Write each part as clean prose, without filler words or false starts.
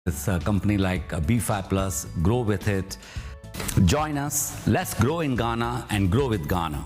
It's a company like B5 Plus, grow with it. Join us. Let's grow in Ghana and grow with Ghana.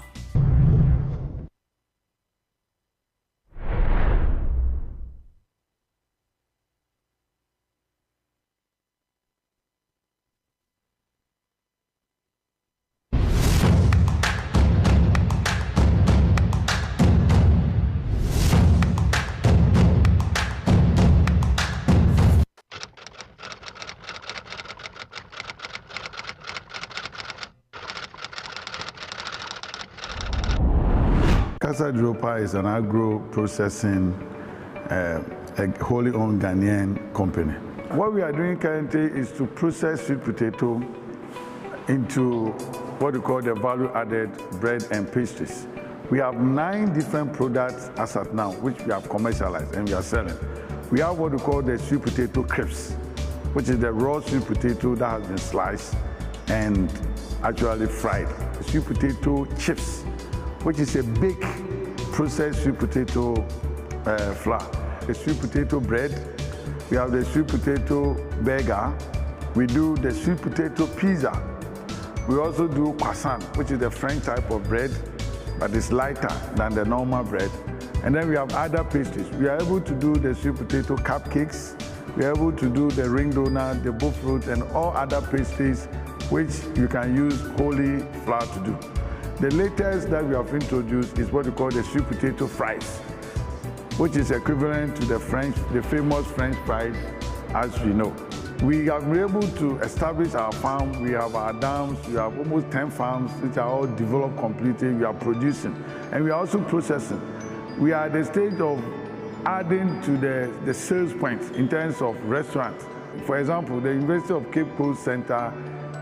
Dupuis is an agro-processing, a wholly owned Ghanaian company. What we are doing currently is to process sweet potato into what we call the value-added bread and pastries. We have 9 different products as of now, which we have commercialized and we are selling. We have what we call the sweet potato crisps, which is the raw sweet potato that has been sliced and actually fried. The sweet potato chips, which is a big processed sweet potato flour. The sweet potato bread, we have the sweet potato burger, we do the sweet potato pizza. We also do croissant, which is the French type of bread, but it's lighter than the normal bread. And then we have other pastries. We are able to do the sweet potato cupcakes, we are able to do the ring donut, the bull fruit, and all other pastries which you can use wholly flour to do. The latest that we have introduced is what we call the sweet potato fries, which is equivalent to the famous French fries as we know. We have been able to establish our farm. We have our dams. We have almost 10 farms which are all developed completely. We are producing and we are also processing. We are at the stage of adding to the sales points in terms of restaurants. For example, the University of Cape Coast Center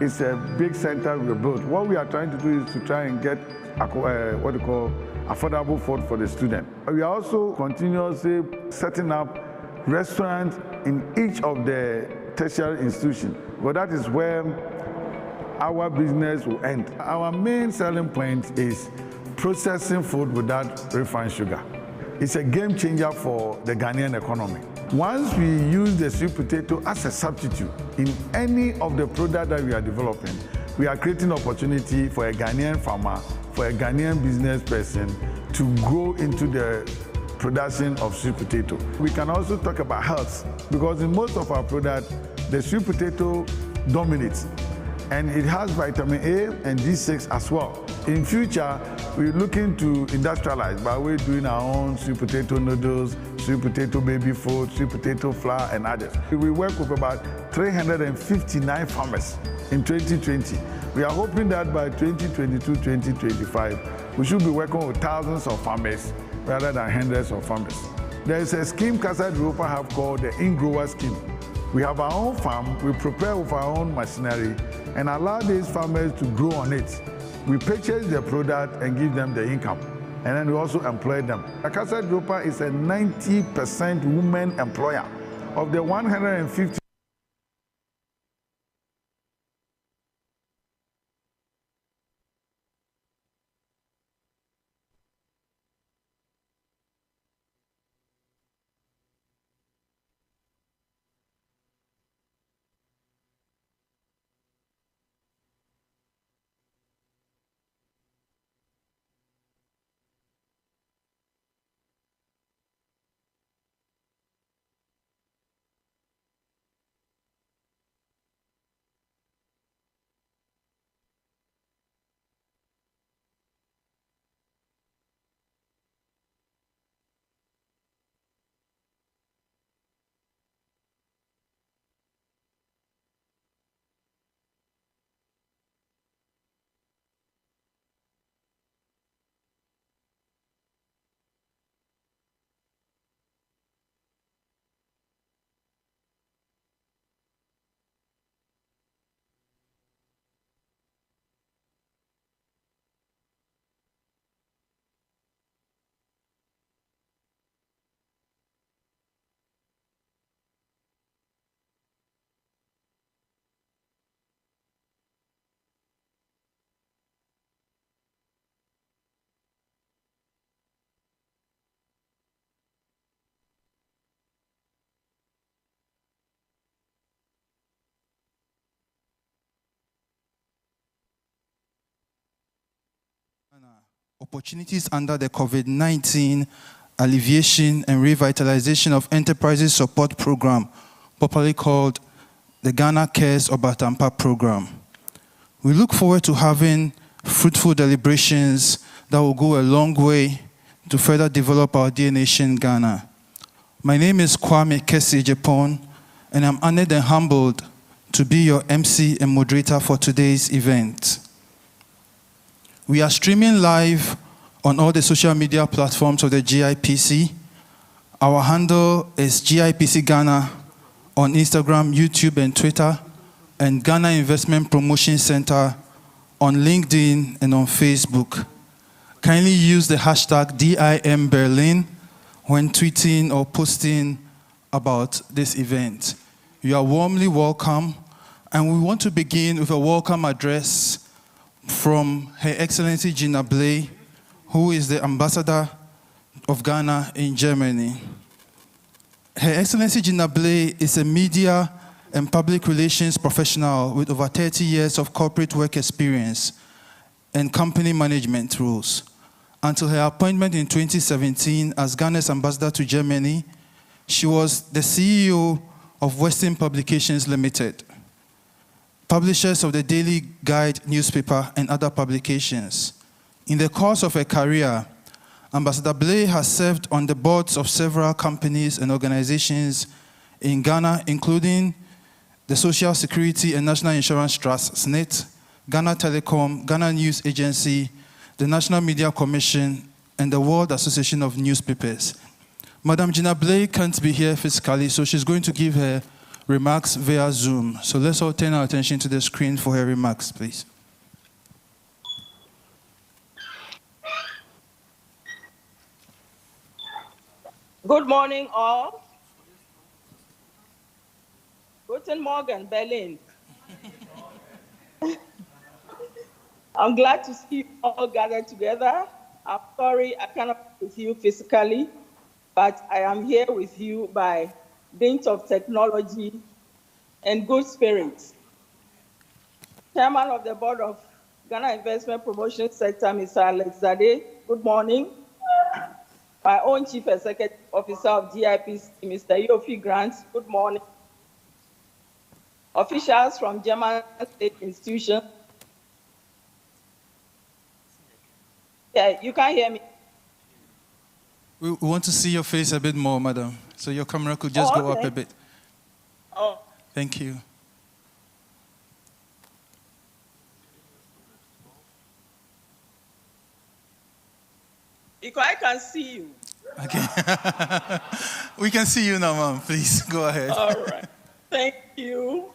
is a big center we built. What we are trying to do is to try and get what we call affordable food for the student. We are also continuously setting up restaurants in each of the tertiary institutions, but that is where our business will end. Our main selling point is processing food without refined sugar. It's a game changer for the Ghanaian economy. Once we use the sweet potato as a substitute in any of the products that we are developing, we are creating opportunity for a Ghanaian farmer, for a Ghanaian business person to grow into the production of sweet potato. We can also talk about health, because in most of our products, the sweet potato dominates, and it has vitamin A and B6 as well. In future, we're looking to industrialize by way doing our own sweet potato noodles, sweet potato baby food, sweet potato flour, and others. We work with about 359 farmers in 2020. We are hoping that by 2022-2025, we should be working with thousands of farmers rather than hundreds of farmers. There is a scheme Casa Dupuis have called the In-Grower Scheme. We have our own farm, we prepare with our own machinery, and allow these farmers to grow on it. We purchase their product and give them the income, and then we also employ them. Casa Dupuis is a 90% women employer. Of the 150 opportunities under the COVID-19 Alleviation and Revitalization of Enterprises Support Program, popularly called the Ghana Cares Obatampa Program. We look forward to having fruitful deliberations that will go a long way to further develop our dear nation, Ghana. My name is Kwame Kesi Japon, and I'm honored and humbled to be your MC and moderator for today's event. We are streaming live on all the social media platforms of the GIPC. Our handle is GIPC Ghana on Instagram, YouTube, and Twitter, and Ghana Investment Promotion Center on LinkedIn and on Facebook. Kindly use the hashtag DIMBerlin when tweeting or posting about this event. You are warmly welcome, and we want to begin with a welcome address from Her Excellency Gina Blay, who is the Ambassador of Ghana in Germany. Her Excellency Gina Blay is a media and public relations professional with over 30 years of corporate work experience and company management roles. Until her appointment in 2017 as Ghana's ambassador to Germany, she was the CEO of Western Publications Limited, publishers of the Daily Guide newspaper and other publications. In the course of her career, Ambassador Blay has served on the boards of several companies and organizations in Ghana, including the Social Security and National Insurance Trust, SNIT, Ghana Telecom, Ghana News Agency, the National Media Commission, and the World Association of Newspapers. Madam Gina Blay can't be here physically, so she's going to give her remarks via Zoom. So let's all turn our attention to the screen for her remarks, please. Good morning, all. Guten Morgen, Berlin. I'm glad to see you all gathered together. I'm sorry I cannot be with you physically, but I am here with you by dint of technology and good spirit. Chairman of the Board of Ghana Investment Promotion Sector, Mr. Alex Zade, good morning. My own Chief Executive Officer of GIPC, Mr. Yofi Grant, good morning. Officials from German State Institution. Yeah, you can hear me. We want to see your face a bit more, madam. So your camera could just go up a bit. Oh. Thank you. Because I can see you. Okay. We can see you now, ma'am. Please go ahead. All right. Thank you.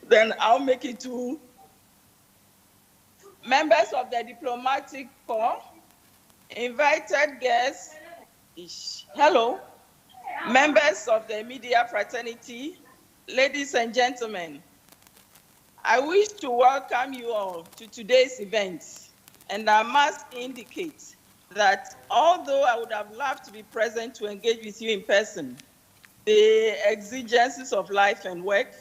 Then I'll make it to members of the diplomatic corps, invited guests, hello, members of the media fraternity, ladies and gentlemen. I wish to welcome you all to today's event, and I must indicate that although I would have loved to be present to engage with you in person, the exigencies of life and work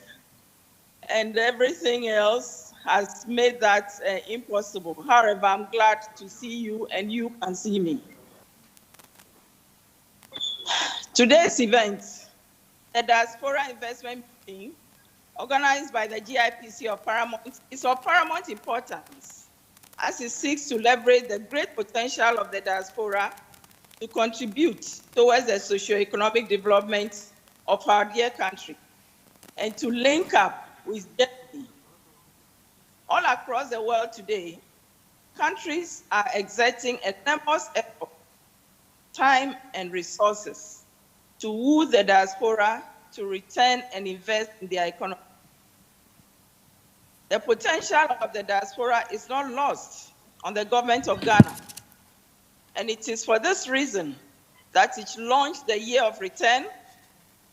and everything else has made that impossible. However, I'm glad to see you and you can see me. Today's event, the Diaspora Investment Meeting, organized by the GIPC of Paramount, is of paramount importance as it seeks to leverage the great potential of the diaspora to contribute towards the socio-economic development of our dear country and to link up with Germany. All across the world today, countries are exerting enormous effort, time, and resources to woo the diaspora to return and invest in their economy. The potential of the diaspora is not lost on the government of Ghana, and it is for this reason that it launched the Year of Return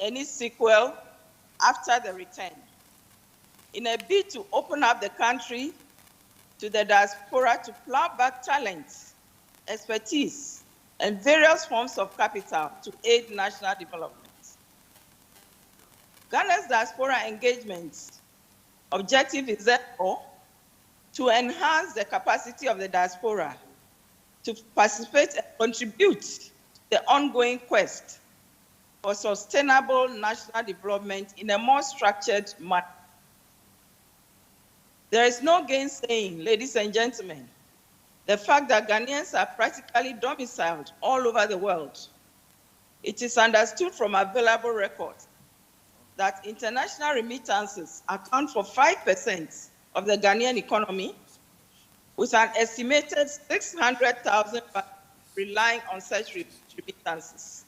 and its sequel, After the Return, in a bid to open up the country to the diaspora to plow back talent, expertise, and various forms of capital to aid national development. Ghana's diaspora engagement objective is therefore to enhance the capacity of the diaspora to participate and contribute to the ongoing quest for sustainable national development in a more structured manner. There is no gainsaying, ladies and gentlemen, the fact that Ghanaians are practically domiciled all over the world. It is understood from available records that international remittances account for 5% of the Ghanaian economy, with an estimated 600,000 relying on such remittances.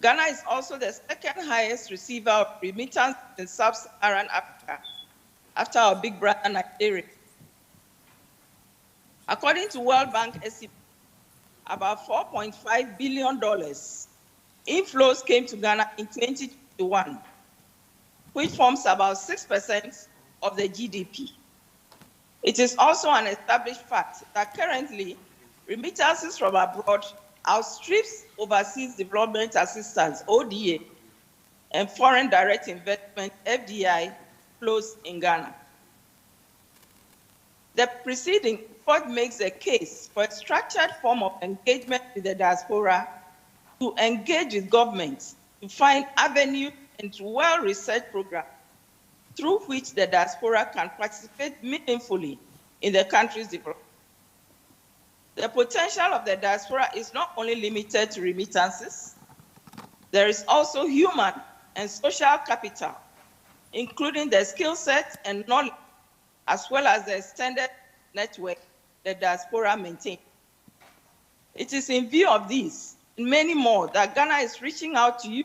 Ghana is also the second highest receiver of remittances in sub-Saharan Africa, after our big brother Nigeria. According to World Bank estimates, about $4.5 billion inflows came to Ghana in 2021, which forms about 6% of the GDP. It is also an established fact that currently remittances from abroad outstrips overseas development assistance, ODA, and foreign direct investment, FDI, flows in Ghana. The preceding report makes a case for a structured form of engagement with the diaspora to engage with governments to find avenues into well-researched programs through which the diaspora can participate meaningfully in the country's development. The potential of the diaspora is not only limited to remittances, there is also human and social capital, including the skill set and knowledge, as well as the extended network the diaspora maintains. It is in view of these and many more that Ghana is reaching out to you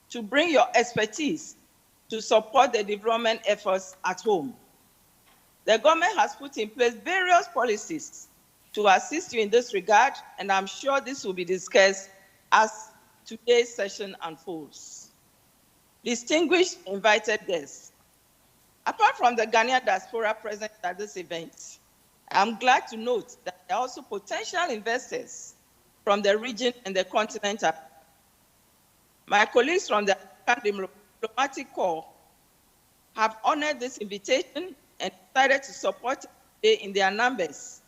to bring your expertise to support the development efforts at home. The government has put in place various policies to assist you in this regard, and I'm sure this will be discussed as today's session unfolds. Distinguished invited guests, apart from the Ghanaian diaspora present at this event, I'm glad to note that there are also potential investors from the region and the continent. My colleagues from the African Diplomatic Corps have honored this invitation and decided to support it in their numbers,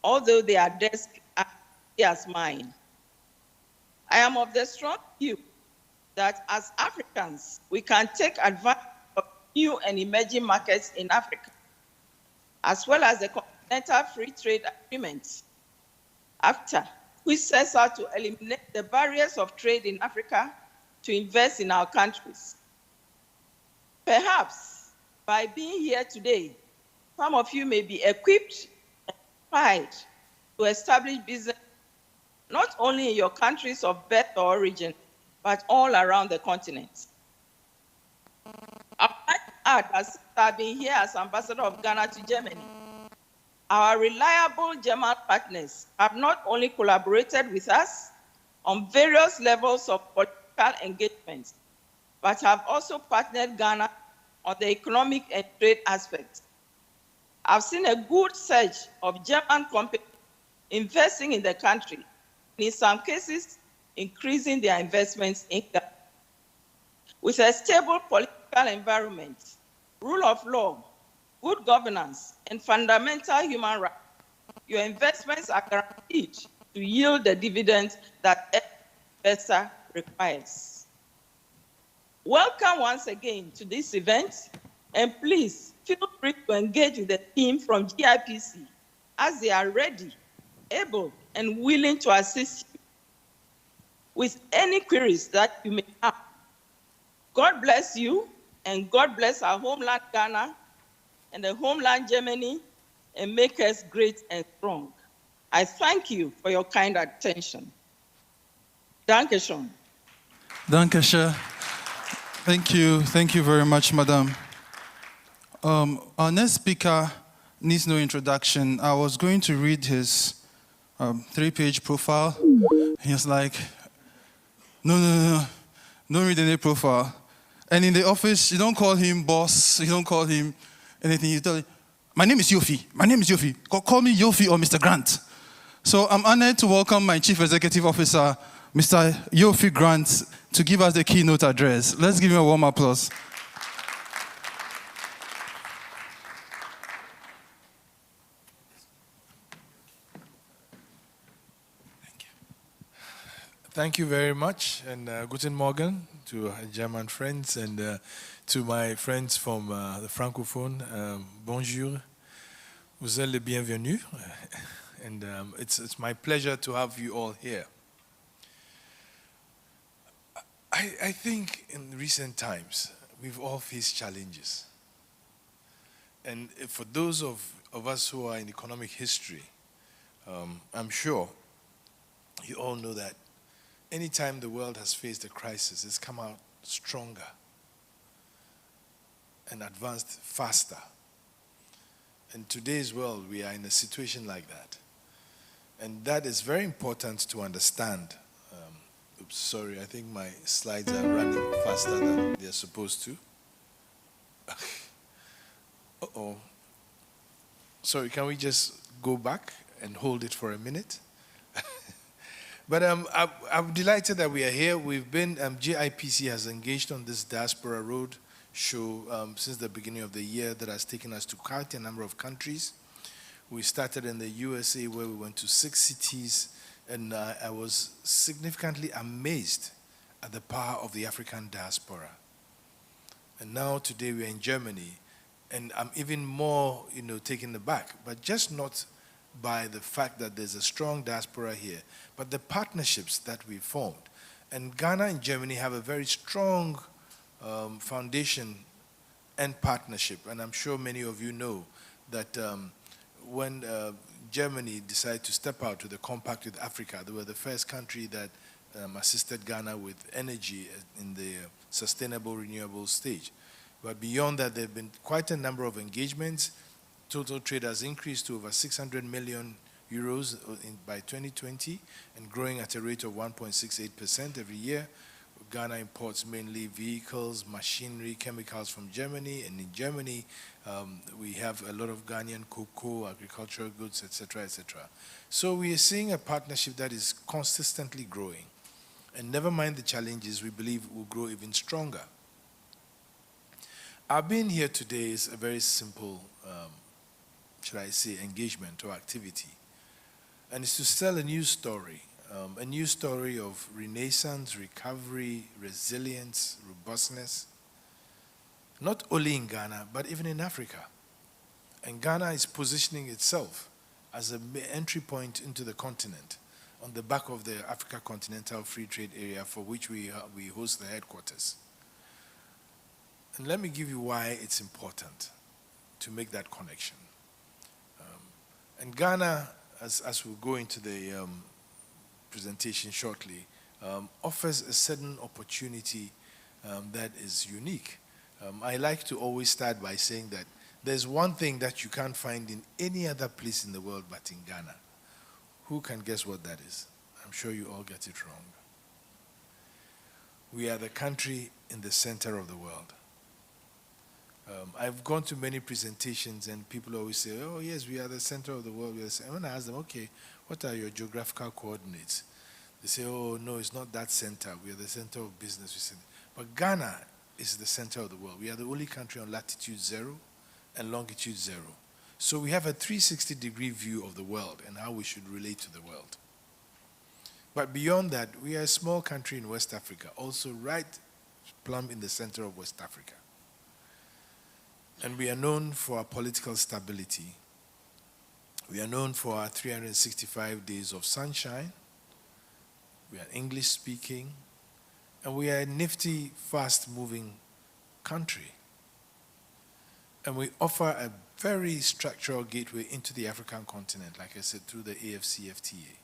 although their desk is as mine. I am of the strong view that as Africans, we can take advantage of new and emerging markets in Africa, as well as the Continental Free Trade Agreement, AfCFTA, which sets out to eliminate the barriers of trade in Africa to invest in our countries. Perhaps by being here today, some of you may be equipped and inspired to establish business not only in your countries of birth or origin, but all around the continent. I would like to add that since I've been here as ambassador of Ghana to Germany, our reliable German partners have not only collaborated with us on various levels of political engagement, but have also partnered Ghana on the economic and trade aspects. I've seen a good surge of German companies investing in the country, and in some cases, increasing their investments in Ghana. With a stable political environment, rule of law, good governance, and fundamental human rights, your investments are guaranteed to yield the dividends that every investor requires. Welcome once again to this event, and please feel free to engage with the team from GIPC as they are ready, able, and willing to assist you with any queries that you may have. God bless you, and God bless our homeland Ghana and the homeland Germany, and make us great and strong. I thank you for your kind attention. Danke schön. Danke schön. Thank you very much, Madam. Our next speaker needs no introduction. I was going to read his 3-page profile. He was like, no, don't read any profile. And in the office, you don't call him boss, you don't call him anything. You tell him, my name is Yofi. Call me Yofi or Mr. Grant. So I'm honored to welcome my Chief Executive Officer, Mr. Yofi Grant, to give us the keynote address. Let's give him a warm applause. Thank you very much, and guten Morgen to German friends, and to my friends from the Francophone. Bonjour, vous êtes les bienvenus, and it's my pleasure to have you all here. I think in recent times, we've all faced challenges. And for those of us who are in economic history, I'm sure you all know that anytime the world has faced a crisis, it's come out stronger and advanced faster. In today's world, we are in a situation like that. And that is very important to understand. Oops, sorry, I think my slides are running faster than they're supposed to. Uh-oh. Sorry, can we just go back and hold it for a minute? But I'm delighted that we are here. We've been, GIPC has engaged on this Diaspora Road show since the beginning of the year that has taken us to quite a number of countries. We started in the USA where we went to 6 cities, and I was significantly amazed at the power of the African diaspora. And now today we are in Germany, and I'm even more, taken aback, but just not by the fact that there's a strong diaspora here, but the partnerships that we formed. And Ghana and Germany have a very strong foundation and partnership, and I'm sure many of you know that when Germany decided to step out to the compact with Africa, they were the first country that assisted Ghana with energy in the sustainable renewable stage. But beyond that, there have been quite a number of engagements. Total trade has increased to over 600 million euros by 2020 and growing at a rate of 1.68% every year. Ghana imports mainly vehicles, machinery, chemicals from Germany, and in Germany we have a lot of Ghanaian cocoa, agricultural goods, etc., etc. So we are seeing a partnership that is consistently growing, and never mind the challenges, we believe will grow even stronger. Our being here today is a very simple, should I say, engagement or activity, and it's to tell a new story of renaissance, recovery, resilience, robustness, not only in Ghana, but even in Africa. And Ghana is positioning itself as an entry point into the continent on the back of the Africa Continental Free Trade Area, for which we host the headquarters. And let me give you why it's important to make that connection. And Ghana, as we'll go into the presentation shortly, offers a certain opportunity that is unique. I like to always start by saying that there's one thing that you can't find in any other place in the world but in Ghana. Who can guess what that is? I'm sure you all get it wrong. We are the country in the center of the world. I've gone to many presentations and people always say, oh yes, we are the center of the world. And when I ask them, okay, what are your geographical coordinates? They say, oh no, it's not that center. We are the center of business. We said, but Ghana is the center of the world. We are the only country on latitude 0 and longitude 0. So we have a 360-degree view of the world and how we should relate to the world. But beyond that, we are a small country in West Africa, also right plumb in the center of West Africa. And we are known for our political stability. We are known for our 365 days of sunshine. We are English speaking. And we are a nifty, fast-moving country. And we offer a very structural gateway into the African continent, like I said, through the AFCFTA.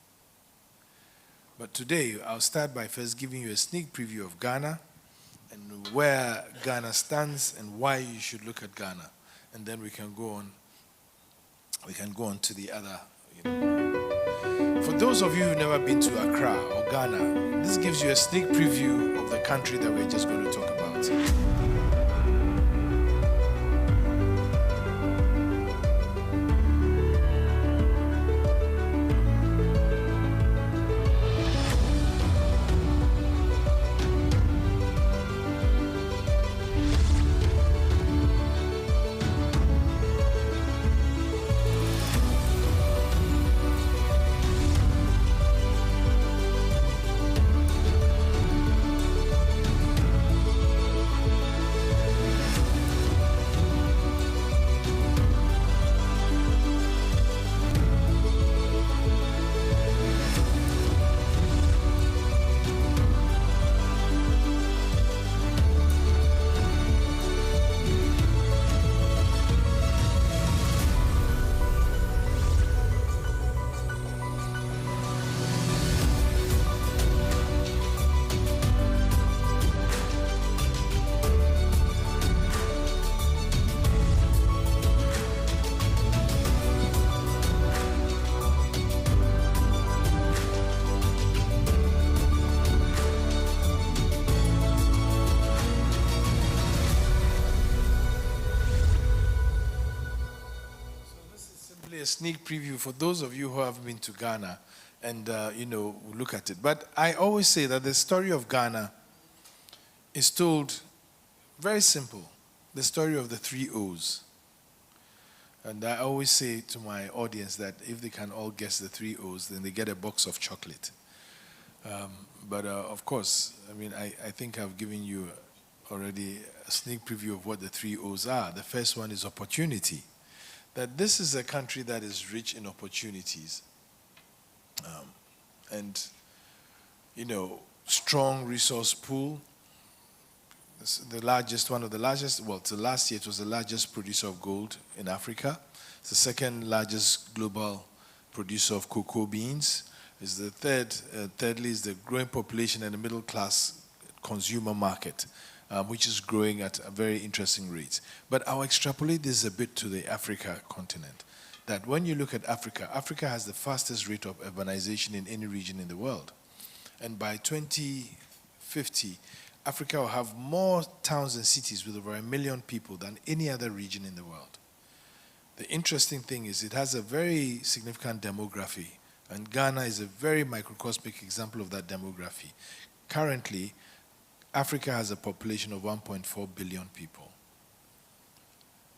But today, I'll start by first giving you a sneak preview of Ghana and where Ghana stands and why you should look at Ghana. And then we can go on to the other. For those of you who've never been to Accra or Ghana, this gives you a sneak preview of the country that we're just going to talk about. sneak preview for those of you who have been to Ghana and, look at it. But I always say that the story of Ghana is told very simple, the story of the 3 O's. And I always say to my audience that if they can all guess the 3 O's, then they get a box of chocolate. But of course, I mean, I think I've given you already a sneak preview of what the 3 O's are. The first one is opportunity. That this is a country that is rich in opportunities. And, strong resource pool. The largest, one of the largest, well, till last year it was the largest producer of gold in Africa. It's the second largest global producer of cocoa beans. It's the thirdly is the growing population and the middle class consumer market, which is growing at a very interesting rate. But I'll extrapolate this a bit to the Africa continent. That when you look at Africa, Africa has the fastest rate of urbanization in any region in the world. And by 2050, Africa will have more towns and cities with over 1 million people than any other region in the world. The interesting thing is it has a very significant demography, and Ghana is a very microcosmic example of that demography. Currently, Africa has a population of 1.4 billion people.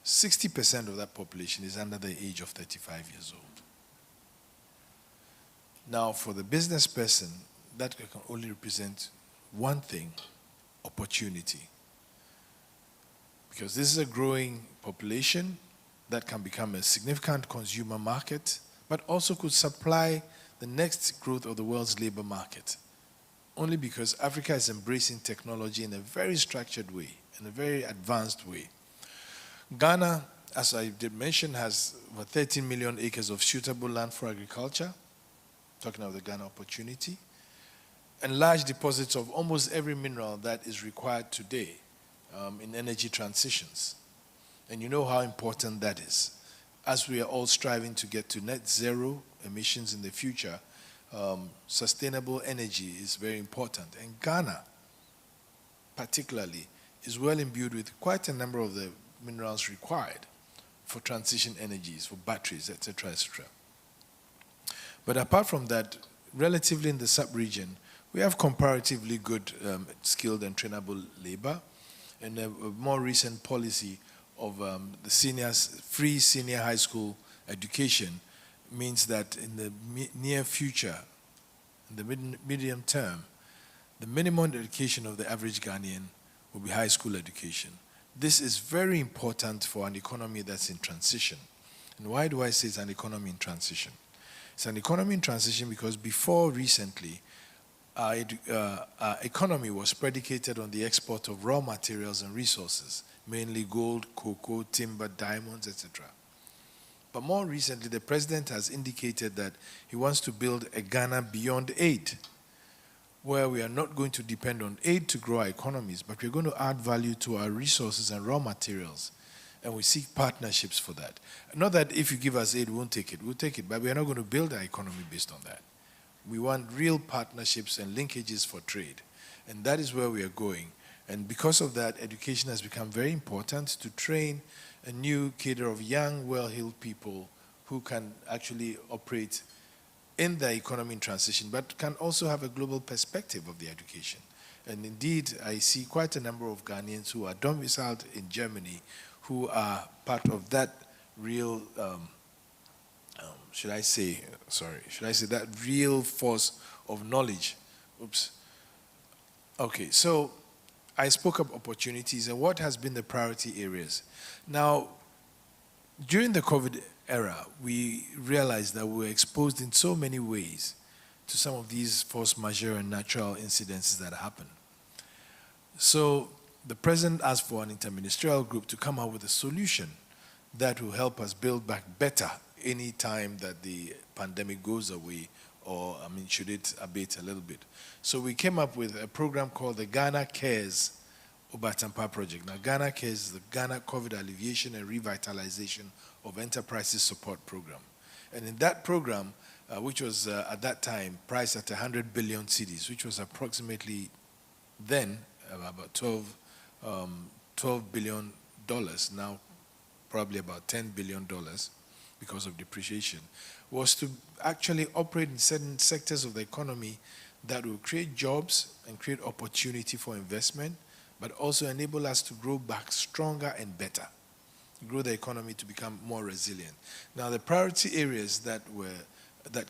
60% of that population is under the age of 35 years old. Now, for the business person, that can only represent one thing: opportunity. Because this is a growing population that can become a significant consumer market, but also could supply the next growth of the world's labor market. Only because Africa is embracing technology in a very structured way, in a very advanced way. Ghana, as I did mention, has over 13 million acres of suitable land for agriculture, talking about the Ghana opportunity, and large deposits of almost every mineral that is required today in energy transitions. And you know how important that is. As we are all striving to get to net zero emissions in the future, sustainable energy is very important. And Ghana, particularly, is well imbued with quite a number of the minerals required for transition energies, for batteries, etc., etc. But apart from that, relatively in the sub-region, we have comparatively good skilled and trainable labor, and a more recent policy of the free senior high school education means that in the near future, in the medium term, the minimum education of the average Ghanaian will be high school education. This is very important for an economy that's in transition. And why do I say it's an economy in transition? It's an economy in transition because before recently, our economy was predicated on the export of raw materials and resources, mainly gold, cocoa, timber, diamonds, etc. But more recently, the president has indicated that he wants to build a Ghana beyond aid, where we are not going to depend on aid to grow our economies, but we're going to add value to our resources and raw materials. And we seek partnerships for that. Not that if you give us aid, we won't take it. We'll take it, but we are not going to build our economy based on that. We want real partnerships and linkages for trade. And that is where we are going. And because of that, education has become very important to train a new cadre of young, well-heeled people who can actually operate in the economy in transition, but can also have a global perspective of the education. And indeed, I see quite a number of Ghanaians who are domiciled in Germany who are part of that real should I say that real force of knowledge. Okay, so I spoke of opportunities and what has been the priority areas. Now, during the COVID era, we realized that we were exposed in so many ways to some of these force majeure and natural incidences that happen. So the president asked for an interministerial group to come up with a solution that will help us build back better any time that the pandemic goes away, or, should it abate a little bit. So we came up with a program called the Ghana Cares Obatampa Project. Now, Ghana Cares is the Ghana COVID Alleviation and Revitalization of Enterprises Support Program. And in that program, which was at that time priced at 100 billion cedis, which was approximately then about $12 billion, now probably about $10 billion because of depreciation, was to actually operate in certain sectors of the economy that will create jobs and create opportunity for investment, but also enable us to grow back stronger and better, grow the economy to become more resilient. Now, the priority areas that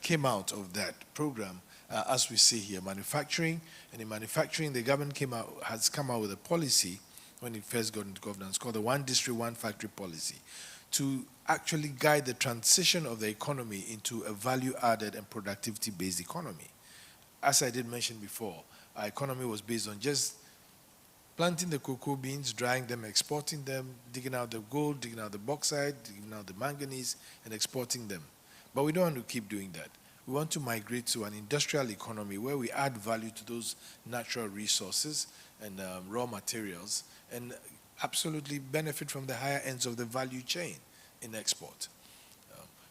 came out of that program, as we see here, manufacturing, and in manufacturing, the government has come out with a policy when it first got into governance called the One District, One Factory policy, to actually guide the transition of the economy into a value-added and productivity-based economy. As I did mention before, our economy was based on just planting the cocoa beans, drying them, exporting them, digging out the gold, digging out the bauxite, digging out the manganese, and exporting them. But we don't want to keep doing that. We want to migrate to an industrial economy where we add value to those natural resources and raw materials and absolutely benefit from the higher ends of the value chain in export.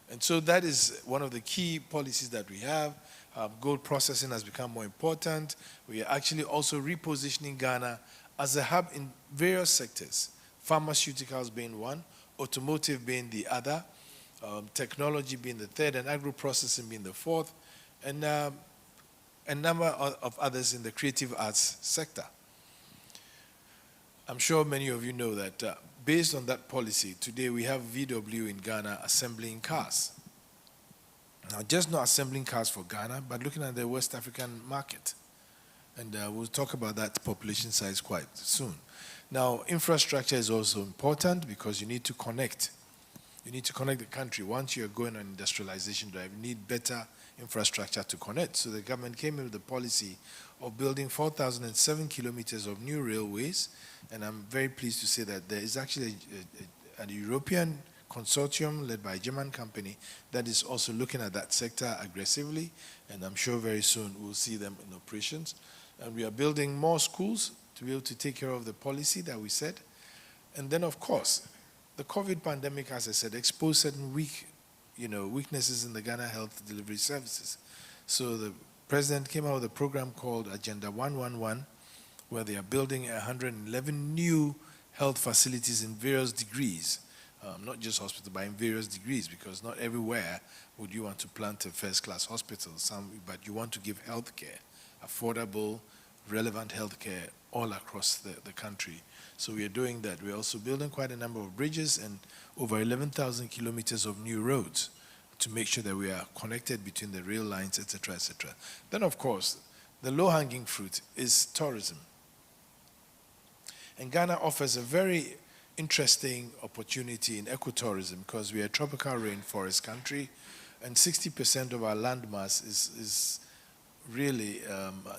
And so that is one of the key policies that we have. Gold processing has become more important. We are actually also repositioning Ghana as a hub in various sectors, pharmaceuticals being one, automotive being the other, technology being the third, and agro-processing being the fourth, and a number of others in the creative arts sector. I'm sure many of you know that based on that policy, today we have VW in Ghana assembling cars. Now, just not assembling cars for Ghana, but looking at the West African market. And we'll talk about that population size quite soon. Now, infrastructure is also important because you need to connect. You need to connect the country. Once you're going on industrialization drive, you need better infrastructure to connect. So the government came in with the policy of building 4,007 kilometers of new railways. And I'm very pleased to say that there is actually a European consortium led by a German company that is also looking at that sector aggressively, and I'm sure very soon we'll see them in operations. And we are building more schools to be able to take care of the policy that we said. And then, of course, the COVID pandemic, as I said, exposed certain weaknesses in the Ghana health delivery services. So the president came out with a program called Agenda 111, where they are building 111 new health facilities in various degrees. Not just hospital, but in various degrees, because not everywhere would you want to plant a first-class hospital, but you want to give health care, affordable, relevant health care all across the country. So we are doing that. We're also building quite a number of bridges and over 11,000 kilometers of new roads to make sure that we are connected between the rail lines, etc., etc. Then, of course, the low-hanging fruit is tourism. And Ghana offers a very interesting opportunity in ecotourism because we are a tropical rainforest country, and 60% of our landmass is really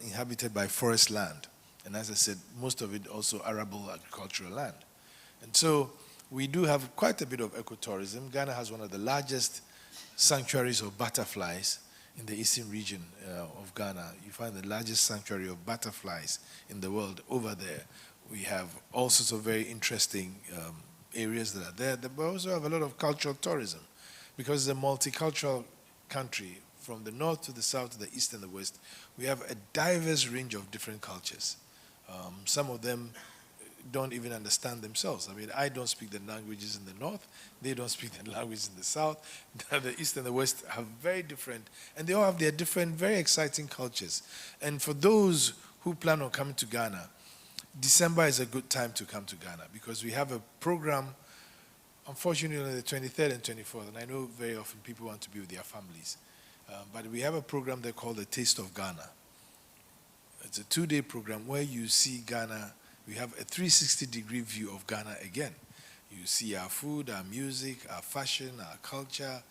inhabited by forest land. And as I said, most of it also arable agricultural land. And so we do have quite a bit of ecotourism. Ghana has one of the largest sanctuaries of butterflies in the eastern region of Ghana. You find the largest sanctuary of butterflies in the world over there. We have all sorts of very interesting areas that are there. But we also have a lot of cultural tourism because it's a multicultural country. From the north to the south to the east and the west, we have a diverse range of different cultures. Some of them don't even understand themselves. I mean, I don't speak the languages in the north. They don't speak the languages in the south. The east and the west have very different, and they all have their different, very exciting cultures. And for those who plan on coming to Ghana, December is a good time to come to Ghana because we have a program, unfortunately, on the 23rd and 24th, and I know very often people want to be with their families, but we have a program there called The Taste of Ghana. It's a 2-day program where you see Ghana. We have a 360-degree view of Ghana again. You see our food, our music, our fashion, our culture,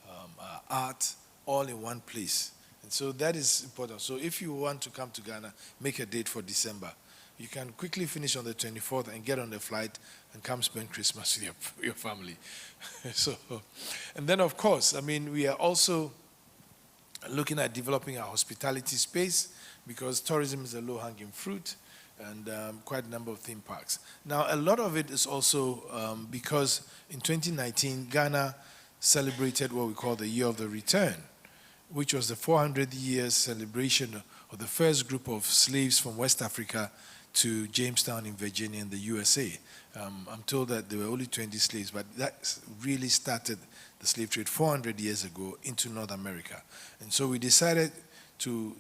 our art, all in one place. And so that is important. So if you want to come to Ghana, make a date for December. You can quickly finish on the 24th and get on the flight and come spend Christmas with your family. And then, of course, I mean, we are also looking at developing our hospitality space because tourism is a low-hanging fruit, and quite a number of theme parks. Now, a lot of it is also because in 2019, Ghana celebrated what we call the Year of the Return, which was the 400 years celebration of the first group of slaves from West Africa to Jamestown in Virginia in the USA. I'm told that there were only 20 slaves, but that really started the slave trade 400 years ago into North America. And so we decided to,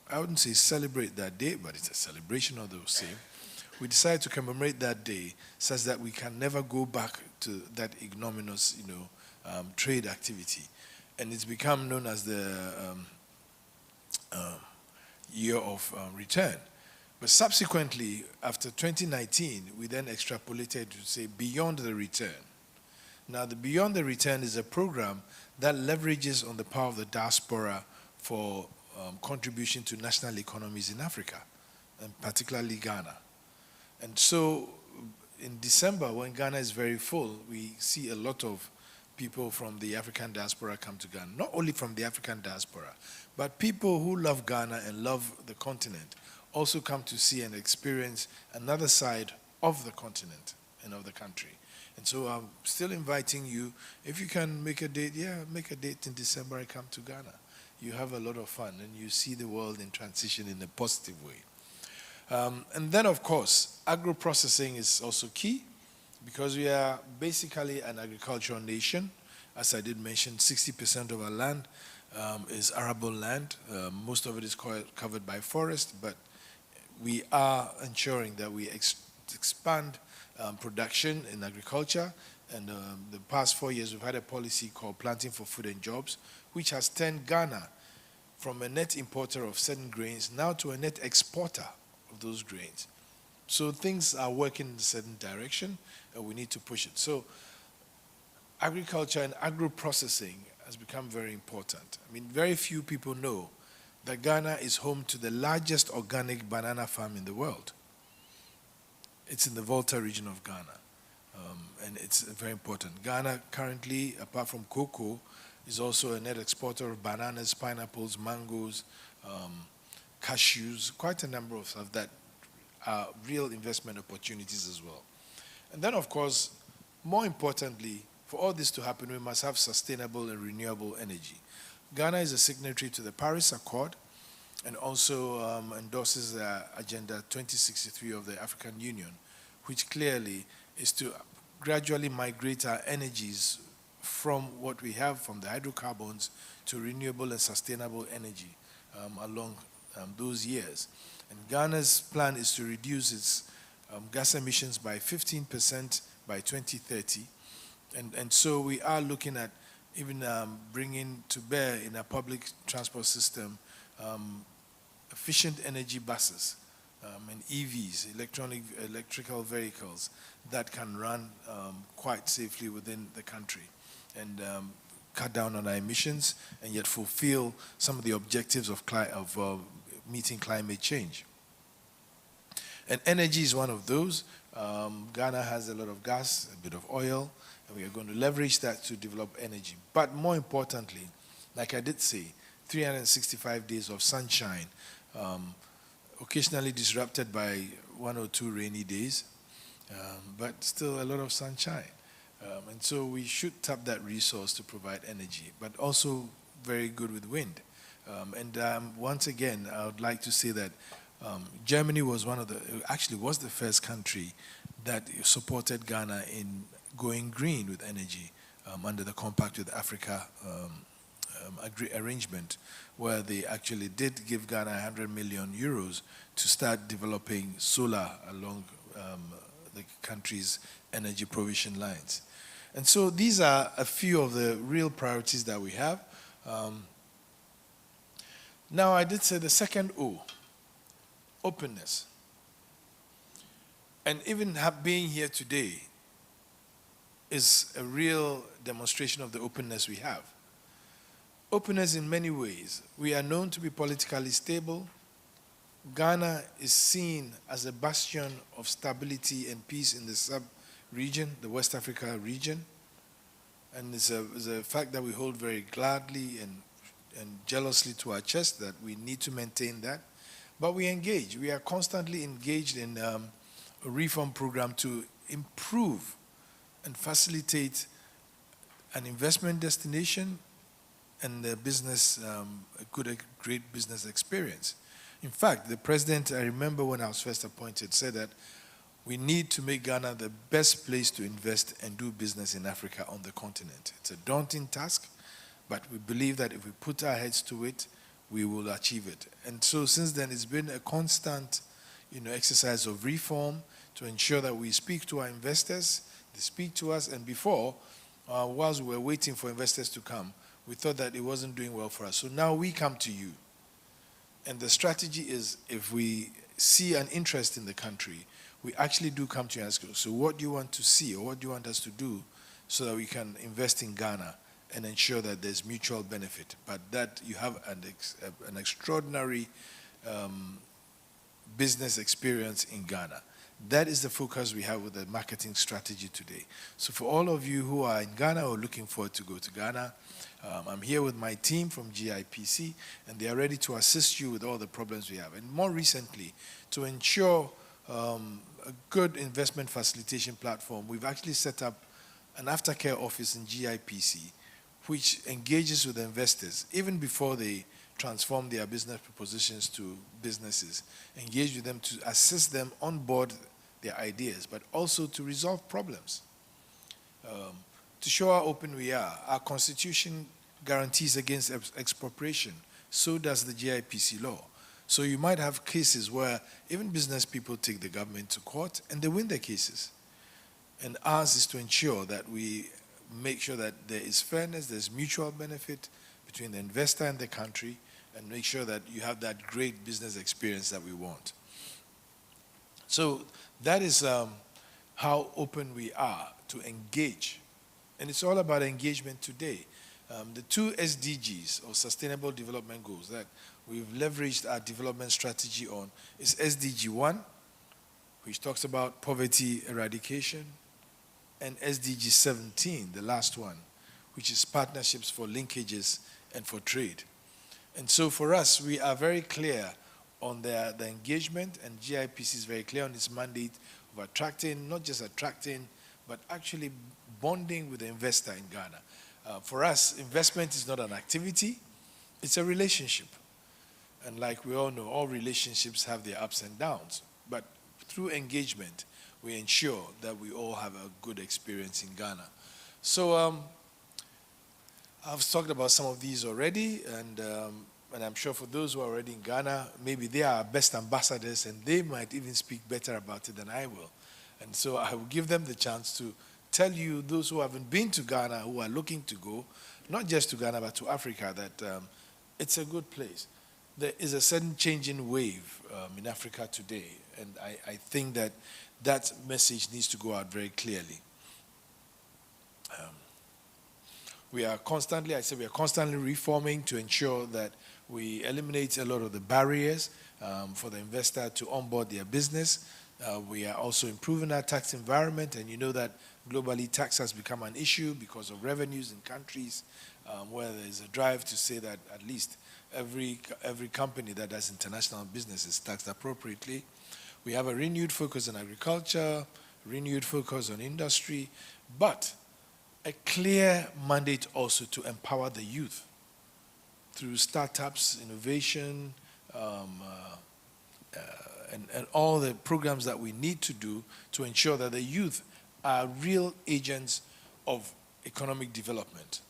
I wouldn't say celebrate that day, but it's a celebration of the same. We decided to commemorate that day such that we can never go back to that ignominious, trade activity. And it's become known as the year of return. But subsequently, after 2019, we then extrapolated to say beyond the return. Now, the Beyond the Return is a program that leverages on the power of the diaspora for contribution to national economies in Africa, and particularly Ghana. And so in December, when Ghana is very full, we see a lot of people from the African diaspora come to Ghana. Not only from the African diaspora, but people who love Ghana and love the continent also come to see and experience another side of the continent and of the country. And so I'm still inviting you, if you can make a date, make a date in December and come to Ghana. You have a lot of fun and you see the world in transition in a positive way. And then, of course, agro-processing is also key because we are basically an agricultural nation. As I did mention, 60% of our land is arable land. Most of it is covered by forest, but we are ensuring that we expand production in agriculture. And the past 4 years, we've had a policy called Planting for Food and Jobs, which has turned Ghana from a net importer of certain grains now to a net exporter of those grains. So things are working in a certain direction, and we need to push it. So agriculture and agro-processing has become very important. I mean, very few people know that Ghana is home to the largest organic banana farm in the world. It's in the Volta region of Ghana, and it's very important. Ghana currently, apart from cocoa, is also a net exporter of bananas, pineapples, mangoes, cashews, quite a number of that are real investment opportunities as well. And then, of course, more importantly, for all this to happen, we must have sustainable and renewable energy. Ghana is a signatory to the Paris Accord and also endorses Agenda 2063 of the African Union, which clearly is to gradually migrate our energies from what we have from the hydrocarbons to renewable and sustainable energy along those years. And Ghana's plan is to reduce its gas emissions by 15% by 2030. And so we are looking at even bringing to bear in a public transport system efficient energy buses and EVs, electrical vehicles that can run quite safely within the country and cut down on our emissions and yet fulfill some of the objectives of meeting climate change. And energy is one of those. Ghana has a lot of gas, a bit of oil, and we are going to leverage that to develop energy. But more importantly, like I did say, 365 days of sunshine, occasionally disrupted by 1 or 2 rainy days, but still a lot of sunshine. And so we should tap that resource to provide energy, but also very good with wind. Once again, I would like to say that Germany was was the first country that supported Ghana in going green with energy under the Compact with Africa arrangement, where they actually did give Ghana 100 million euros to start developing solar along the country's energy provision lines. And so these are a few of the real priorities that we have. Now, I did say the second O, openness. And even being here today is a real demonstration of the openness we have. Openness in many ways. We are known to be politically stable. Ghana is seen as a bastion of stability and peace in the sub-region, the West Africa region. And it's a fact that we hold very gladly and jealously to our chest that we need to maintain that. But we engage. We are constantly engaged in a reform program to improve and facilitate an investment destination and the business, a great business experience. In fact, the president, I remember when I was first appointed, said that We need to make Ghana the best place to invest and do business in Africa on the continent. It's a daunting task, but we believe that if we put our heads to it, we will achieve it. And so since then, it's been a constant, exercise of reform to ensure that we speak to our investors, they speak to us, and before, whilst we were waiting for investors to come, we thought that it wasn't doing well for us. So now we come to you. And the strategy is, if we see an interest in the country, we actually do come to you and ask you, so what do you want to see, or what do you want us to do so that we can invest in Ghana and ensure that there's mutual benefit, but that you have an extraordinary business experience in Ghana. That is the focus we have with the marketing strategy today. So for all of you who are in Ghana or looking forward to go to Ghana, I'm here with my team from GIPC, and they are ready to assist you with all the problems we have. And more recently, to ensure a good investment facilitation platform, we've actually set up an aftercare office in GIPC, which engages with investors even before they transform their business propositions to businesses, engage with them to assist them on board their ideas, but also to resolve problems. To show how open we are, our constitution guarantees against expropriation. So does the GIPC law. So you might have cases where even business people take the government to court and they win their cases. And ours is to ensure that we make sure that there is fairness, there's mutual benefit between the investor and the country, and make sure that you have that great business experience that we want. So that is how open we are to engage. And it's all about engagement today. The 2 SDGs, or Sustainable Development Goals, that we've leveraged our development strategy on is SDG 1, which talks about poverty eradication, and SDG 17, the last one, which is partnerships for linkages and for trade. And so for us, we are very clear on the engagement, and GIPC is very clear on its mandate of attracting, not just attracting, but actually bonding with the investor in Ghana. For us, investment is not an activity, it's a relationship. And like we all know, all relationships have their ups and downs. But through engagement, we ensure that we all have a good experience in Ghana. So I've talked about some of these already, and I'm sure for those who are already in Ghana, maybe they are our best ambassadors, and they might even speak better about it than I will. And so I will give them the chance to tell you, those who haven't been to Ghana, who are looking to go, not just to Ghana, but to Africa, that it's a good place. There is a sudden changing wave in Africa today, and I think that that message needs to go out very clearly. We are constantly reforming to ensure that we eliminate a lot of the barriers for the investor to onboard their business. We are also improving our tax environment, and you know that globally tax has become an issue because of revenues in countries where there is a drive to say that at least every company that does international business is taxed appropriately. We have a renewed focus on agriculture, renewed focus on industry, but a clear mandate also to empower the youth through startups, innovation, and all the programs that we need to do to ensure that the youth are real agents of economic development.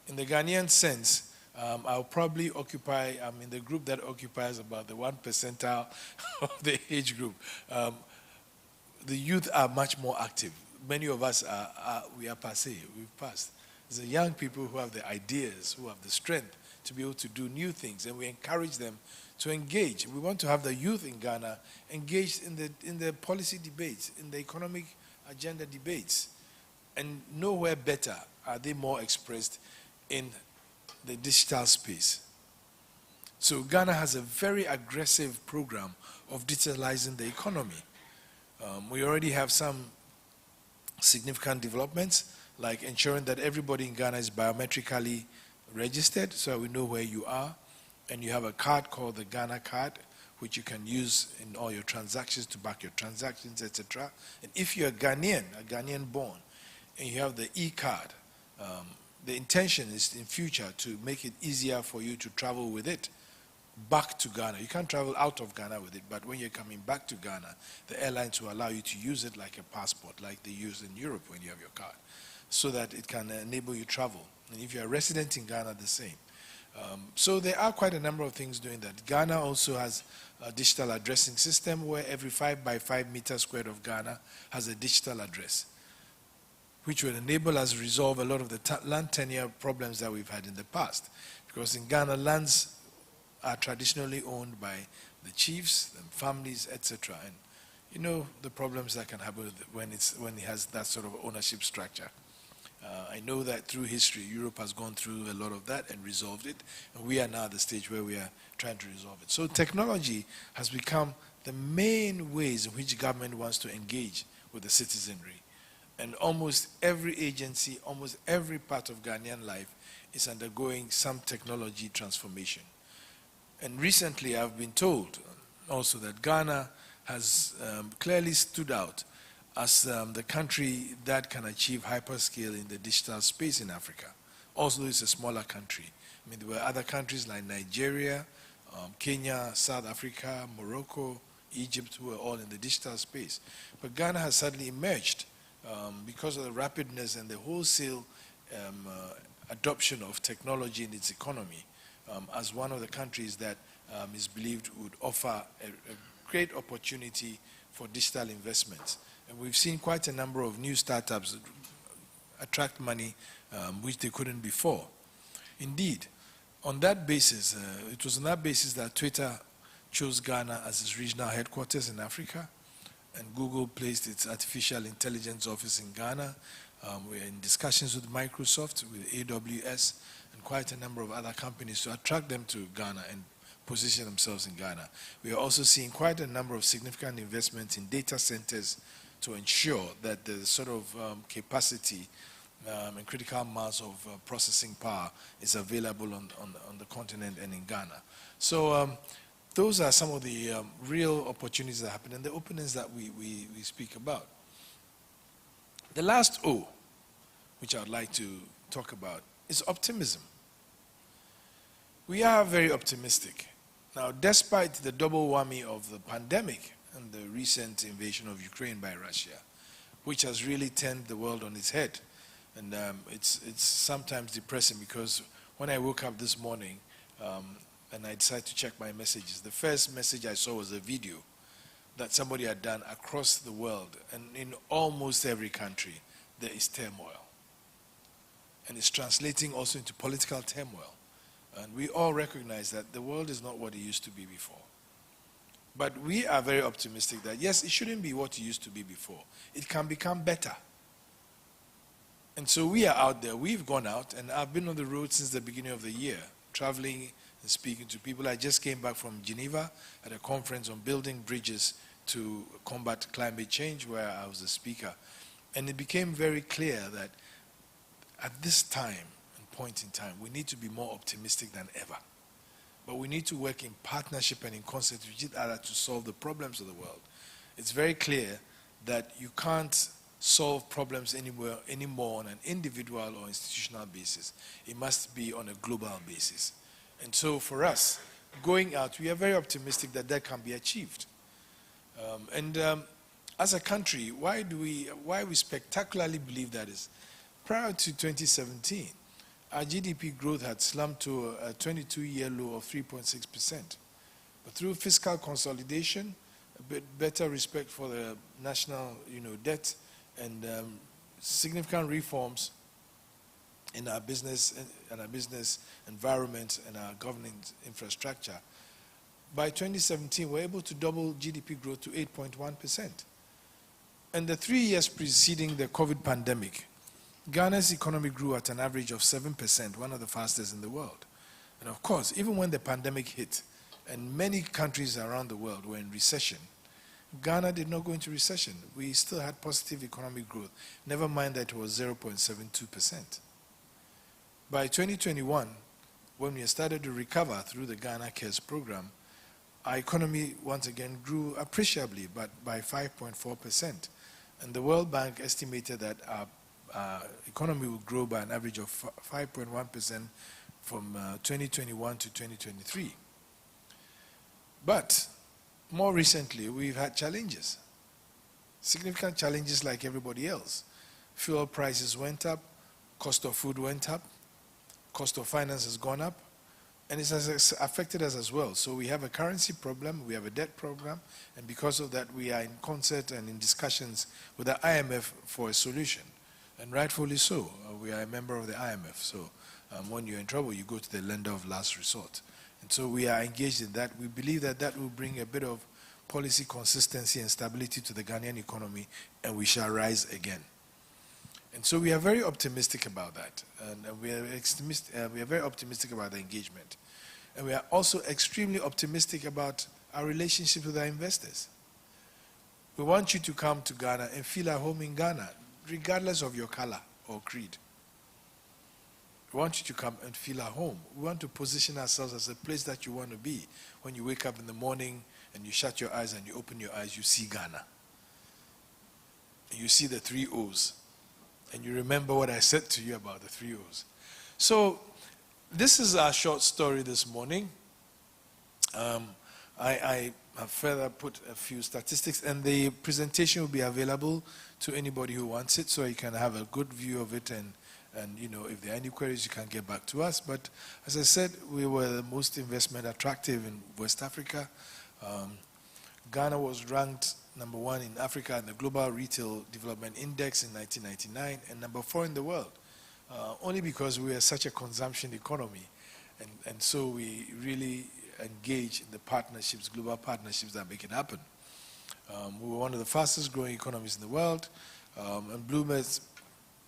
In the Ghanaian sense, I'll probably I'm in the group that occupies about the 1% of the age group. The youth are much more active. Many of us we are passé, we've passed. It's the young people who have the ideas, who have the strength to be able to do new things, and we encourage them to engage. We want to have the youth in Ghana engaged in the policy debates, in the economic agenda debates, and nowhere better are they more expressed in the digital space. So Ghana has a very aggressive program of digitalizing the economy. We already have some significant developments, like ensuring that everybody in Ghana is biometrically registered, so we know where you are, and you have a card called the Ghana card, which you can use in all your transactions to back your transactions, etc. And if you're a Ghanaian born, and you have the e-card, the intention is in future to make it easier for you to travel with it back to Ghana. You can't travel out of Ghana with it, but when you're coming back to Ghana, the airlines will allow you to use it like a passport, like they use in Europe when you have your card, so that it can enable you travel. And if you're a resident in Ghana, the same. So there are quite a number of things doing that. Ghana also has a digital addressing system where every 5 by 5 meters squared of Ghana has a digital address, which will enable us to resolve a lot of the land tenure problems that we've had in the past. Because in Ghana, lands are traditionally owned by the chiefs, the families, etc. And you know the problems that can happen when it has that sort of ownership structure. I know that through history, Europe has gone through a lot of that and resolved it, and we are now at the stage where we are trying to resolve it. So technology has become the main ways in which government wants to engage with the citizenry. And almost every agency, almost every part of Ghanaian life is undergoing some technology transformation. And recently I've been told also that Ghana has clearly stood out as the country that can achieve hyperscale in the digital space in Africa. Also, it's a smaller country. I mean, there were other countries like Nigeria, Kenya, South Africa, Morocco, Egypt, who were all in the digital space. But Ghana has suddenly emerged because of the rapidness and the wholesale adoption of technology in its economy as one of the countries that is believed would offer a great opportunity for digital investments. And we've seen quite a number of new startups attract money which they couldn't before. Indeed, on that basis, it was on that basis that Twitter chose Ghana as its regional headquarters in Africa, and Google placed its artificial intelligence office in Ghana. We're in discussions with Microsoft, with AWS, and quite a number of other companies to attract them to Ghana and position themselves in Ghana. We are also seeing quite a number of significant investments in data centers to ensure that the sort of capacity and critical mass of processing power is available on the continent and in Ghana. So those are some of the real opportunities that happen and the openings that we speak about. The last O, which I would like to talk about, is optimism. We are very optimistic. Now, despite the double whammy of the pandemic and the recent invasion of Ukraine by Russia, which has really turned the world on its head, and it's sometimes depressing because when I woke up this morning and I decided to check my messages, the first message I saw was a video that somebody had done across the world, and in almost every country there is turmoil. And it's translating also into political turmoil. And we all recognize that the world is not what it used to be before. But we are very optimistic that, yes, it shouldn't be what it used to be before. It can become better. And so we are out there. We've gone out, and I've been on the road since the beginning of the year, traveling and speaking to people. I just came back from Geneva at a conference on building bridges to combat climate change, where I was a speaker. And it became very clear that at this time and point in time, we need to be more optimistic than ever. But we need to work in partnership and in concert with each other to solve the problems of the world. It's very clear that you can't solve problems anymore on an individual or institutional basis. It must be on a global basis. And so for us, going out, we are very optimistic that that can be achieved. As a country, why we spectacularly believe that is, prior to 2017, our GDP growth had slumped to a 22-year low of 3.6%. But through fiscal consolidation, a bit better respect for the national debt, and significant reforms in our business environment and our governance infrastructure, by 2017, we're able to double GDP growth to 8.1%. And the 3 years preceding the COVID pandemic, Ghana's economy grew at an average of 7%, one of the fastest in the world. And of course, even when the pandemic hit, and many countries around the world were in recession, Ghana did not go into recession. We still had positive economic growth, never mind that it was 0.72%. By 2021, when we started to recover through the Ghana Cares program, our economy once again grew appreciably, but by 5.4%. And the World Bank estimated that our economy would grow by an average of 5.1% from 2021 to 2023. But more recently, we've had challenges, significant challenges like everybody else. Fuel prices went up, cost of food went up, cost of finance has gone up, and it has affected us as well. So we have a currency problem, we have a debt problem, and because of that, we are in concert and in discussions with the IMF for a solution. And rightfully so. We are a member of the IMF. So when you're in trouble, you go to the lender of last resort. And so we are engaged in that. We believe that that will bring a bit of policy consistency and stability to the Ghanaian economy, and we shall rise again. And so we are very optimistic about that. And we are very optimistic about the engagement. And we are also extremely optimistic about our relationship with our investors. We want you to come to Ghana and feel at home in Ghana, regardless of your color or creed. We want you to come and feel at home. We want to position ourselves as a place that you want to be. When you wake up in the morning and you shut your eyes and you open your eyes, you see Ghana. You see the 3 O's. And you remember what I said to you about the 3 O's. So this is our short story this morning. I have further put a few statistics, and the presentation will be available to anybody who wants it, so you can have a good view of it, and you know, if there are any queries, you can get back to us. But as I said, we were the most investment attractive in West Africa. Ghana was ranked number 1 in Africa in the Global Retail Development Index in 1999, and number 4 in the world, only because we are such a consumption economy. And so we really engage in the partnerships, global partnerships that make it happen. We were one of the fastest growing economies in the world, and Bloomberg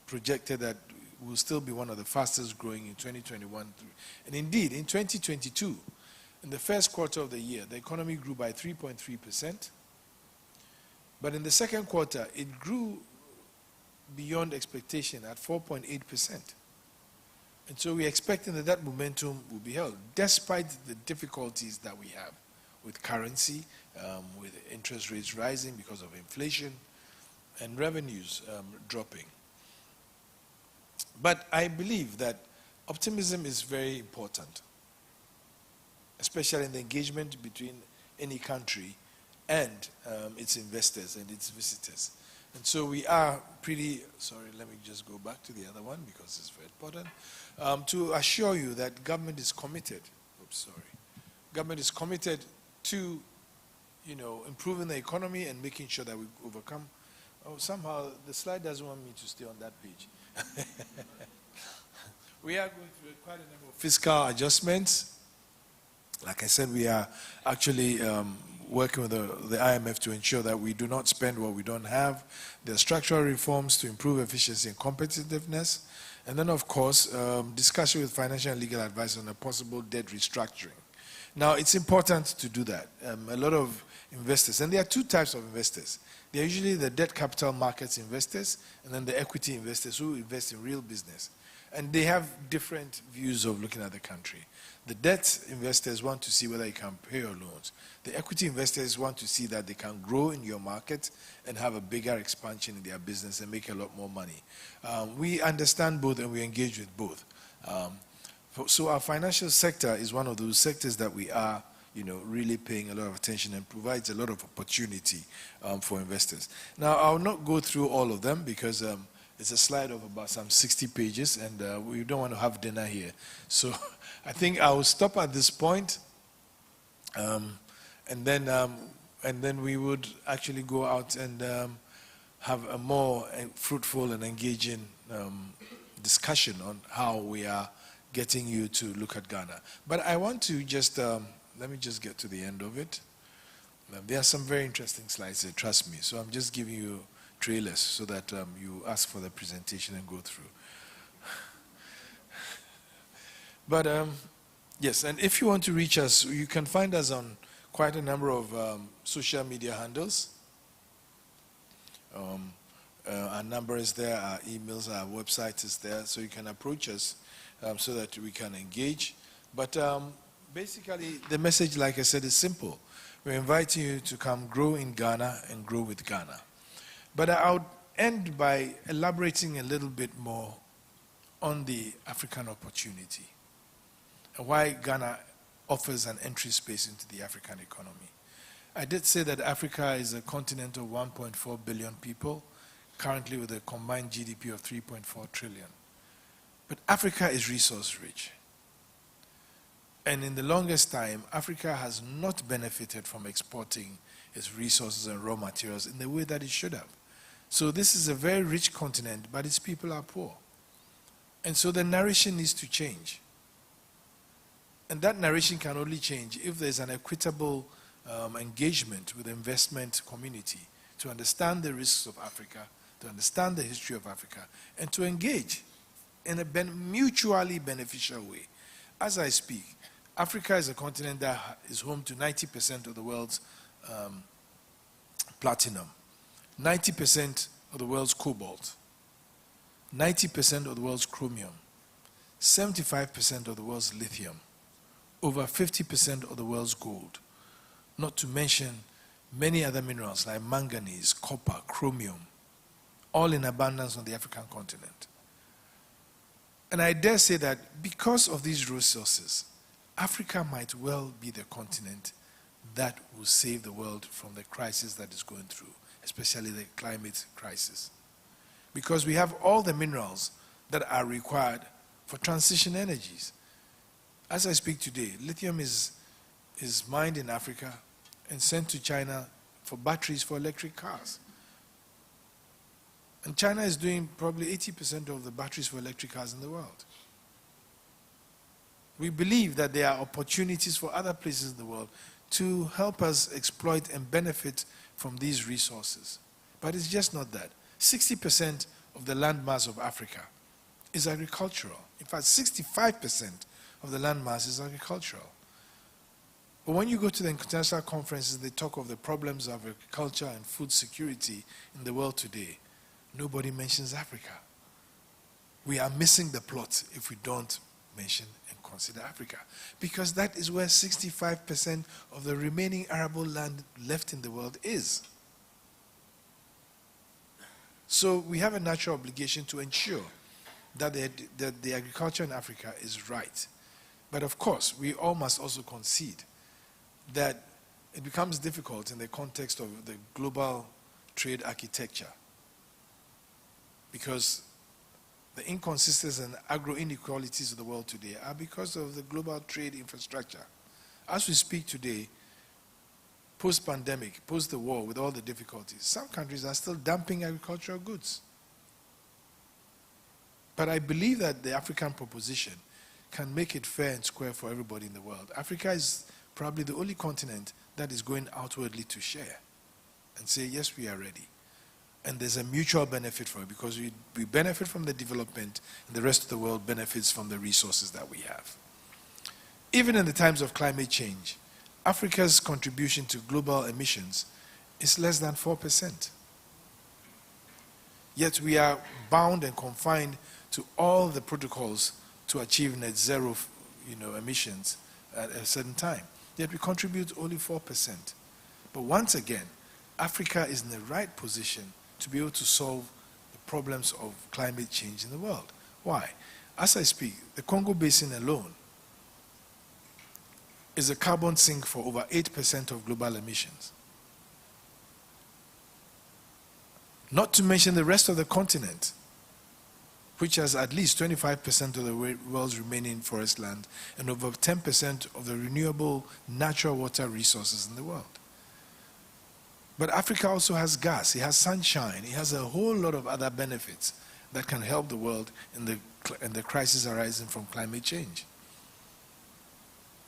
projected that we'll still be one of the fastest growing in 2021. And indeed, in 2022, in the first quarter of the year, the economy grew by 3.3%. But in the second quarter, it grew beyond expectation at 4.8%. And so we're expecting that that momentum will be held, despite the difficulties that we have with currency, with interest rates rising because of inflation, and revenues dropping. But I believe that optimism is very important, especially in the engagement between any country and its investors and its visitors. And so we are pretty, sorry, let me just go back to the other one because it's very important, to assure you that government is committed, government is committed to, you know, improving the economy and making sure that we overcome. Oh, somehow the slide doesn't want me to stay on that page. We are going through quite a number of fiscal adjustments. Like I said, we are actually working with the IMF to ensure that we do not spend what we don't have. There are structural reforms to improve efficiency and competitiveness. And then, of course, discussion with financial and legal advice on a possible debt restructuring. Now, it's important to do that. A lot of investors, and there are 2 types of investors. There are usually the debt capital markets investors, and then the equity investors who invest in real business. And they have different views of looking at the country. The debt investors want to see whether you can pay your loans. The equity investors want to see that they can grow in your market and have a bigger expansion in their business and make a lot more money. We understand both and we engage with both. So our financial sector is one of those sectors that we are, you know, really paying a lot of attention and provides a lot of opportunity for investors. Now, I'll not go through all of them because it's a slide of about some 60 pages, and we don't want to have dinner here. So I think I will stop at this point, and then we would actually go out and have a more fruitful and engaging discussion on how we are getting you to look at Ghana. But I want to just, let me just get to the end of it. There are some very interesting slides there, trust me. So I'm just giving you trailers so that you ask for the presentation and go through. But yes, and if you want to reach us, you can find us on quite a number of social media handles. Our number is there, our emails, our website is there, so you can approach us so that we can engage. But basically, the message, like I said, is simple. We're inviting you to come grow in Ghana and grow with Ghana. But I'll end by elaborating a little bit more on the African opportunity and why Ghana offers an entry space into the African economy. I did say that Africa is a continent of 1.4 billion people, currently with a combined GDP of 3.4 trillion. But Africa is resource rich. And in the longest time, Africa has not benefited from exporting its resources and raw materials in the way that it should have. So this is a very rich continent, but its people are poor. And so the narration needs to change. And that narration can only change if there's an equitable engagement with the investment community to understand the risks of Africa, to understand the history of Africa, and to engage in a mutually beneficial way. As I speak, Africa is a continent that is home to 90% of the world's platinum, 90% of the world's cobalt, 90% of the world's chromium, 75% of the world's lithium, over 50% of the world's gold, not to mention many other minerals like manganese, copper, chromium, all in abundance on the African continent. And I dare say that because of these resources, Africa might well be the continent that will save the world from the crisis that it's going through, especially the climate crisis. Because we have all the minerals that are required for transition energies. As I speak today, lithium is mined in Africa and sent to China for batteries for electric cars. And China is doing probably 80% of the batteries for electric cars in the world. We believe that there are opportunities for other places in the world to help us exploit and benefit from these resources. But it's just not that. 60% of the land mass of Africa is agricultural. In fact, 65% of the land mass is agricultural. But when you go to the international conferences, they talk of the problems of agriculture and food security in the world today. Nobody mentions Africa. We are missing the plot if we don't mention and consider Africa, because that is where 65% of the remaining arable land left in the world is. So we have a natural obligation to ensure that the agriculture in Africa is right. But of course, we all must also concede that it becomes difficult in the context of the global trade architecture, because the inconsistencies and agro-inequalities of the world today are because of the global trade infrastructure. As we speak today, post-pandemic, post the war, with all the difficulties, some countries are still dumping agricultural goods. But I believe that the African proposition can make it fair and square for everybody in the world. Africa is probably the only continent that is going outwardly to share and say, yes, we are ready. And there's a mutual benefit for it, because we benefit from the development and the rest of the world benefits from the resources that we have. Even in the times of climate change, Africa's contribution to global emissions is less than 4%. Yet we are bound and confined to all the protocols to achieve net zero emissions at a certain time. Yet we contribute only 4%. But once again, Africa is in the right position to be able to solve the problems of climate change in the world. Why? As I speak, the Congo Basin alone is a carbon sink for over 8% of global emissions. Not to mention the rest of the continent, which has at least 25% of the world's remaining forest land and over 10% of the renewable natural water resources in the world. But Africa also has gas, it has sunshine, it has a whole lot of other benefits that can help the world in the crisis arising from climate change.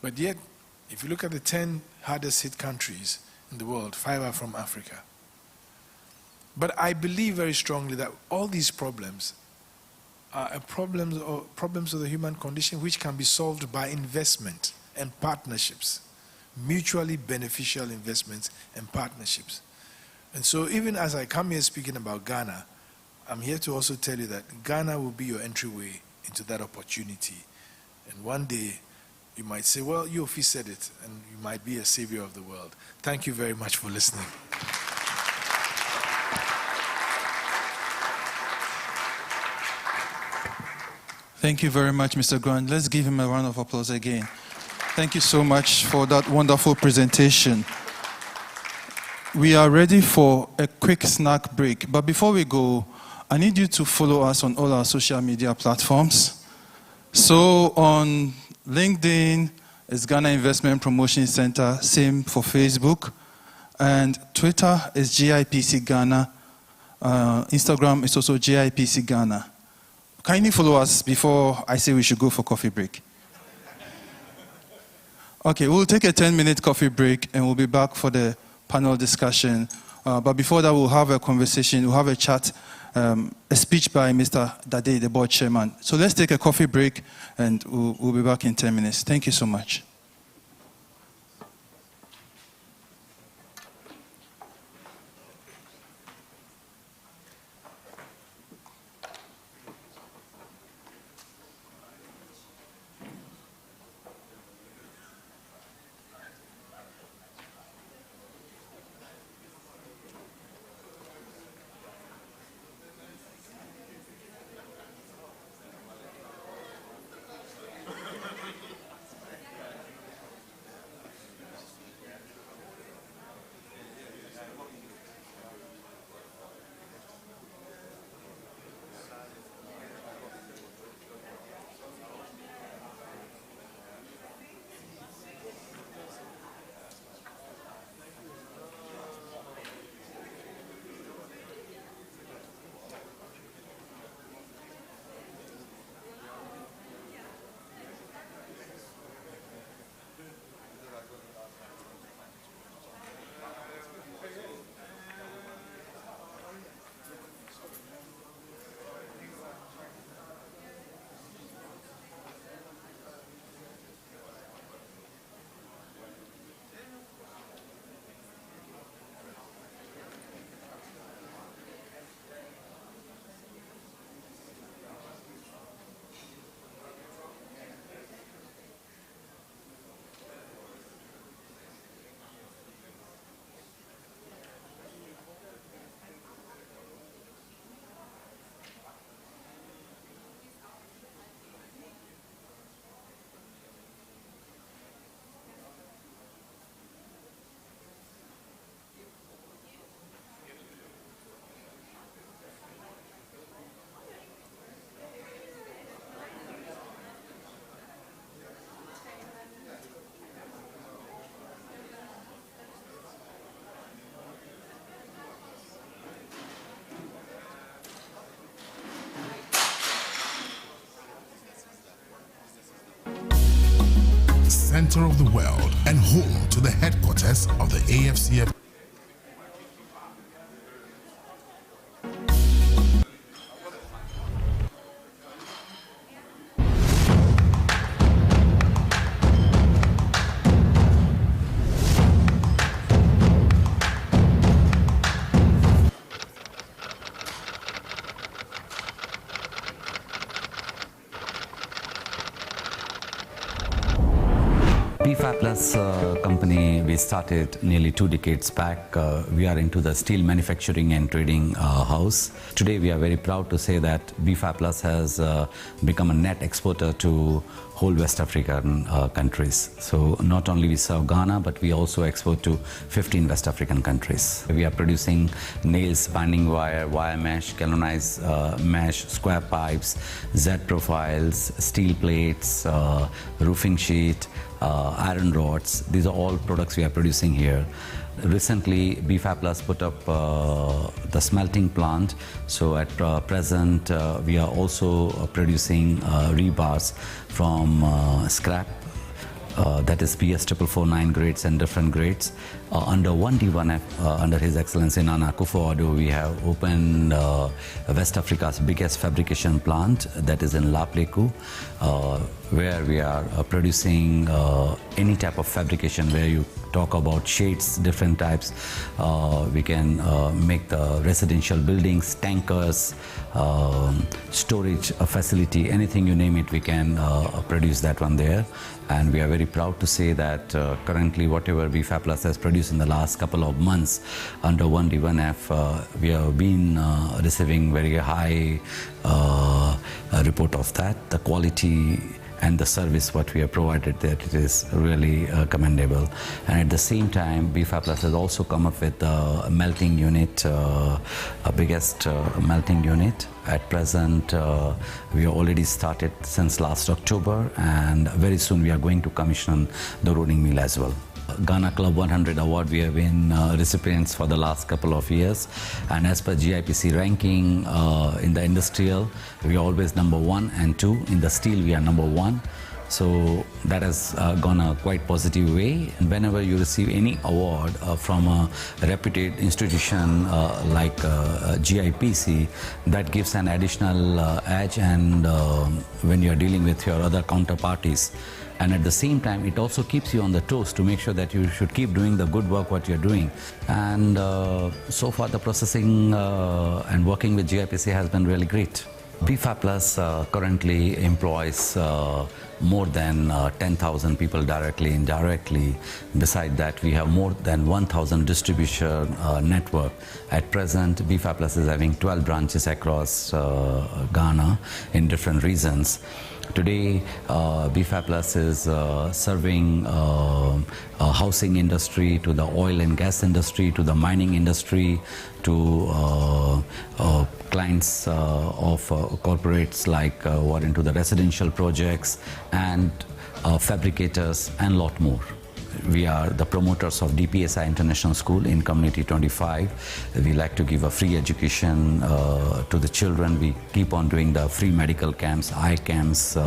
But yet, if you look at the 10 hardest hit countries in the world, 5 are from Africa. But I believe very strongly that all these problems are problems of the human condition, which can be solved by investment and partnerships. Mutually beneficial investments and partnerships. And so even as I come here speaking about Ghana, I'm here to also tell you that Ghana will be your entryway into that opportunity. And one day you might say, well, Yofi said it, and you might be a savior of the world. Thank you very much for listening. Thank you very much, Mr. Grant. Let's give him a round of applause again. Thank you so much for that wonderful presentation. We are ready for a quick snack break. But before we go, I need you to follow us on all our social media platforms. So on LinkedIn, it's Ghana Investment Promotion Center, same for Facebook. And Twitter is GIPC Ghana. Instagram is also GIPC Ghana. Kindly follow us before I say we should go for coffee break. Okay, we'll take a 10-minute coffee break and we'll be back for the panel discussion. But before that, we'll have a conversation, we'll have a chat, a speech by Mr. Dade, the board chairman. So let's take a coffee break and we'll be back in 10 minutes. Thank you so much. Center of the world and home to the headquarters of the AFCF. Plus company we started nearly 2 decades back. We are into the steel manufacturing and trading house. Today we are very proud to say that BFA Plus has become a net exporter to whole West African countries. So not only we serve Ghana, but we also export to 15 West African countries. We are producing nails, binding wire, wire mesh, galvanized mesh, square pipes, Z profiles, steel plates, roofing sheet, iron rods. These are all products we are producing here. Recently, BFA Plus put up the smelting plant. So at present, we are also producing rebars from scrap. That is PS 4449 grades and different grades. Under 1D1F, under His Excellency Nana Akufo-Addo, we have opened West Africa's biggest fabrication plant, that is in La Pleku, where we are producing any type of fabrication where you talk about shades, different types. We can make the residential buildings, tankers, storage facility, anything you name it, we can produce that one there. And we are very proud to say that currently whatever BFA Plus has produced in the last couple of months under 1D1F, we have been receiving very high report of that. The quality and the service what we have provided there, it is really commendable. And at the same time, BFAP Plus has also come up with a melting unit, a biggest melting unit. At present, we have already started since last October, and very soon we are going to commission the rolling mill as well. Ghana Club 100 Award, we have been recipients for the last couple of years, and as per GIPC ranking in the industrial, we are always number 1 and 2. In the steel, we are number 1. So that has gone a quite positive way. And whenever you receive any award from a reputed institution like GIPC, that gives an additional edge, and when you are dealing with your other counterparties. And at the same time, it also keeps you on the toes to make sure that you should keep doing the good work what you're doing. And so far the processing and working with GIPC has been really great. BFAP Plus currently employs more than 10,000 people directly, indirectly. Beside that, we have more than 1,000 distribution network. At present, BFAP Plus is having 12 branches across Ghana in different regions. Today, BFAP Plus is serving housing industry, to the oil and gas industry, to the mining industry, to clients of corporates like who are into the residential projects, and fabricators, and lot more. We are the promoters of DPSI International School in Community 25. We like to give a free education to the children. We keep on doing the free medical camps, eye camps,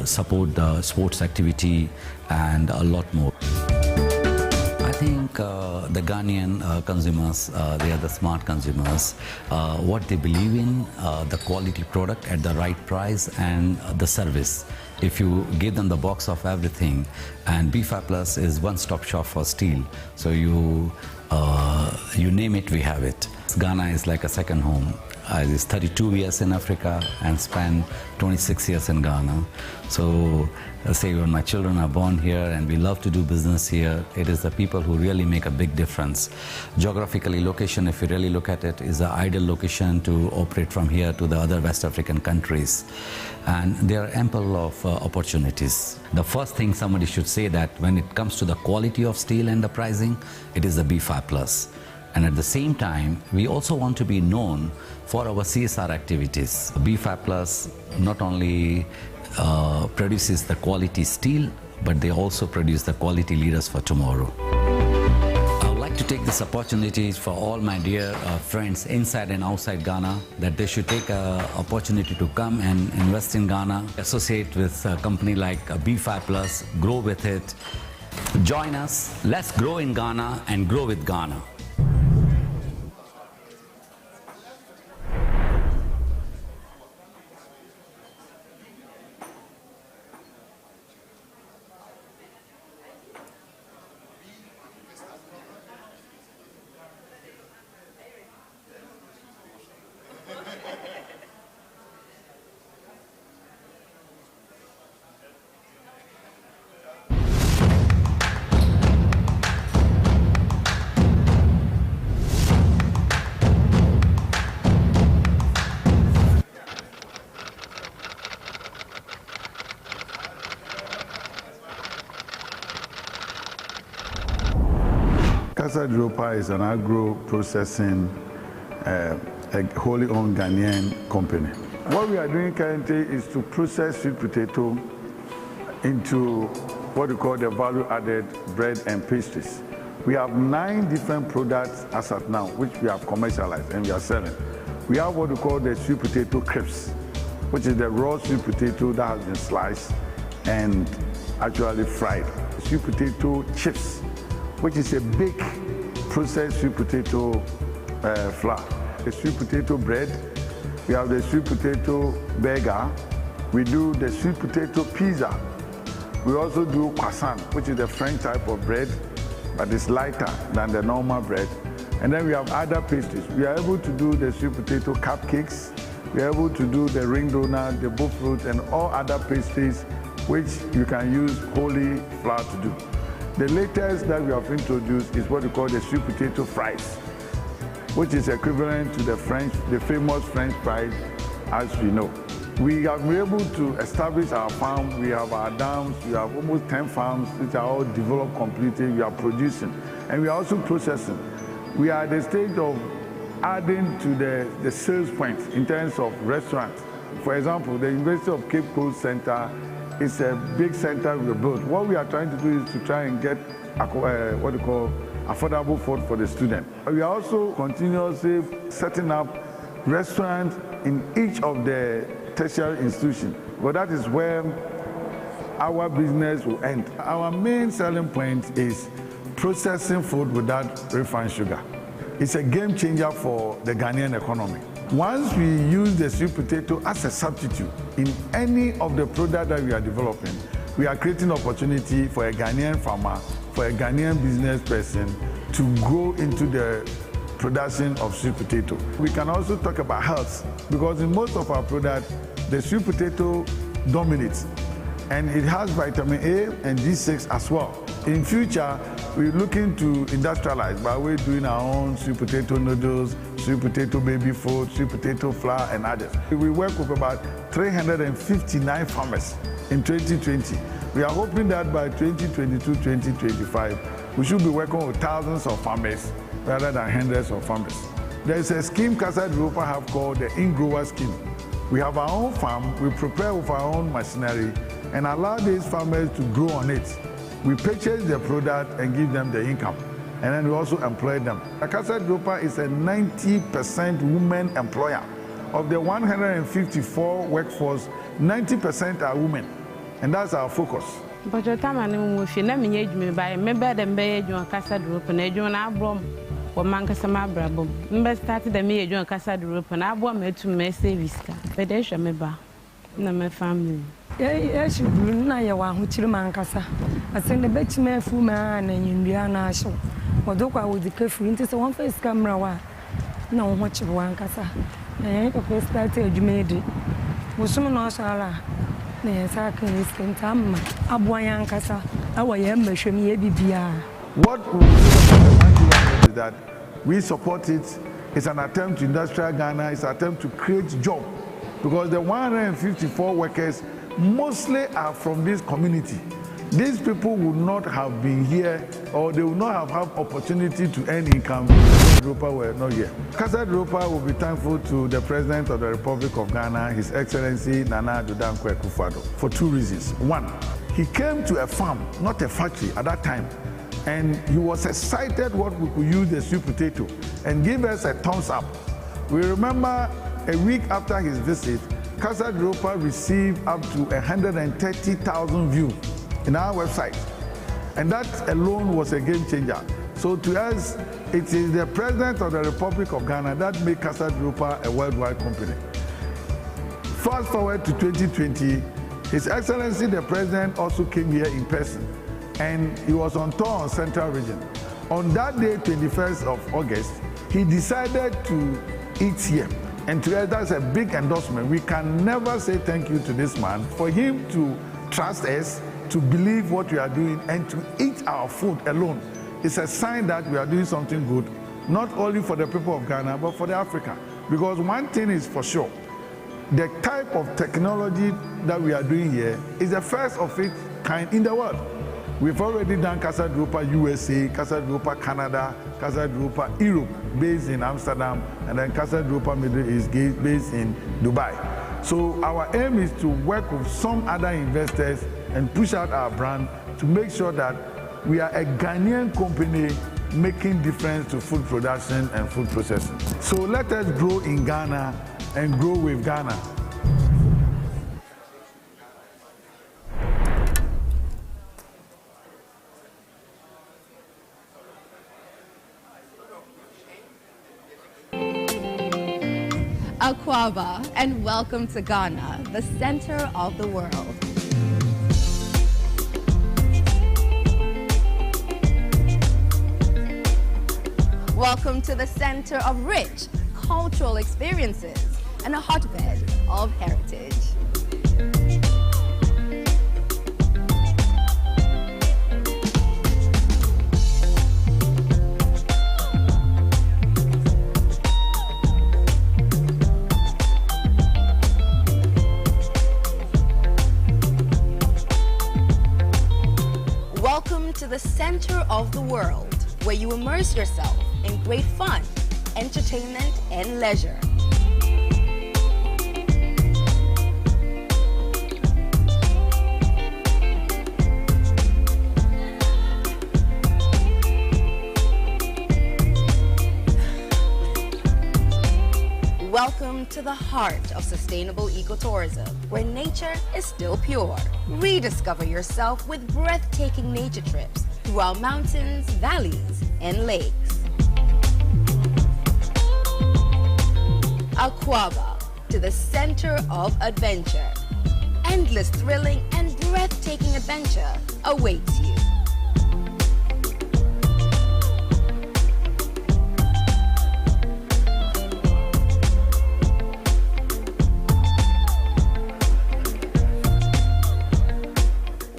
support the sports activity, and a lot more. I think the Ghanaian consumers, they are the smart consumers. What they believe in, the quality product at the right price, and the service. If you give them the box of everything, and BFAP Plus is one-stop shop for steel, so you name it, we have it. Ghana is like a second home. I was 32 years in Africa and spent 26 years in Ghana. So say when my children are born here and we love to do business here, it is the people who really make a big difference. Geographically, location, if you really look at it, is an ideal location to operate from here to the other West African countries. And there are ample of opportunities. The first thing somebody should say that when it comes to the quality of steel and the pricing, it is the BFAP Plus. And at the same time, we also want to be known for our CSR activities. BFAP Plus not only produces the quality steel, but they also produce the quality leaders for tomorrow. I would like to take this opportunity for all my dear friends inside and outside Ghana, that they should take an opportunity to come and invest in Ghana, associate with a company like BFAP Plus, grow with it. Join us, let's grow in Ghana and grow with Ghana. Dupuis is an agro-processing, a wholly owned Ghanaian company. What we are doing currently is to process sweet potato into what we call the value-added bread and pastries. We have 9 different products as of now, which we have commercialized and we are selling. We have what we call the sweet potato crisps, which is the raw sweet potato that has been sliced and actually fried. Sweet potato chips, which is a big processed sweet potato flour. The sweet potato bread, we have the sweet potato burger, we do the sweet potato pizza. We also do croissant, which is the French type of bread, but it's lighter than the normal bread. And then we have other pastries. We are able to do the sweet potato cupcakes, we are able to do the ring donut, the bull fruit, and all other pastries which you can use wholly flour to do. The latest that we have introduced is what we call the sweet potato fries, which is equivalent to the famous French fries as we know. We have been able to establish our farm. We have our dams. We have almost 10 farms which are all developed completely. We are producing, and we are also processing. We are at the stage of adding to the sales points in terms of restaurants. For example, the University of Cape Coast Center is a big center we built. What we are trying to do is to try and get what we call affordable food for the student. We are also continuously setting up restaurants in each of the tertiary institutions. But that is where our business will end. Our main selling point is processing food without refined sugar. It's a game changer for the Ghanaian economy. Once we use the sweet potato as a substitute in any of the products that we are developing, we are creating opportunity for a Ghanaian farmer, for a Ghanaian business person to grow into the production of sweet potato. We can also talk about health, because in most of our products, the sweet potato dominates, and it has vitamin A and B6 as well. In future, we're looking to industrialize by way of doing our own sweet potato noodles, sweet potato baby food, sweet potato flour, and others. We work with about 359 farmers in 2020. We are hoping that by 2022-2025, we should be working with thousands of farmers rather than hundreds of farmers. There is a scheme Casa de Europa have called the In-Grower Scheme. We have our own farm, we prepare with our own machinery, and allow these farmers to grow on it. We purchase the product and give them the income, and then we also employ them. Casa de Europa is a 90% women employer. Of the 154 workforce, 90% are women, and that's our focus. But your time and if you never me by member the maid on Casa de Europa, and you and Abram or Mancasama Brabo. Member started the maid on Casa de Europa, and I want me to my service. But they shall me bar. No, my family. Yes, you do not know who to Mancasa. I send the best man for man and Indiana show. Or do I would declare for into one face camera. No, much of one casa. And I started you made it. Was someone else? Yes, I can spend time. Abuayan casa. Our young machine, BBR. What we do is that we support it. It's an attempt to industrialize Ghana. It's an attempt to create jobs, because the 154 workers mostly are from this community. These people would not have been here, or they would not have had opportunity to earn income if Europa were not here. Casa de Europa will be thankful to the President of the Republic of Ghana, His Excellency Nana Addo Dankwa Akufo-Addo, for two reasons. One, he came to a farm, not a factory at that time, and he was excited what we could use the sweet potato and give us a thumbs up. We remember a week after his visit, Casa de Europa received up to 130,000 views in our website, and that alone was a game changer. So to us, it is the President of the Republic of Ghana that made Casa de Europa a worldwide company. Fast forward to 2020, His Excellency the President also came here in person, and he was on tour on Central Region. On that day, 21st of August, he decided to eat here. And to us, that's a big endorsement. We can never say thank you to this man for him to trust us, to believe what we are doing, and to eat our food alone. It's a sign that we are doing something good, not only for the people of Ghana, but for the Africa. Because one thing is for sure, the type of technology that we are doing here is the first of its kind in the world. We've already done Casa de Europa USA, Casa de Europa Canada, Casa de Europa Europe, based in Amsterdam, and then Casa de Europa Middle East, based in Dubai. So our aim is to work with some other investors and push out our brand to make sure that we are a Ghanaian company making difference to food production and food processing. So let us grow in Ghana and grow with Ghana. Akwaba, and welcome to Ghana, the center of the world. Welcome to the center of rich cultural experiences and a hotbed of heritage. you immerse yourself in great fun, entertainment, and leisure. Welcome to the heart of sustainable ecotourism, where nature is still pure. Rediscover yourself with breathtaking nature trips through our mountains, valleys, and lakes. Aquaba, to the center of adventure. Endless thrilling and breathtaking adventure awaits you.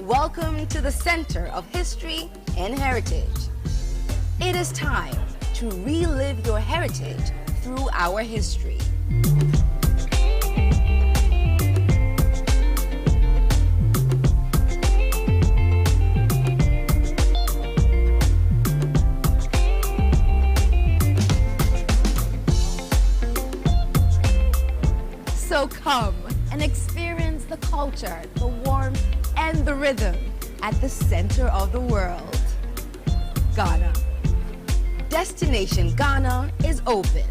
Welcome to the center of history and heritage. It is time to relive your heritage through our history. So come and experience the culture, the warmth, and the rhythm at the center of the world. Ghana. Destination Ghana is open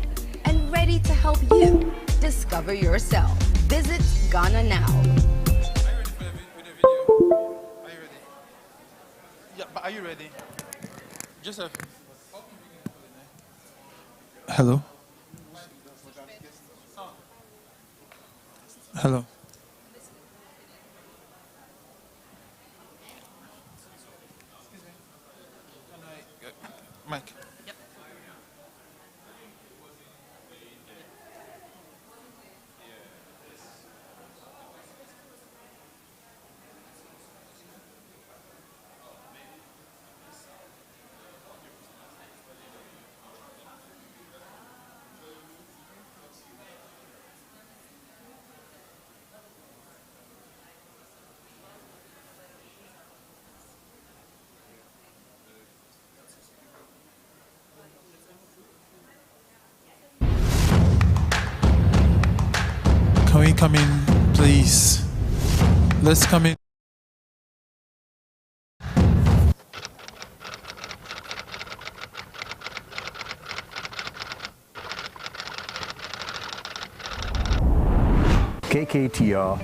and ready to help you discover yourself. Visit Ghana now. Are you ready for the video? Are you ready? Yeah, but are you ready? Joseph. Hello. Hello. Mike. Yep. Can we come in, please? Let's come in. KKTR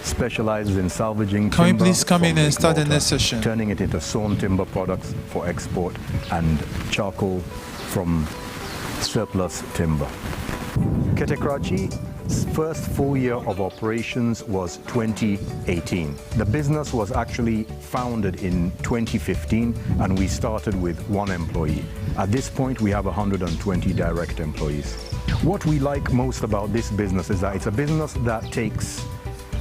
specializes in salvaging Can we timber please come from in and Lake start the Volta, next session? turning it into sawn timber products for export and charcoal from surplus timber. Ketekrachi's first full year of operations was 2018. The business was actually founded in 2015 and we started with 1 employee. At this point we have 120 direct employees. What we like most about this business is that it's a business that takes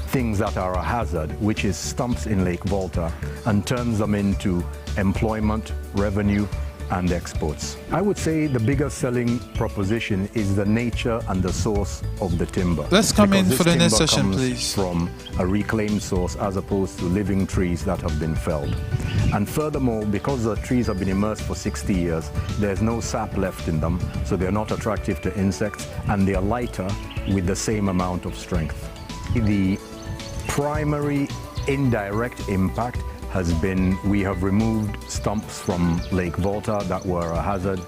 things that are a hazard, which is stumps in Lake Volta, and turns them into employment, revenue, and exports. I would say the biggest selling proposition is the nature and the source of the timber. Let's come in Because for the this next timber session, comes please. from a reclaimed source as opposed to living trees that have been felled. And furthermore, because the trees have been immersed for 60 years, there's no sap left in them, so they're not attractive to insects, and they're lighter with the same amount of strength. The primary indirect impact has been we have removed stumps from Lake Volta that were a hazard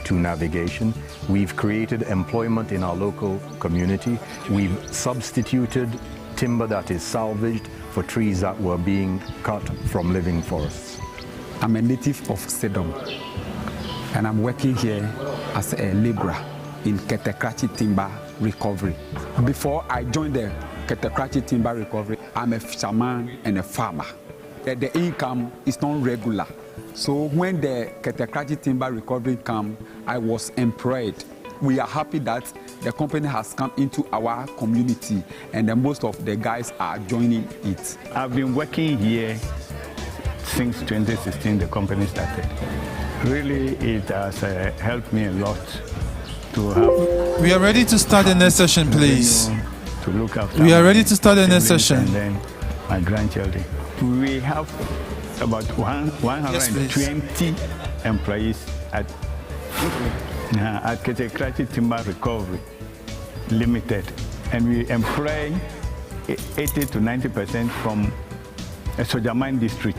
to navigation. We've created employment in our local community. We've substituted timber that is salvaged for trees that were being cut from living forests. I'm a native of Sedom, and I'm working here as a laborer in Ketekrachi Timber Recovery. Before I joined the Ketekrachi Timber Recovery, I'm a fisherman and a farmer. The income is not regular. So when the Ketekrachi Timber Recovery came, I was employed. We are happy that the company has come into our community and most of the guys are joining it. I've been working here since 2016, the company started. Really, it has helped me a lot to have... We are ready to start the next session, please. To look after we are ready to start the next session. And then my grandchildren. We have about 120 employees at Ketekrachi Timber Recovery Limited, and we employ 80 to 90% from a Sojaman district.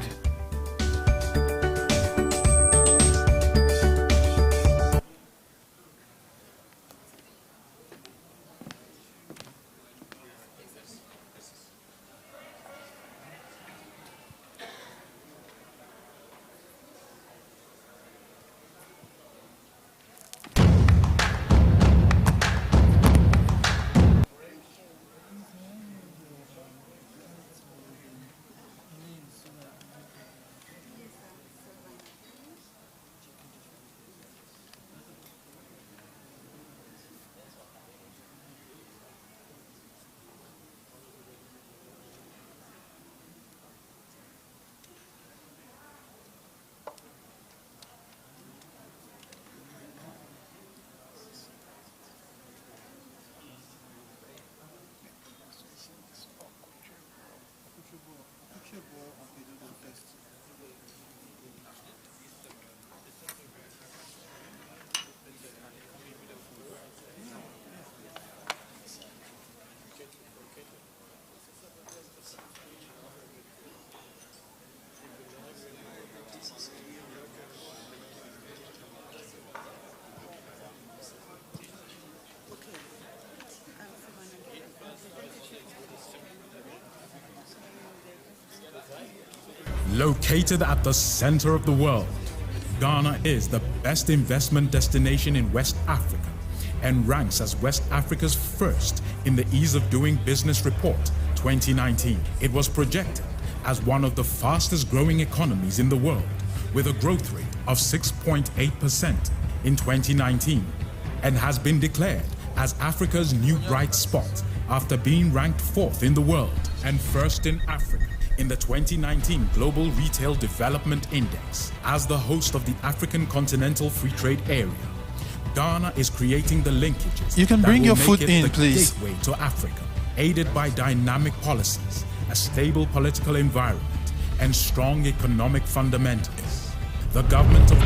Located at the center of the world, Ghana is the best investment destination in West Africa and ranks as West Africa's first in the Ease of Doing Business Report 2019. It was projected as one of the fastest growing economies in the world with a growth rate of 6.8% in 2019 and has been declared as Africa's new bright spot after being ranked 4th in the world and 1st in Africa in the 2019 Global Retail Development Index. As the host of the African Continental Free Trade Area, Ghana is creating the linkages. You can that bring will your make foot it in, the please. Gateway to Africa, aided by dynamic policies, a stable political environment, and strong economic fundamentals. The government of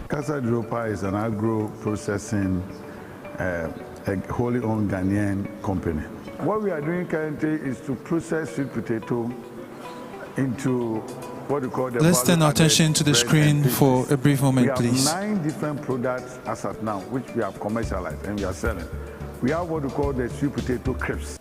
Casa Dupuis is an agro-processing, a wholly owned Ghanaian company. What we are doing currently is to process sweet potato into what we call the... Let's turn our attention to the screen for a brief moment, please. We have 9 different products as of now, which we have commercialized and we are selling. We have what we call the sweet potato crisps.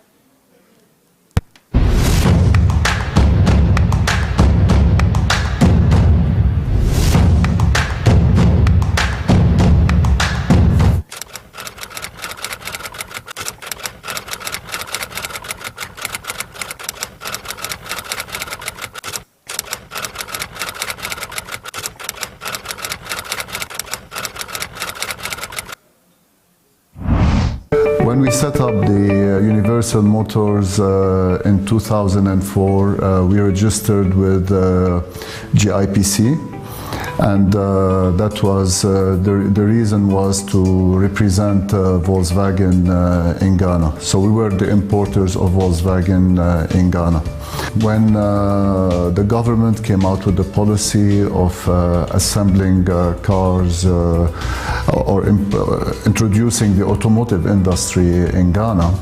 When we set up the Universal Motors in 2004, we registered with GIPC, and that was the reason was to represent Volkswagen in Ghana. So we were the importers of Volkswagen in Ghana. When the government came out with the policy of assembling cars or introducing the automotive industry in Ghana,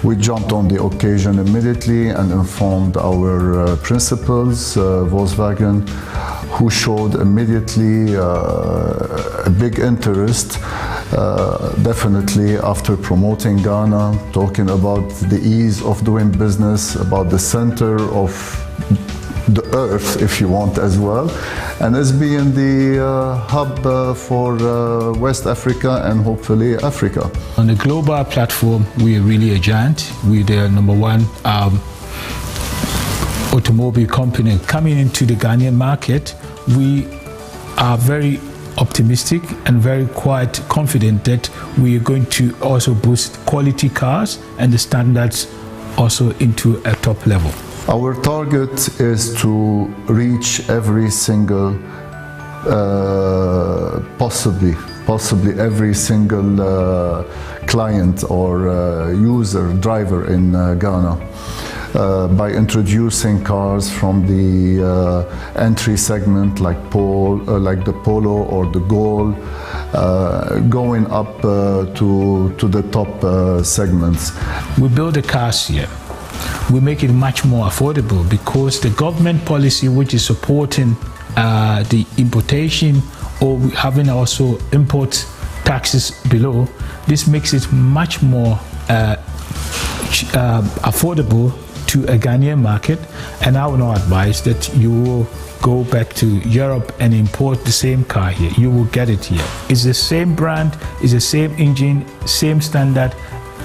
we jumped on the occasion immediately and informed our principals, Volkswagen, who showed immediately a big interest, definitely after promoting Ghana, talking about the ease of doing business, about the center of the earth, if you want, as well, and as being the hub for West Africa and hopefully Africa. On the global platform, we are really a giant. We're the #1 automobile company coming into the Ghanaian market. We are very optimistic and very quite confident that we are going to also boost quality cars and the standards also into a top level. Our target is to reach every single, possibly every single client or user, driver in Ghana. By introducing cars from the entry segment like the Polo or the Gol, going up to the top segments. We build the cars here. We make it much more affordable because the government policy which is supporting the importation or having also import taxes below, this makes it much more affordable to a Ghanaian market, and I would not advise that you will go back to Europe and import the same car here. You will get it here. It's the same brand, it's the same engine, same standard,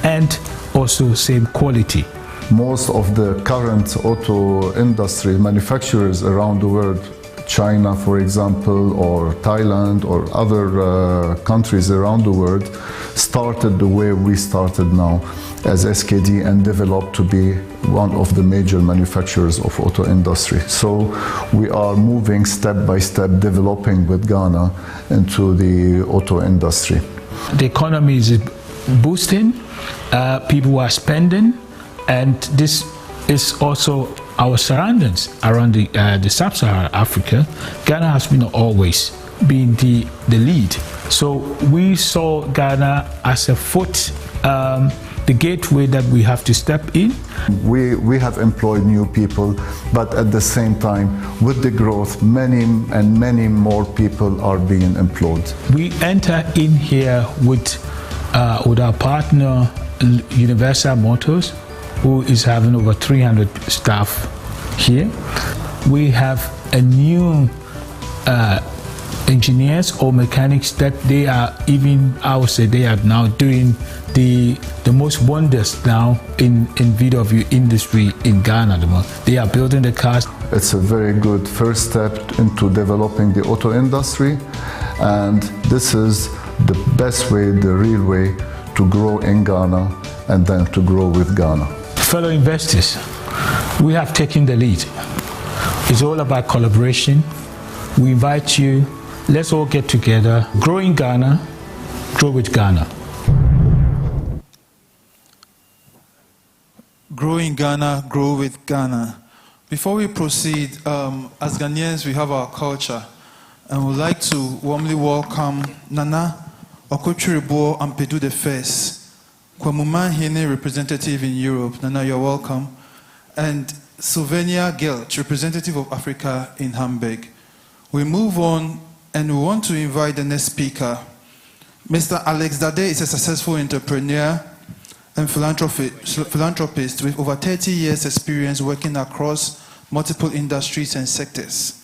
and also same quality. Most of the current auto industry manufacturers around the world, China for example, or Thailand or other countries around the world, started the way we started now as SKD and developed to be one of the major manufacturers of auto industry. So we are moving step by step, developing with Ghana into the auto industry. The economy is boosting, people are spending, and this is also our surroundings around the sub-Saharan Africa. Ghana has been always been the lead. So we saw Ghana as a foot, the gateway that we have to step in. We have employed new people, but at the same time, with the growth, many more people are being employed. We enter in here with our partner, Universal Motors, who is having over 300 staff here. We have a new engineers or mechanics that they are even, I would say, they are now doing the most wonders now in VW industry in Ghana. They are building the cars. It's a very good first step into developing the auto industry, and this is the best way, the real way to grow in Ghana and then to grow with Ghana. Fellow investors, we have taken the lead. It's all about collaboration. We invite you, let's all get together, grow in Ghana, grow with Ghana. Grow in Ghana, grow with Ghana. Before we proceed, as Ghanaians, we have our culture, and we'd like to warmly welcome Nana Okochiribo Ampedu the First, Kwamuma Hene representative in Europe. Nana, you're welcome. And Sylvania Gelt, representative of Africa in Hamburg. We move on, and we want to invite the next speaker. Mr. Alex Dade is a successful entrepreneur and philanthropist with over 30 years experience working across multiple industries and sectors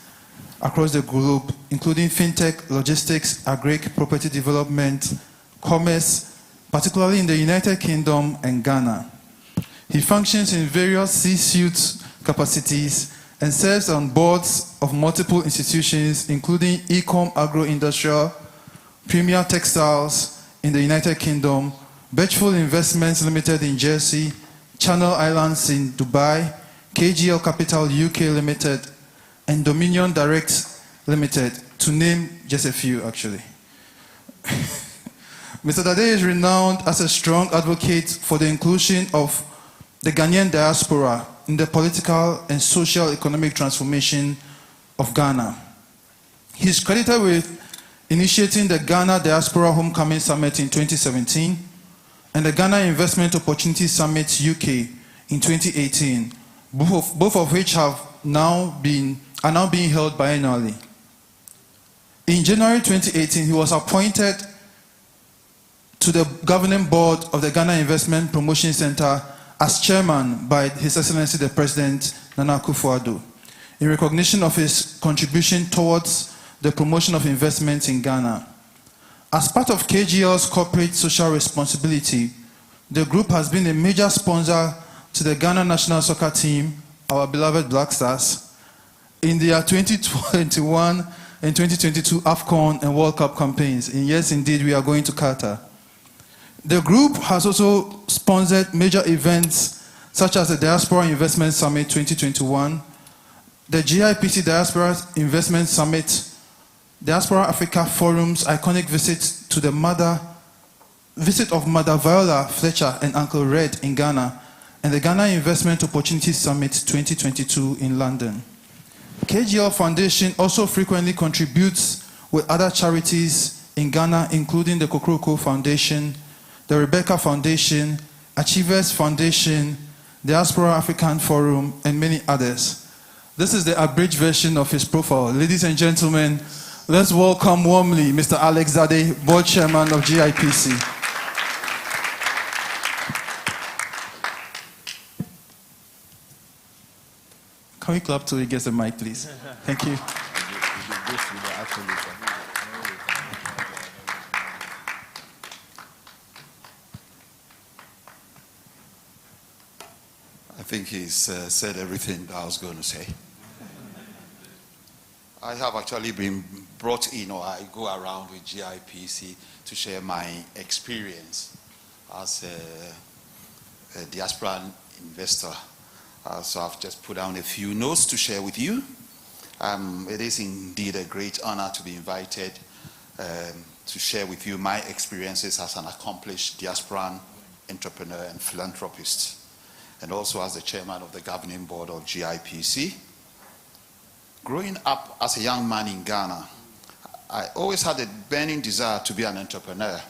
across the globe, including fintech, logistics, agric, property development, commerce, particularly in the United Kingdom and Ghana. He functions in various C-suite capacities and serves on boards of multiple institutions, including Ecom Agro-Industrial, Premier Textiles in the United Kingdom, Birchful Investments Limited in Jersey, Channel Islands in Dubai, KGL Capital UK Limited, and Dominion Direct Limited, to name just a few, actually. Mr. Dade is renowned as a strong advocate for the inclusion of the Ghanaian diaspora in the political and social economic transformation of Ghana. He is credited with initiating the Ghana Diaspora Homecoming Summit in 2017 and the Ghana Investment Opportunity Summit UK in 2018, both of which are now being held biannually. In January 2018, he was appointed to the governing board of the Ghana Investment Promotion Center as chairman by His Excellency the President Nana Akufo-Addo, in recognition of his contribution towards the promotion of investments in Ghana. As part of KGL's corporate social responsibility, the group has been a major sponsor to the Ghana national soccer team, our beloved Black Stars, in their 2021 and 2022 AFCON and World Cup campaigns. And yes, indeed, we are going to Qatar. The group has also sponsored major events such as the Diaspora Investment Summit 2021, the GIPC Diaspora Investment Summit, Diaspora Africa Forum's iconic visit of Mother Viola Fletcher and Uncle Red in Ghana, and the Ghana Investment Opportunity Summit 2022 in London. KGL Foundation also frequently contributes with other charities in Ghana, including the Kokroko Foundation, the Rebecca Foundation, Achievers Foundation, Diaspora African Forum, and many others. This is the abridged version of his profile. Ladies and gentlemen, let's welcome warmly Mr. Alex Dade, Board Chairman of GIPC. Can we clap till he gets the mic, please? Thank you. I think he's said everything that I was going to say. I have actually been brought in, or I go around with GIPC to share my experience as a diaspora investor. So I've just put down a few notes to share with you. It is indeed a great honor to be invited to share with you my experiences as an accomplished diasporan entrepreneur and philanthropist, and also as the chairman of the governing board of GIPC. Growing up as a young man in Ghana, I always had a burning desire to be an entrepreneur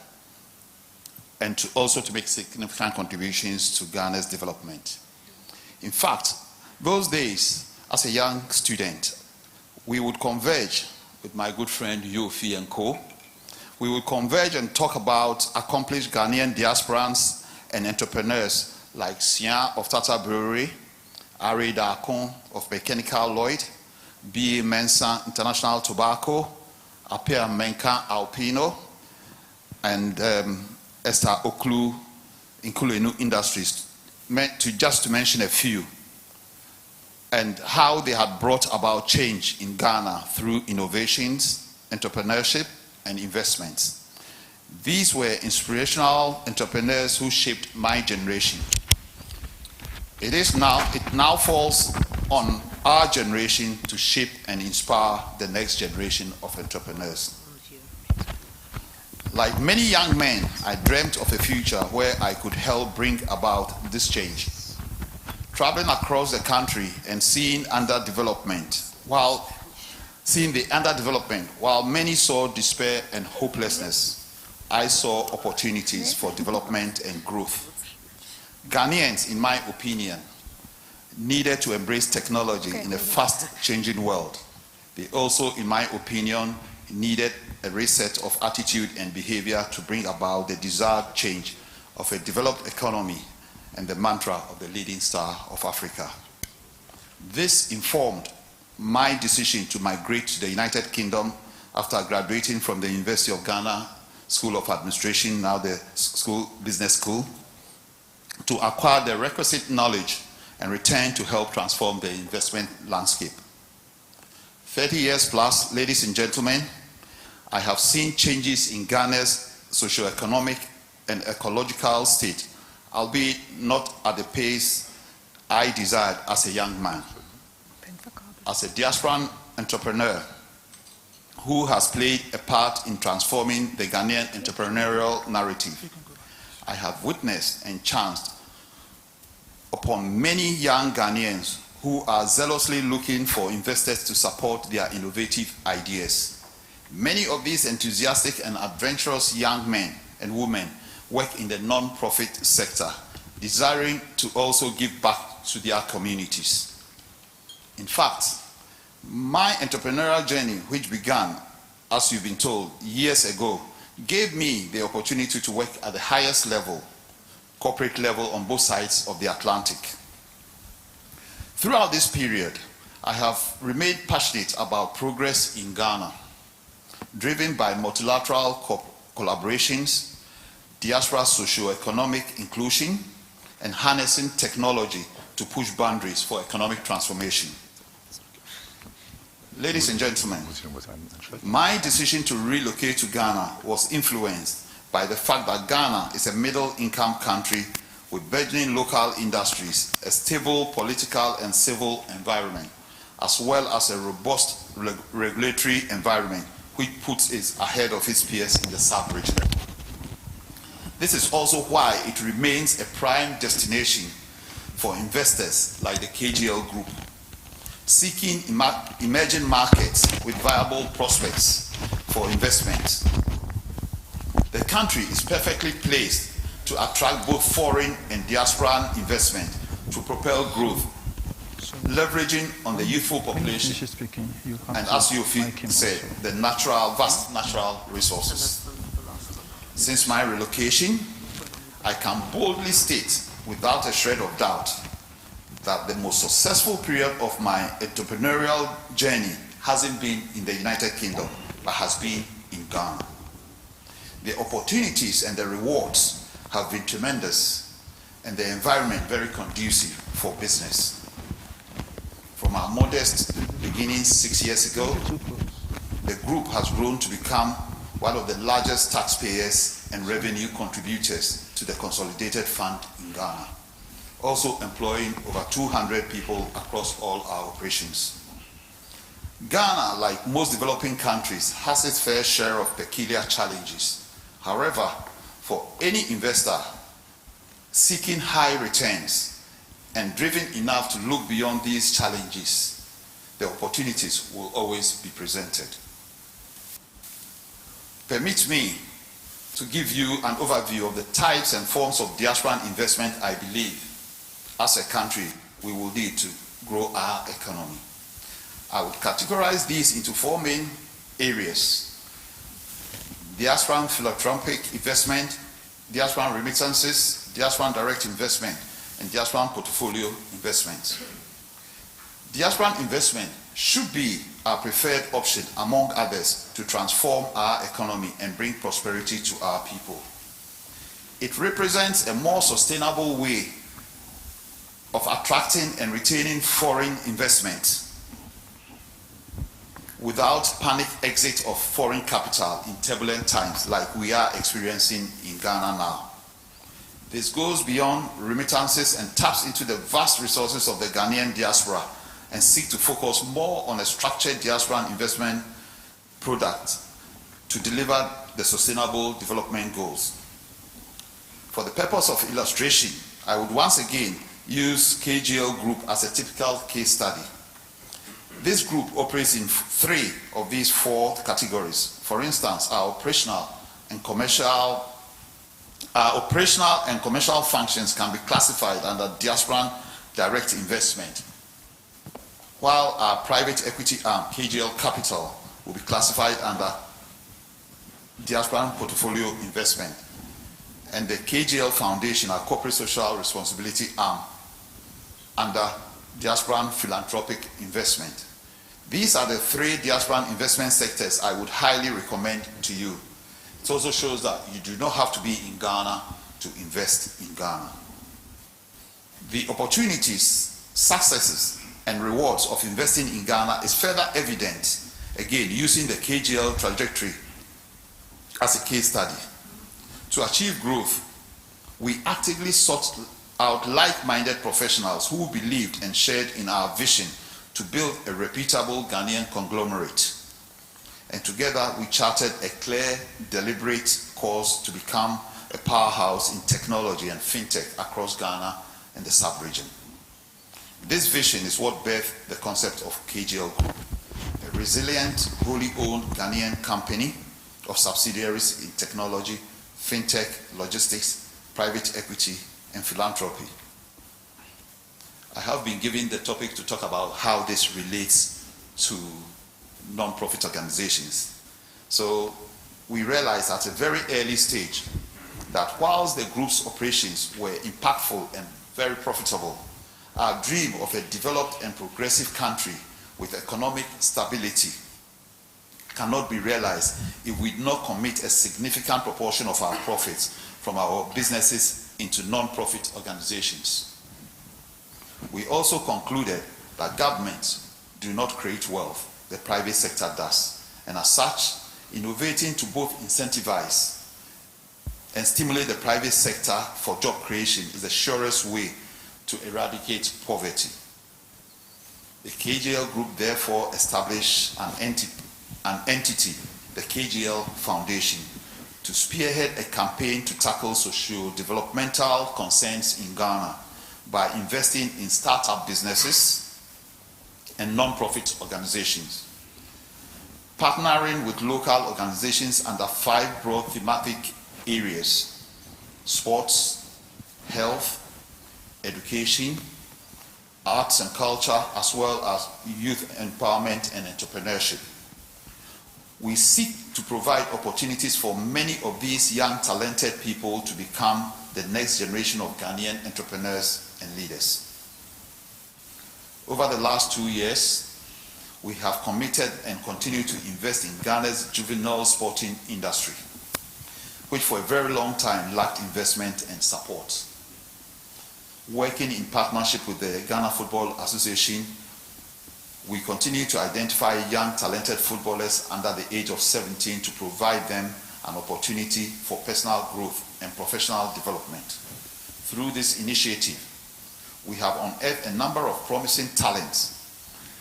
and to make significant contributions to Ghana's development. In fact, those days, as a young student, we would converge with my good friend Yofi and Co. We would converge and talk about accomplished Ghanaian diasporans and entrepreneurs like Sian of Tata Brewery, Ari Dakon of Mechanical Lloyd, B. Mensah International Tobacco, Apea Menka Alpino, and Esther Oklu Nkulenu Industries, just to mention a few, and how they had brought about change in Ghana through innovations, entrepreneurship, and investments. These were inspirational entrepreneurs who shaped my generation. It now falls on our generation to shape and inspire the next generation of entrepreneurs. Like many young men, I dreamt of a future where I could help bring about this change. Traveling across the country and seeing the underdevelopment, while many saw despair and hopelessness, I saw opportunities for development and growth. Ghanaians, in my opinion, needed to embrace technology in a fast-changing world. They also, in my opinion, needed a reset of attitude and behavior to bring about the desired change of a developed economy and the mantra of the leading star of Africa. This informed my decision to migrate to the United Kingdom after graduating from the University of Ghana School of Administration, now the Business School, to acquire the requisite knowledge and return to help transform the investment landscape. 30 years plus, ladies and gentlemen, I have seen changes in Ghana's socioeconomic and ecological state, albeit not at the pace I desired as a young man. As a diasporan entrepreneur who has played a part in transforming the Ghanaian entrepreneurial narrative, I have witnessed and chanced upon many young Ghanaians who are zealously looking for investors to support their innovative ideas. Many of these enthusiastic and adventurous young men and women work in the non-profit sector, desiring to also give back to their communities. In fact, my entrepreneurial journey, which began, as you've been told, years ago, gave me the opportunity to work at the highest level, corporate level, on both sides of the Atlantic. Throughout this period, I have remained passionate about progress in Ghana, driven by multilateral collaborations, diaspora socio-economic inclusion, and harnessing technology to push boundaries for economic transformation. Ladies and gentlemen, my decision to relocate to Ghana was influenced by the fact that Ghana is a middle-income country with burgeoning local industries, a stable political and civil environment, as well as a robust regulatory environment which puts it ahead of its peers in the sub-region. This is also why it remains a prime destination for investors like the KGL Group, seeking emerging markets with viable prospects for investment. The country is perfectly placed to attract both foreign and diaspora investment to propel growth, leveraging on the youthful population and, as you said, the vast natural resources. Since my relocation, I can boldly state without a shred of doubt that the most successful period of my entrepreneurial journey hasn't been in the United Kingdom, but has been in Ghana. The opportunities and the rewards have been tremendous, and the environment very conducive for business. From our modest beginnings 6 years ago, the group has grown to become one of the largest taxpayers and revenue contributors to the consolidated fund in Ghana, also employing over 200 people across all our operations. Ghana, like most developing countries, has its fair share of peculiar challenges. However, for any investor seeking high returns and driven enough to look beyond these challenges, the opportunities will always be presented. Permit me to give you an overview of the types and forms of diaspora investment I believe, as a country, we will need to grow our economy. I would categorize these into four main areas: diaspora philanthropic investment, diaspora remittances, diaspora direct investment, and diaspora portfolio investment. Diaspora investment should be our preferred option among others to transform our economy and bring prosperity to our people. It represents a more sustainable way of attracting and retaining foreign investment without panic exit of foreign capital in turbulent times like we are experiencing in Ghana now. This goes beyond remittances and taps into the vast resources of the Ghanaian diaspora and seek to focus more on a structured diaspora investment product to deliver the sustainable development goals. For the purpose of illustration, I would once again use KGL Group as a typical case study. This group operates in three of these four categories. For instance, our operational and commercial functions can be classified under diaspora direct investment, while our private equity arm, KGL Capital, will be classified under diaspora portfolio investment, and the KGL Foundation, our corporate social responsibility arm, under diaspora philanthropic investment. These are the three diaspora investment sectors I would highly recommend to you. It also shows that you do not have to be in Ghana to invest in Ghana. The opportunities, successes, and rewards of investing in Ghana is further evident, again, using the KGL trajectory as a case study. To achieve growth, we actively sought out like-minded professionals who believed and shared in our vision to build a reputable Ghanaian conglomerate. And together we charted a clear, deliberate course to become a powerhouse in technology and fintech across Ghana and the sub-region. This vision is what birthed the concept of KGL Group, a resilient, wholly owned Ghanaian company of subsidiaries in technology, fintech, logistics, private equity, and philanthropy. I have been given the topic to talk about how this relates to non-profit organizations. So we realized at a very early stage that whilst the group's operations were impactful and very profitable, our dream of a developed and progressive country with economic stability cannot be realized if we do not commit a significant proportion of our profits from our businesses into non-profit organizations. We also concluded that governments do not create wealth, the private sector does, and as such, innovating to both incentivize and stimulate the private sector for job creation is the surest way to eradicate poverty. The KGL Group therefore established an entity, the KGL Foundation, to spearhead a campaign to tackle socio-developmental concerns in Ghana by investing in startup businesses and non-profit organizations, partnering with local organizations under 5 broad thematic areas: sports, health, education, arts and culture, as well as youth empowerment and entrepreneurship. We seek to provide opportunities for many of these young, talented people to become the next generation of Ghanaian entrepreneurs and leaders. Over the last 2 years, we have committed and continue to invest in Ghana's juvenile sporting industry, which for a very long time lacked investment and support. Working in partnership with the Ghana Football Association, we continue to identify young talented footballers under the age of 17 to provide them an opportunity for personal growth and professional development. Through this initiative, we have unearthed a number of promising talents.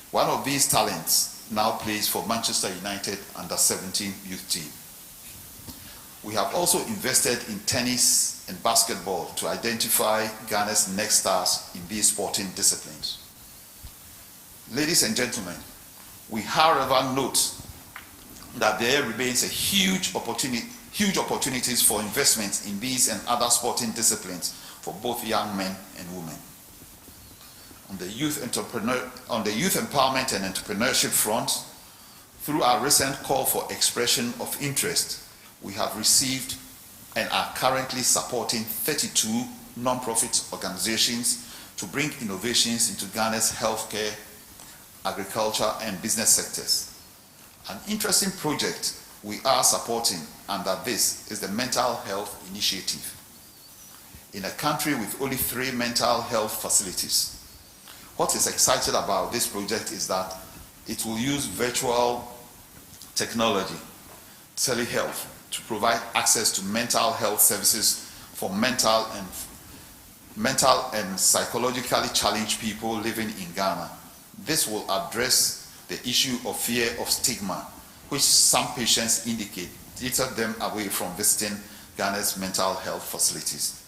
One of these talents now plays for Manchester United under-17 youth team. We have also invested in tennis and basketball to identify Ghana's next stars in these sporting disciplines. Ladies and gentlemen, we however note that there remains a huge opportunities for investments in these and other sporting disciplines for both young men and women. On the youth empowerment and entrepreneurship front, through our recent call for expression of interest, we have received and are currently supporting 32 non-profit organizations to bring innovations into Ghana's healthcare, agriculture, and business sectors. An interesting project we are supporting under this is the Mental Health Initiative. In a country with only 3 mental health facilities, what is exciting about this project is that it will use virtual technology, telehealth, to provide access to mental health services for mental and psychologically challenged people living in Ghana. This will address the issue of fear of stigma, which some patients indicate deterred them away from visiting Ghana's mental health facilities.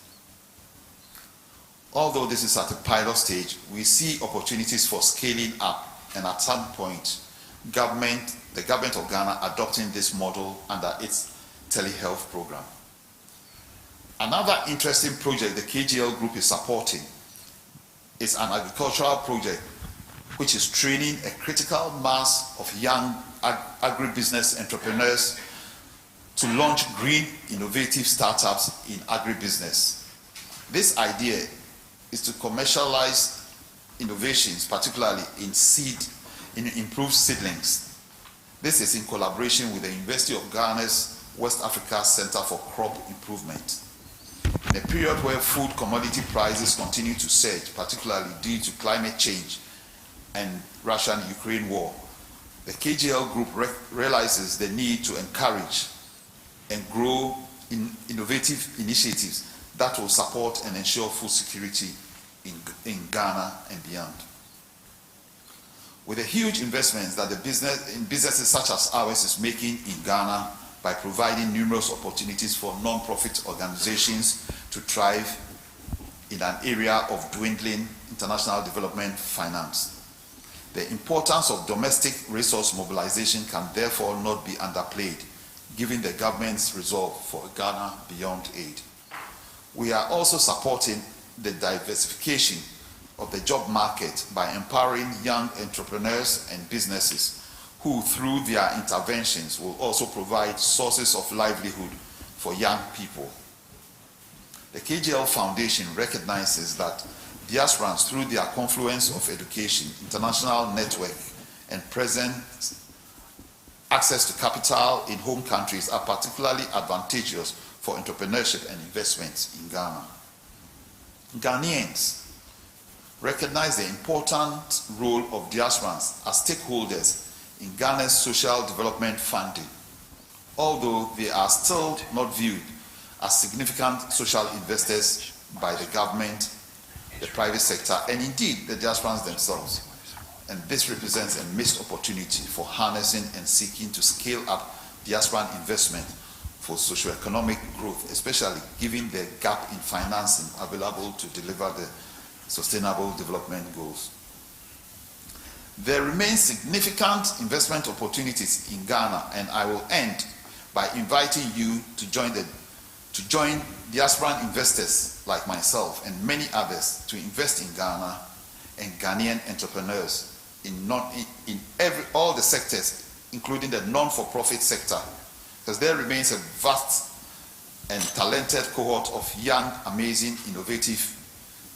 Although this is at a pilot stage, we see opportunities for scaling up, and at some point, the government of Ghana adopting this model under its telehealth program. Another interesting project the KGL Group is supporting is an agricultural project which is training a critical mass of young agribusiness entrepreneurs to launch green, innovative startups in agribusiness. This idea is to commercialize innovations, particularly in improved seedlings. This is in collaboration with the University of Ghana's West Africa Center for Crop Improvement. In a period where food commodity prices continue to surge, particularly due to climate change and Russia-Ukraine war, the KGL Group realizes the need to encourage and grow innovative initiatives that will support and ensure food security in Ghana and beyond. With the huge investments that businesses such as ours is making in Ghana by providing numerous opportunities for non-profit organizations to thrive in an area of dwindling international development finance. The importance of domestic resource mobilization can therefore not be underplayed, given the government's resolve for Ghana beyond aid. We are also supporting the diversification of the job market by empowering young entrepreneurs and businesses who, through their interventions, will also provide sources of livelihood for young people. The KGL Foundation recognizes that diasporans, through their confluence of education, international network, and present access to capital in home countries, are particularly advantageous for entrepreneurship and investments in Ghana. Ghanaians recognize the important role of diasporans as stakeholders in Ghana's social development funding, although they are still not viewed as significant social investors by the government, the private sector, and indeed the diasporans themselves. And this represents a missed opportunity for harnessing and seeking to scale up diasporan investment for socio-economic growth, especially given the gap in financing available to deliver the Sustainable Development Goals. There remain significant investment opportunities in Ghana, and I will end by inviting you to join diasporan investors like myself and many others to invest in Ghana and Ghanaian entrepreneurs in all the sectors, including the non-for-profit sector, because there remains a vast and talented cohort of young, amazing, innovative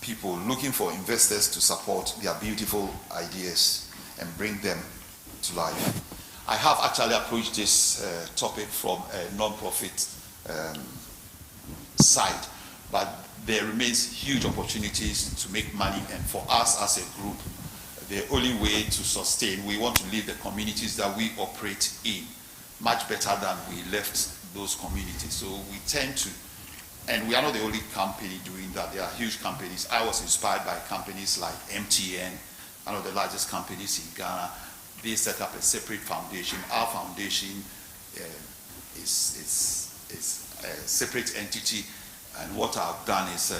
people looking for investors to support their beautiful ideas and bring them to life. I have actually approached this topic from a non-profit side, but there remains huge opportunities to make money, and for us as a group, the only way to sustain, we want to leave the communities that we operate in much better than we left those communities. So we tend to, and we are not the only company doing that. There are huge companies. I was inspired by companies like MTN, one of the largest companies in Ghana. They set up a separate foundation. Our foundation is a separate entity, and what I've done is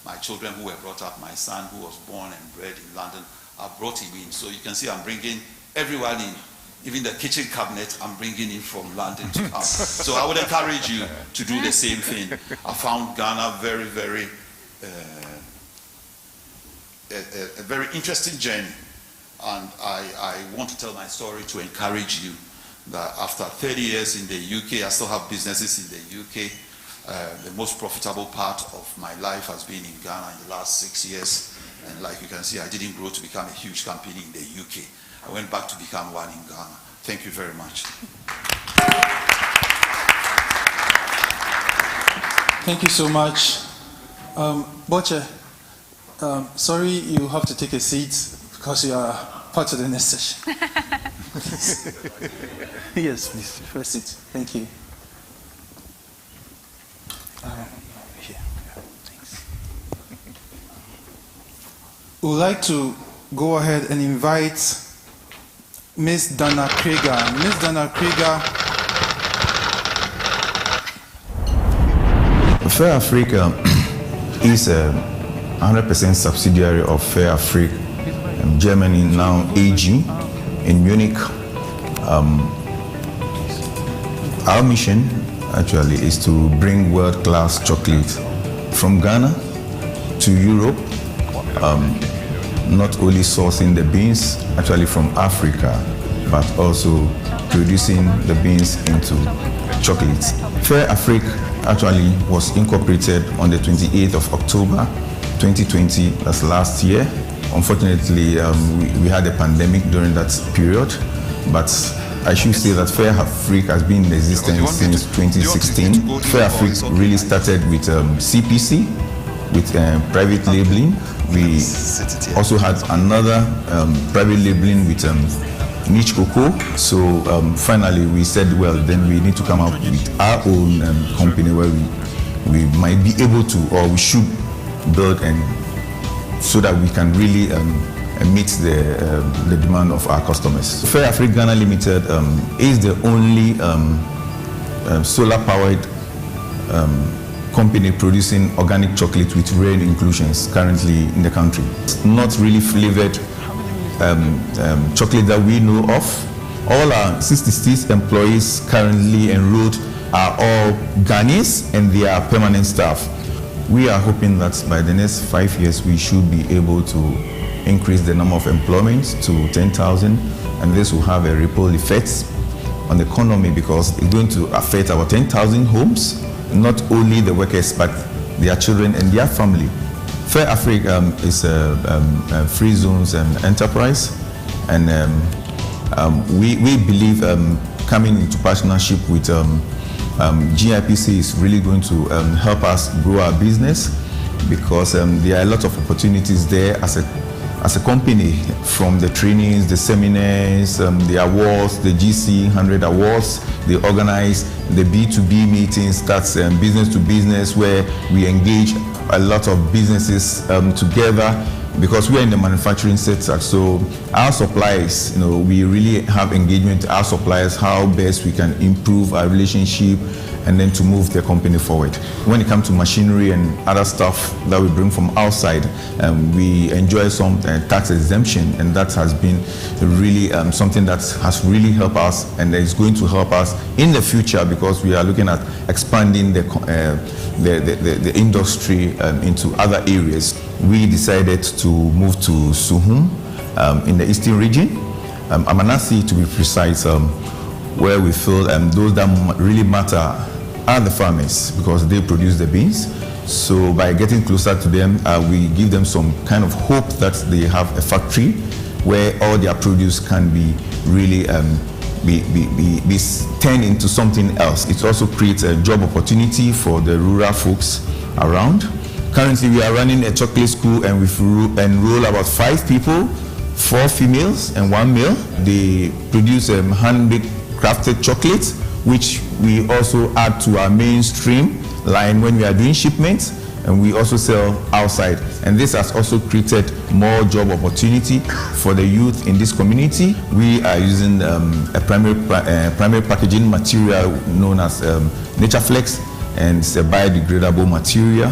my children who were brought up, my son who was born and bred in London, I brought him in. So you can see I'm bringing everyone in. Even the kitchen cabinet, I'm bringing in from London to come. So I would encourage you to do the same thing. I found Ghana a very interesting journey. And I want to tell my story to encourage you that after 30 years in the UK, I still have businesses in the UK. The most profitable part of my life has been in Ghana in the last 6 years. And like you can see, I didn't grow to become a huge company in the UK. I went back to become one in Ghana. Thank you very much. Thank you so much. Boche, sorry you have to take a seat because you are part of the next session. Yes, please, first seat. Thank you. Here. Thanks. We would like to go ahead and invite Ms. Donna Krieger. Ms. Donna Krieger. Fair Africa is a 100% subsidiary of Fair Africa Germany, now AG, in Munich. Our mission actually is to bring world-class chocolate from Ghana to Europe, not only sourcing the beans actually from Africa, but also producing the beans into chocolates. Fair Africa actually was incorporated on the 28th of October 2020, that's last year. Unfortunately, we had a pandemic during that period, but I should say that Fair Africa has been in existence since 2016. Fair Africa really started with CPC, with private labeling. We also had another private labeling with niche cocoa. So finally we said, well, then we need to come up with our own company where we might be able to, or we should build, and so that we can really meet the demand of our customers. Fair Africa Ghana Limited is the only solar-powered company producing organic chocolate with rare inclusions currently in the country. It's not really flavored chocolate that we know of. All our 66 employees currently enrolled are all Ghanaians, and they are permanent staff. We are hoping that by the next 5 years we should be able to increase the number of employment to 10,000, and this will have a ripple effect on the economy because it's going to affect our 10,000 homes, not only the workers but their children and their family. Fair Africa is a free zones enterprise, and we believe coming into partnership with GIPC is really going to help us grow our business, because there are a lot of opportunities there as a company, from the trainings, the seminars, the awards, the GC 100 awards. They organize the B2B meetings, that's business to business, where we engage a lot of businesses together, because we are in the manufacturing sector. So our suppliers, we really have engagement with our suppliers, how best we can improve our relationship and then to move the company forward. When it comes to machinery and other stuff that we bring from outside, we enjoy some tax exemption, and that has been really something that has really helped us, and is going to help us in the future, because we are looking at expanding the industry into other areas. We decided to move to Suhum in the eastern region, Amanasi to be precise, where we feel those that really matter are the farmers, because they produce the beans. So by getting closer to them, we give them some kind of hope that they have a factory where all their produce can be really be turned into something else. It also creates a job opportunity for the rural folks around. Currently, we are running a chocolate school, and we've enrolled about 5 people, 4 females and 1 male. They produce hand-baked crafted chocolate, which we also add to our mainstream line when we are doing shipments, and we also sell outside. And this has also created more job opportunity for the youth in this community. We are using a primary packaging material known as NatureFlex, and it's a biodegradable material.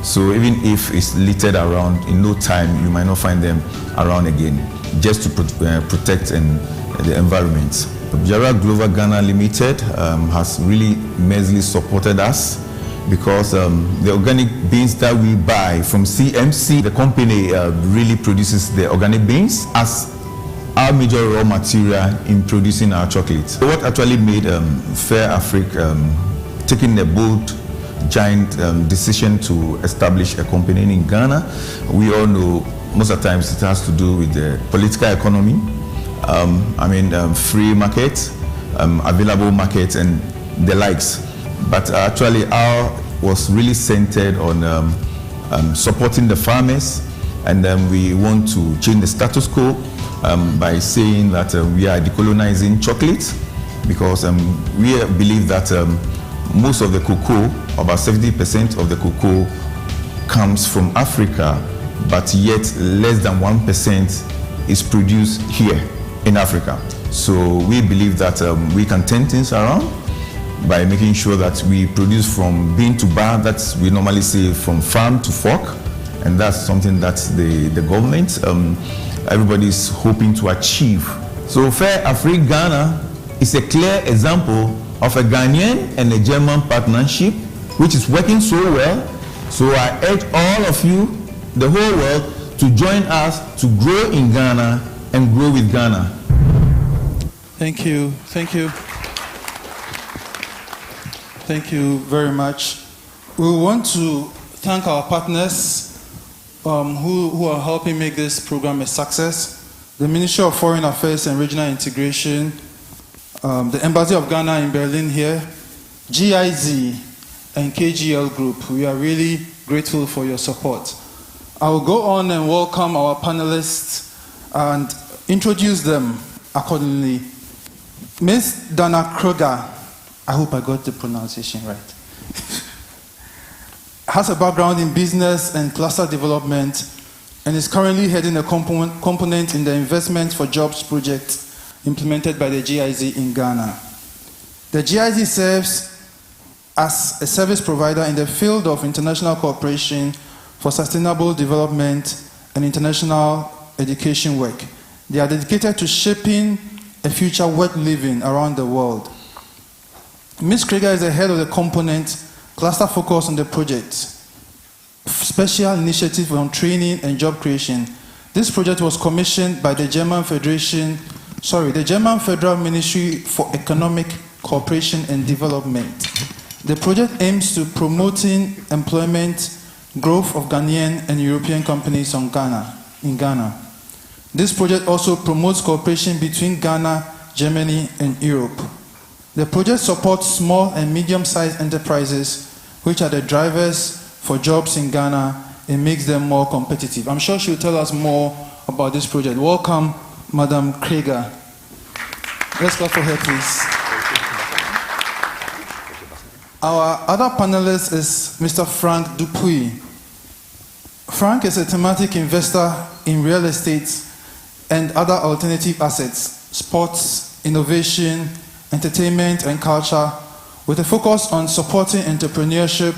So even if it's littered around, in no time you might not find them around again, just to protect the environment. Gerard Glover Ghana Limited has really immensely supported us, because the organic beans that we buy from CMC, the company really produces the organic beans as our major raw material in producing our chocolate. What actually made Fair Africa taking the bold, giant decision to establish a company in Ghana, we all know most of the times it has to do with the political economy. Free market, available markets, and the likes. But actually, our was really centered on supporting the farmers, and then we want to change the status quo by saying that we are decolonizing chocolate, because we believe that most of the cocoa, about 70% of the cocoa, comes from Africa, but yet less than 1% is produced here in Africa. So we believe that we can turn things around by making sure that we produce from bean to bar, that we normally say from farm to fork, and that's something that the government, everybody's hoping to achieve. So Fair Africa Ghana is a clear example of a Ghanaian and a German partnership which is working so well. So I urge all of you, the whole world, to join us to grow in Ghana and grow with Ghana. Thank you. Thank you very much. We want to thank our partners who are helping make this program a success. The Ministry of Foreign Affairs and Regional Integration, the Embassy of Ghana in Berlin here, GIZ, and KGL Group. We are really grateful for your support. I will go on and welcome our panelists and introduce them. accordingly. Ms. Donna Krieger, I hope I got the pronunciation right, has a background in business and cluster development and is currently heading a component in the Investment for Jobs project implemented by the GIZ in Ghana. The GIZ serves as a service provider in the field of international cooperation for sustainable development and international education work. They are dedicated to shaping a future worth living around the world. Ms. Krieger is the head of the component cluster focus on the project, special initiative on training and job creation. This project was commissioned by the German Federal Ministry for Economic Cooperation and Development. The project aims to promoting employment growth of Ghanaian and European companies in Ghana. This project also promotes cooperation between Ghana, Germany, and Europe. The project supports small and medium-sized enterprises, which are the drivers for jobs in Ghana and makes them more competitive. I'm sure she'll tell us more about this project. Welcome, Madam Krieger. Let's clap for her, please. Our other panelist is Mr. Frank Dupuis. Frank is a thematic investor in real estate and other alternative assets, sports, innovation, entertainment, and culture, with a focus on supporting entrepreneurship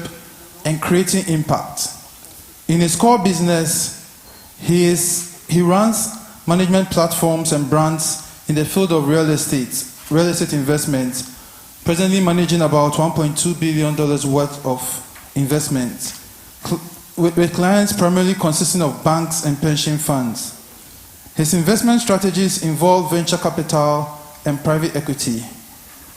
and creating impact. In his core business, he runs management platforms and brands in the field of real estate investments, presently managing about $1.2 billion worth of investments, with clients primarily consisting of banks and pension funds. His investment strategies involve venture capital and private equity.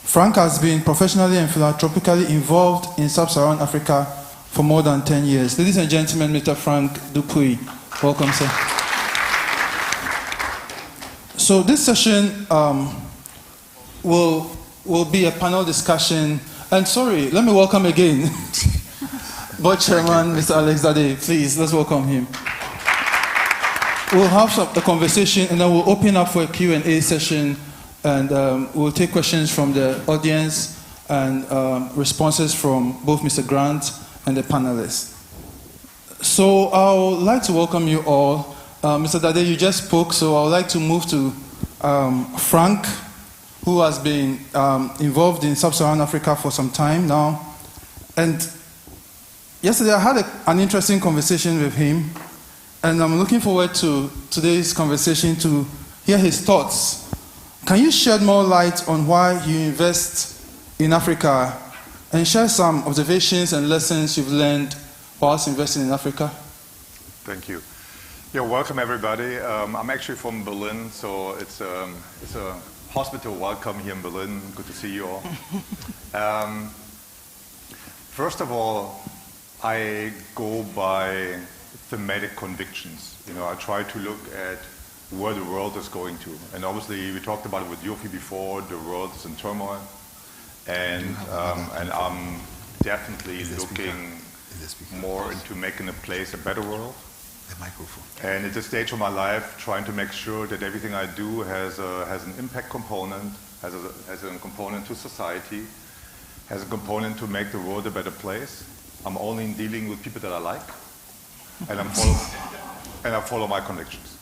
Frank has been professionally and philanthropically involved in sub-Saharan Africa for more than 10 years. Ladies and gentlemen, Mr. Frank Dupuis. Welcome, sir. So this session will be a panel discussion. And sorry, let me welcome again Board Chairman, Mr. Alex Dade. Please, let's welcome him. We'll have a conversation and then we'll open up for a Q&A session, and we'll take questions from the audience and responses from both Mr. Grant and the panelists. So I would like to welcome you all. Mr. Dade, you just spoke, so I would like to move to Frank, who has been involved in sub-Saharan Africa for some time now. And yesterday I had an interesting conversation with him, and I'm looking forward to today's conversation to hear his thoughts. Can you shed more light on why you invest in Africa and share some observations and lessons you've learned whilst investing in Africa? Thank you. Yeah, welcome everybody. I'm actually from Berlin, so it's a hospital welcome here in Berlin. Good to see you all. First of all, I go by thematic convictions. You know, I try to look at where the world is going to. And obviously, we talked about it with Yofi before, the world is in turmoil. And I'm definitely looking more into making a place a better world. The microphone. And at this stage of my life, trying to make sure that everything I do has an impact component, has a component to society, has a component to make the world a better place. I'm only dealing with people that I like, and I follow my convictions.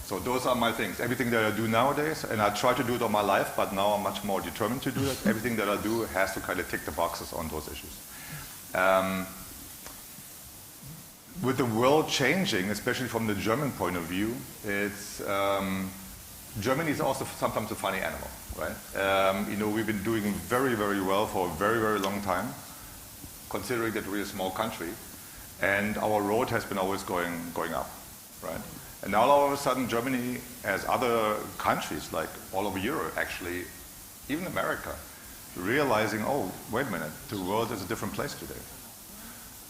So those are my things. Everything that I do nowadays, and I try to do it all my life, but now I'm much more determined to do it. Everything that I do has to kind of tick the boxes on those issues. With the world changing, especially from the German point of view, it's Germany is also sometimes a funny animal, right? You know, we've been doing very, very well for a very, very long time, considering that we're a small country, and our road has been always going up, right? And now all of a sudden, Germany, as other countries like all over Europe, actually, even America, realizing, oh, wait a minute, the world is a different place today.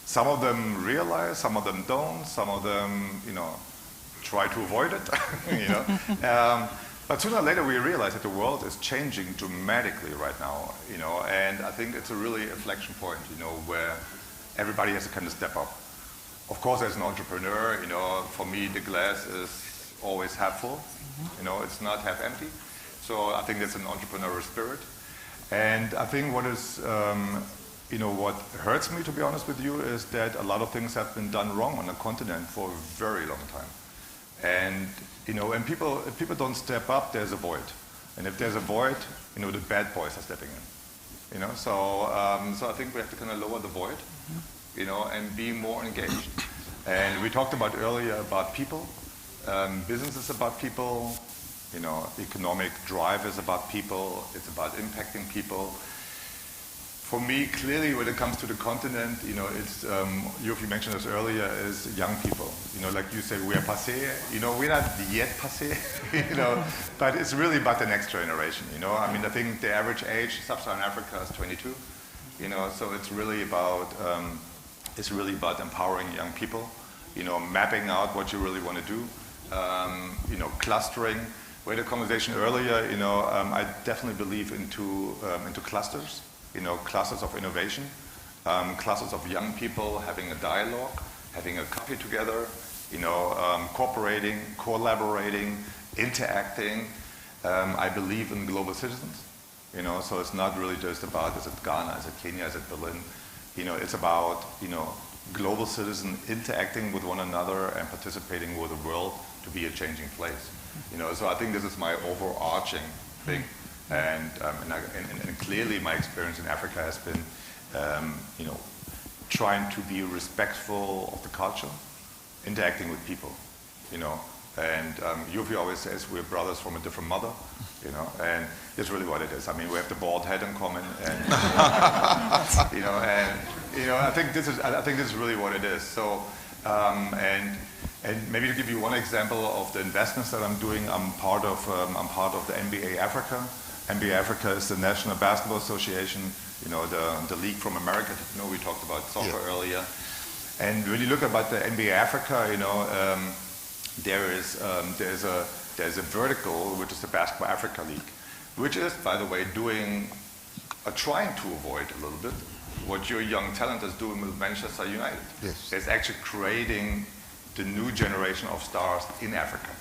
Some of them realize, some of them don't, some of them, you know, try to avoid it, you know. But sooner or later we realize that the world is changing dramatically right now, you know, and I think it's a really inflection point, you know, where everybody has to kind of step up. Of course, as an entrepreneur, you know, for me the glass is always half full. You know, it's not half empty. So I think that's an entrepreneurial spirit. And I think what is, you know, what hurts me, to be honest with you, is that a lot of things have been done wrong on the continent for a very long time. And, you know, and if people don't step up, there's a void. And if there's a void, you know, the bad boys are stepping in. You know, so I think we have to kind of lower the void, you know, and be more engaged. And we talked about earlier about people. Business is about people. You know, economic drive is about people. It's about impacting people. For me, clearly, when it comes to the continent, you know, it's, you mentioned this earlier, is young people. You know, like you said, we are passé. You know, we're not yet passé, you know, but it's really about the next generation, you know. I mean, I think the average age, Sub-Saharan Africa is 22, you know, so it's really about empowering young people, you know, mapping out what you really want to do, you know, clustering. We had a conversation earlier, you know, I definitely believe into clusters. You know, clusters of innovation, clusters of young people having a dialogue, having a coffee together, you know, cooperating, collaborating, interacting. I believe in global citizens, you know, so it's not really just about, is it Ghana, is it Kenya, is it Berlin? You know, it's about, you know, global citizens interacting with one another and participating with the world to be a changing place. You know, so I think this is my overarching thing. And clearly my experience in Africa has been, you know, trying to be respectful of the culture, interacting with people, you know. And Yufi always says we're brothers from a different mother, you know, and it's really what it is. I mean, we have the bald head in common, and you know, I think this is really what it is. So, and maybe to give you one example of the investments that I'm doing, I'm part of the NBA Africa. NBA Africa is the National Basketball Association, you know, the league from America. You know, we talked about soccer earlier. And when you look about the NBA Africa, you know, there's a vertical, which is the Basketball Africa League, which is, by the way, trying to avoid a little bit what your young talent is doing with Manchester United. Yes. It's actually creating the new generation of stars in Africa.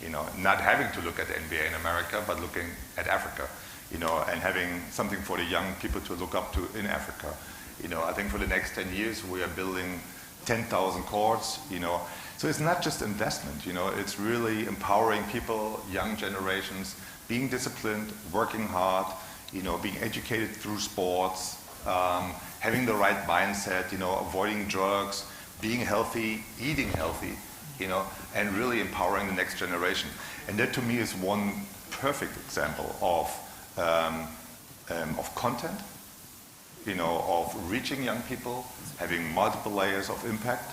You know, not having to look at the NBA in America, but looking at Africa, you know, and having something for the young people to look up to in Africa. You know, I think for the next 10 years, we are building 10,000 courts, you know. So it's not just investment, you know, it's really empowering people, young generations, being disciplined, working hard, you know, being educated through sports, having the right mindset, you know, avoiding drugs, being healthy, eating healthy, you know, and really empowering the next generation. And that to me is one perfect example of content, you know, of reaching young people, having multiple layers of impact,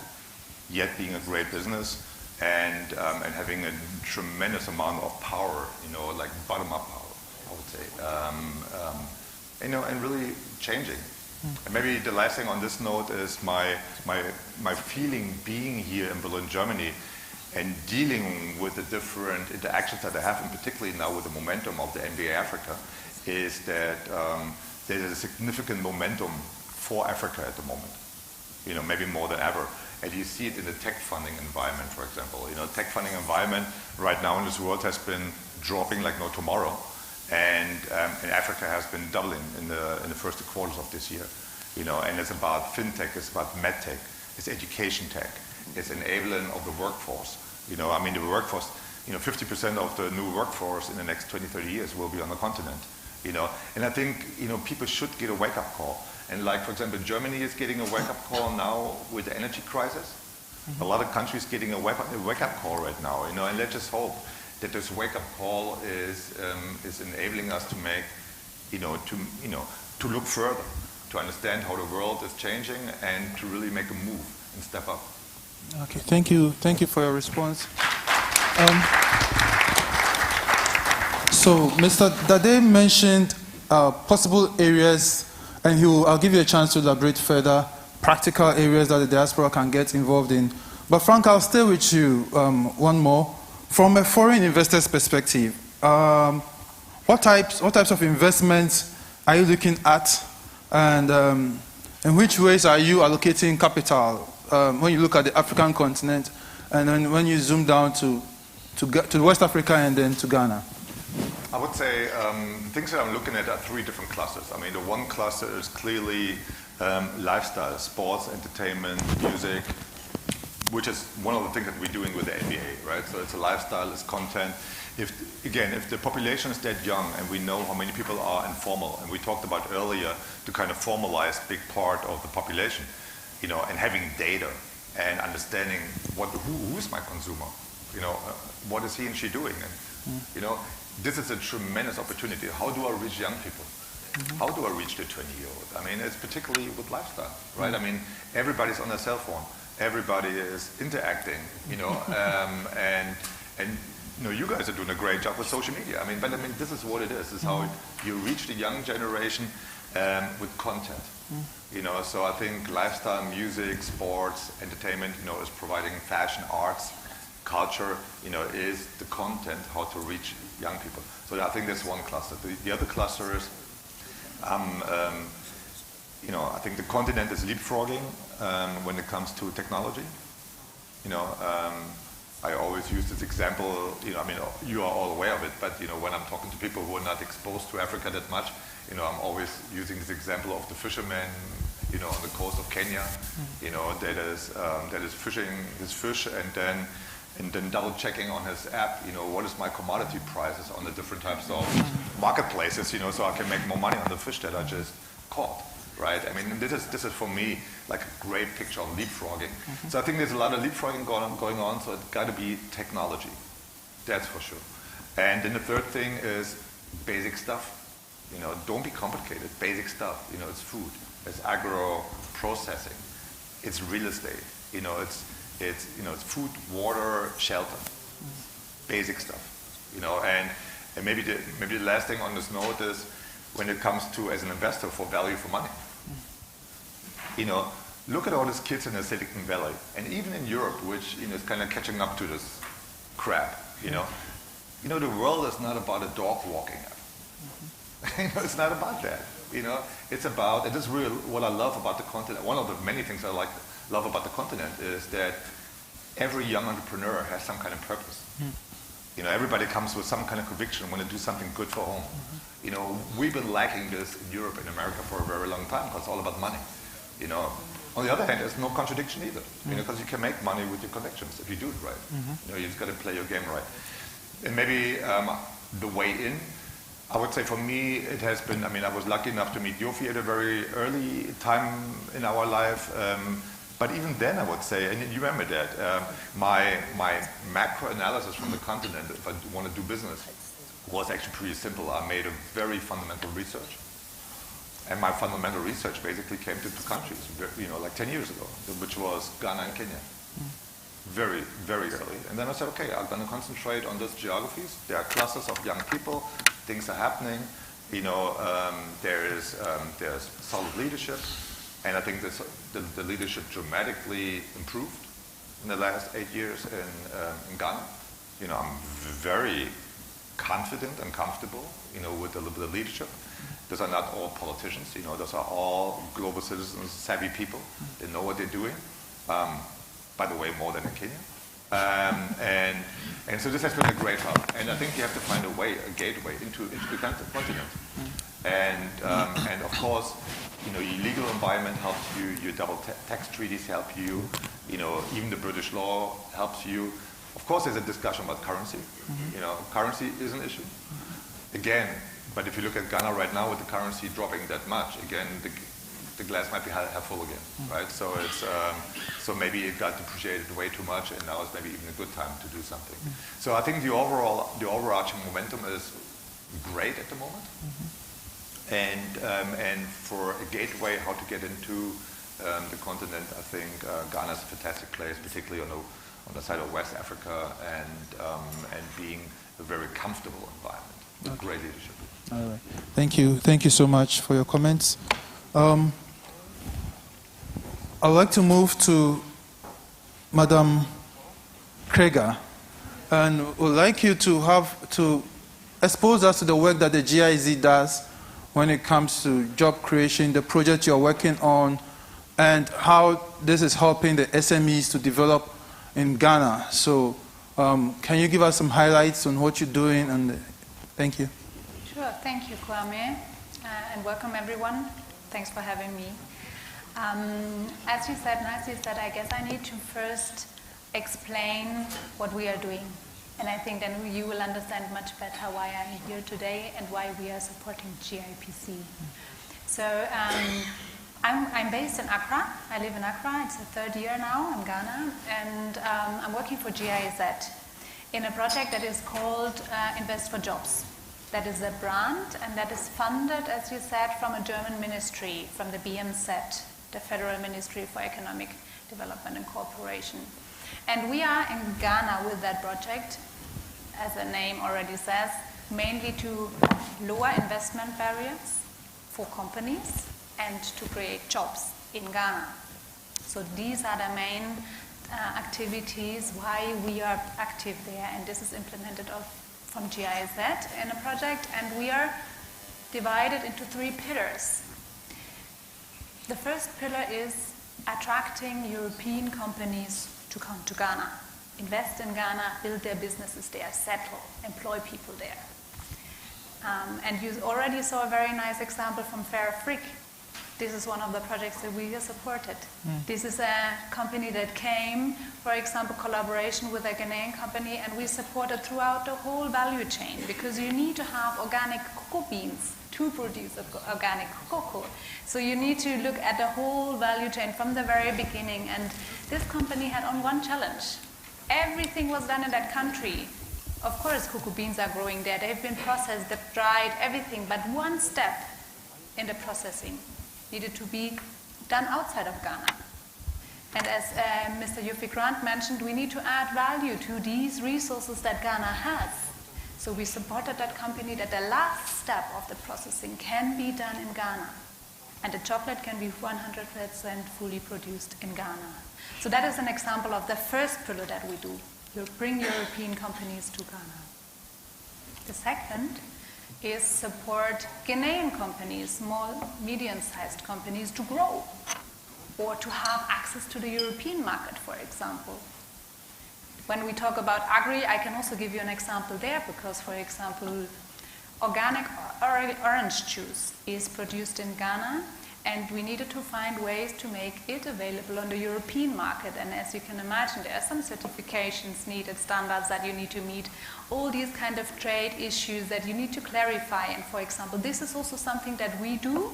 yet being a great business, and having a tremendous amount of power, you know, like bottom-up power, I would say, you know, and really changing. And maybe the last thing on this note is my feeling being here in Berlin, Germany, and dealing with the different interactions that I have, and particularly now with the momentum of the NBA Africa, is that there is a significant momentum for Africa at the moment. You know, maybe more than ever. And you see it in the tech funding environment, for example. You know, tech funding environment right now in this world has been dropping like no tomorrow. And Africa has been doubling in the first 2 quarters of this year, you know, and it's about fintech, it's about medtech, it's education tech, it's enabling of the workforce. You know, I mean, the workforce, you know, 50% of the new workforce in the next 20, 30 years will be on the continent, you know. And I think, you know, people should get a wake-up call. And like, for example, Germany is getting a wake-up call now with the energy crisis. A lot of countries getting a wake-up call right now, you know, and let's just hope that this wake-up call is enabling us to make, to look further, to understand how the world is changing, and to really make a move and step up. Okay, thank you for your response. So, Mr. Dade mentioned possible areas, and I'll give you a chance to elaborate further, practical areas that the diaspora can get involved in. But Frank, I'll stay with you one more. From a foreign investor's perspective, what types of investments are you looking at, and in which ways are you allocating capital when you look at the African continent, and then when you zoom down to to West Africa and then to Ghana? I would say things that I'm looking at are three different clusters. I mean, the one cluster is clearly lifestyle, sports, entertainment, music, which is one of the things that we're doing with the NBA, right? So it's a lifestyle, it's content. If the population is that young and we know how many people are informal, and we talked about earlier to kind of formalize big part of the population, you know, and having data and understanding who is my consumer, you know, what is he and she doing, and you know, this is a tremendous opportunity. How do I reach young people? How do I reach the 20-year-old? I mean, it's particularly with lifestyle, right? I mean, everybody's on their cell phone. Everybody is interacting, you know, and you know, you guys are doing a great job with social media. I mean, but I mean, this is what it is. This is how you reach the young generation with content, you know. So I think lifestyle, music, sports, entertainment, you know, is providing fashion, arts, culture, you know, is the content, how to reach young people. So I think that's one cluster. The other cluster is, you know, I think the continent is leapfrogging when it comes to technology. You know, I always use this example, you know, I mean, you are all aware of it, but, you know, when I'm talking to people who are not exposed to Africa that much, you know, I'm always using this example of the fisherman, you know, on the coast of Kenya, you know, that is fishing his fish and then double checking on his app, you know, what is my commodity prices on the different types of marketplaces, you know, so I can make more money on the fish that I just caught, right? I mean, this is for me like a great picture of leapfrogging. So I think there's a lot of leapfrogging going on, so it's got to be technology, that's for sure. And then the third thing is basic stuff, you know, don't be complicated, basic stuff, you know, it's food, it's agro processing, it's real estate, you know, it's food, water, shelter, basic stuff, you know, and maybe the last thing on this note is when it comes to, as an investor, for value for money. You know, look at all these kids in the Silicon Valley, and even in Europe, which, you know, is kind of catching up to this crap, you know. You know, the world is not about a dog walking up. You know, it's not about that, you know. It's about, and this is really what I love about the continent. One of the many things I love about the continent is that every young entrepreneur has some kind of purpose. You know, everybody comes with some kind of conviction, want to do something good for home. You know, we've been lacking this in Europe and America for a very long time because it's all about money. You know, on the other hand, there's no contradiction either. You know, because you can make money with your connections if you do it right. You know, you just got to play your game right. And maybe the way in, I would say for me, it has been, I mean, I was lucky enough to meet Yofi at a very early time in our life. But even then, I would say, and you remember that, my macro analysis from the continent, if I want to do business, was actually pretty simple. I made a very fundamental research. And my fundamental research basically came to two countries, you know, like 10 years ago, which was Ghana and Kenya. Very, very early. And then I said, okay, I'm going to concentrate on those geographies. There are clusters of young people, things are happening, you know, there's solid leadership. And I think the leadership dramatically improved in the last 8 years in Ghana. You know, I'm very confident and comfortable, you know, with the leadership. Those are not all politicians, you know, those are all global citizens, savvy people. They know what they're doing. By the way, more than in Kenya. And so this has been a great help. And I think you have to find a gateway into the continent. And of course, you know, your legal environment helps you, your double tax treaties help you, you know, even the British law helps you. Of course, there's a discussion about currency. You know, currency is an issue. Again, but if you look at Ghana right now with the currency dropping that much, again, the glass might be half full again, right? So it's so maybe it got depreciated way too much, and now is maybe even a good time to do something. So I think the overarching momentum is great at the moment. And for a gateway, how to get into the continent, I think Ghana is a fantastic place, particularly on the side of West Africa, and being a very comfortable environment with great leadership. All right. Thank you so much for your comments. I'd like to move to Madam Krieger, and would like you to expose us to the work that the GIZ does when it comes to job creation, the project you're working on, and how this is helping the SMEs to develop in Ghana. So Can you give us some highlights on what you're doing? And thank you. Sure, thank you, Kwame, and welcome everyone. Thanks for having me. As you said, nicely said, I guess I need to first explain what we are doing. And I think then you will understand much better why I'm here today and why we are supporting GIPC. So I'm based in Accra. I live in Accra. It's the third year now in Ghana. And I'm working for GIZ in a project that is called Invest for Jobs. That is a brand, and that is funded, as you said, from a German ministry, from the BMZ, the Federal Ministry for Economic Development and Cooperation. And we are in Ghana with that project, as the name already says, mainly to lower investment barriers for companies and to create jobs in Ghana. So these are the main activities why we are active there, and this is implemented from GIZ in a project, and we are divided into 3 pillars. The first pillar is attracting European companies to come to Ghana, invest in Ghana, build their businesses there, settle, employ people there. And you already saw a very nice example from Fair Afrique. This is one of the projects that we have supported. This is a company that came, for example, collaboration with a Ghanaian company, and we supported throughout the whole value chain, because you need to have organic cocoa beans to produce organic cocoa. So you need to look at the whole value chain from the very beginning, and this company had on one challenge. Everything was done in that country. Of course, cocoa beans are growing there. They've been processed, they've dried, everything, but one step in the processing needed to be done outside of Ghana. And as Mr. Yuffie Grant mentioned, we need to add value to these resources that Ghana has. So we supported that company that the last step of the processing can be done in Ghana. And the chocolate can be 100% fully produced in Ghana. So that is an example of the first pillar that we do. We bring European companies to Ghana. The second is support Ghanaian companies, small, medium-sized companies, to grow or to have access to the European market, for example. When we talk about agri, I can also give you an example there, because, for example, organic orange juice is produced in Ghana, and we needed to find ways to make it available on the European market. And as you can imagine, there are some certifications needed, standards that you need to meet, all these kind of trade issues that you need to clarify. And for example, this is also something that we do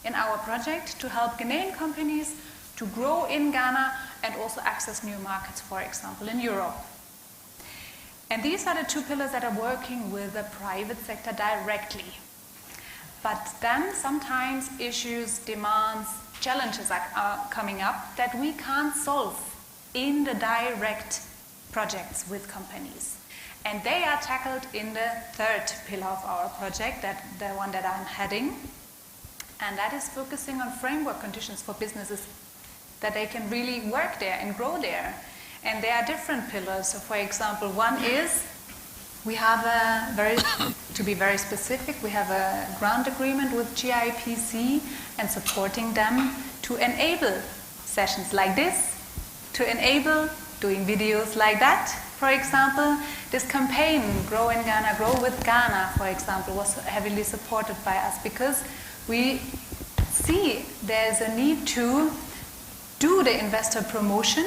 in our project to help Ghanaian companies to grow in Ghana and also access new markets, for example, in Europe. And these are the 2 pillars that are working with the private sector directly. But then sometimes issues, demands, challenges are coming up that we can't solve in the direct projects with companies. And they are tackled in the 3rd pillar of our project, the one that I'm heading. And that is focusing on framework conditions for businesses, that they can really work there and grow there. And there are different pillars. So for example, one is we have to be very specific, we have a grant agreement with GIPC and supporting them to enable sessions like this, to enable doing videos like that. For example, this campaign, Grow in Ghana, Grow with Ghana, for example, was heavily supported by us because we see there's a need to do the investor promotion,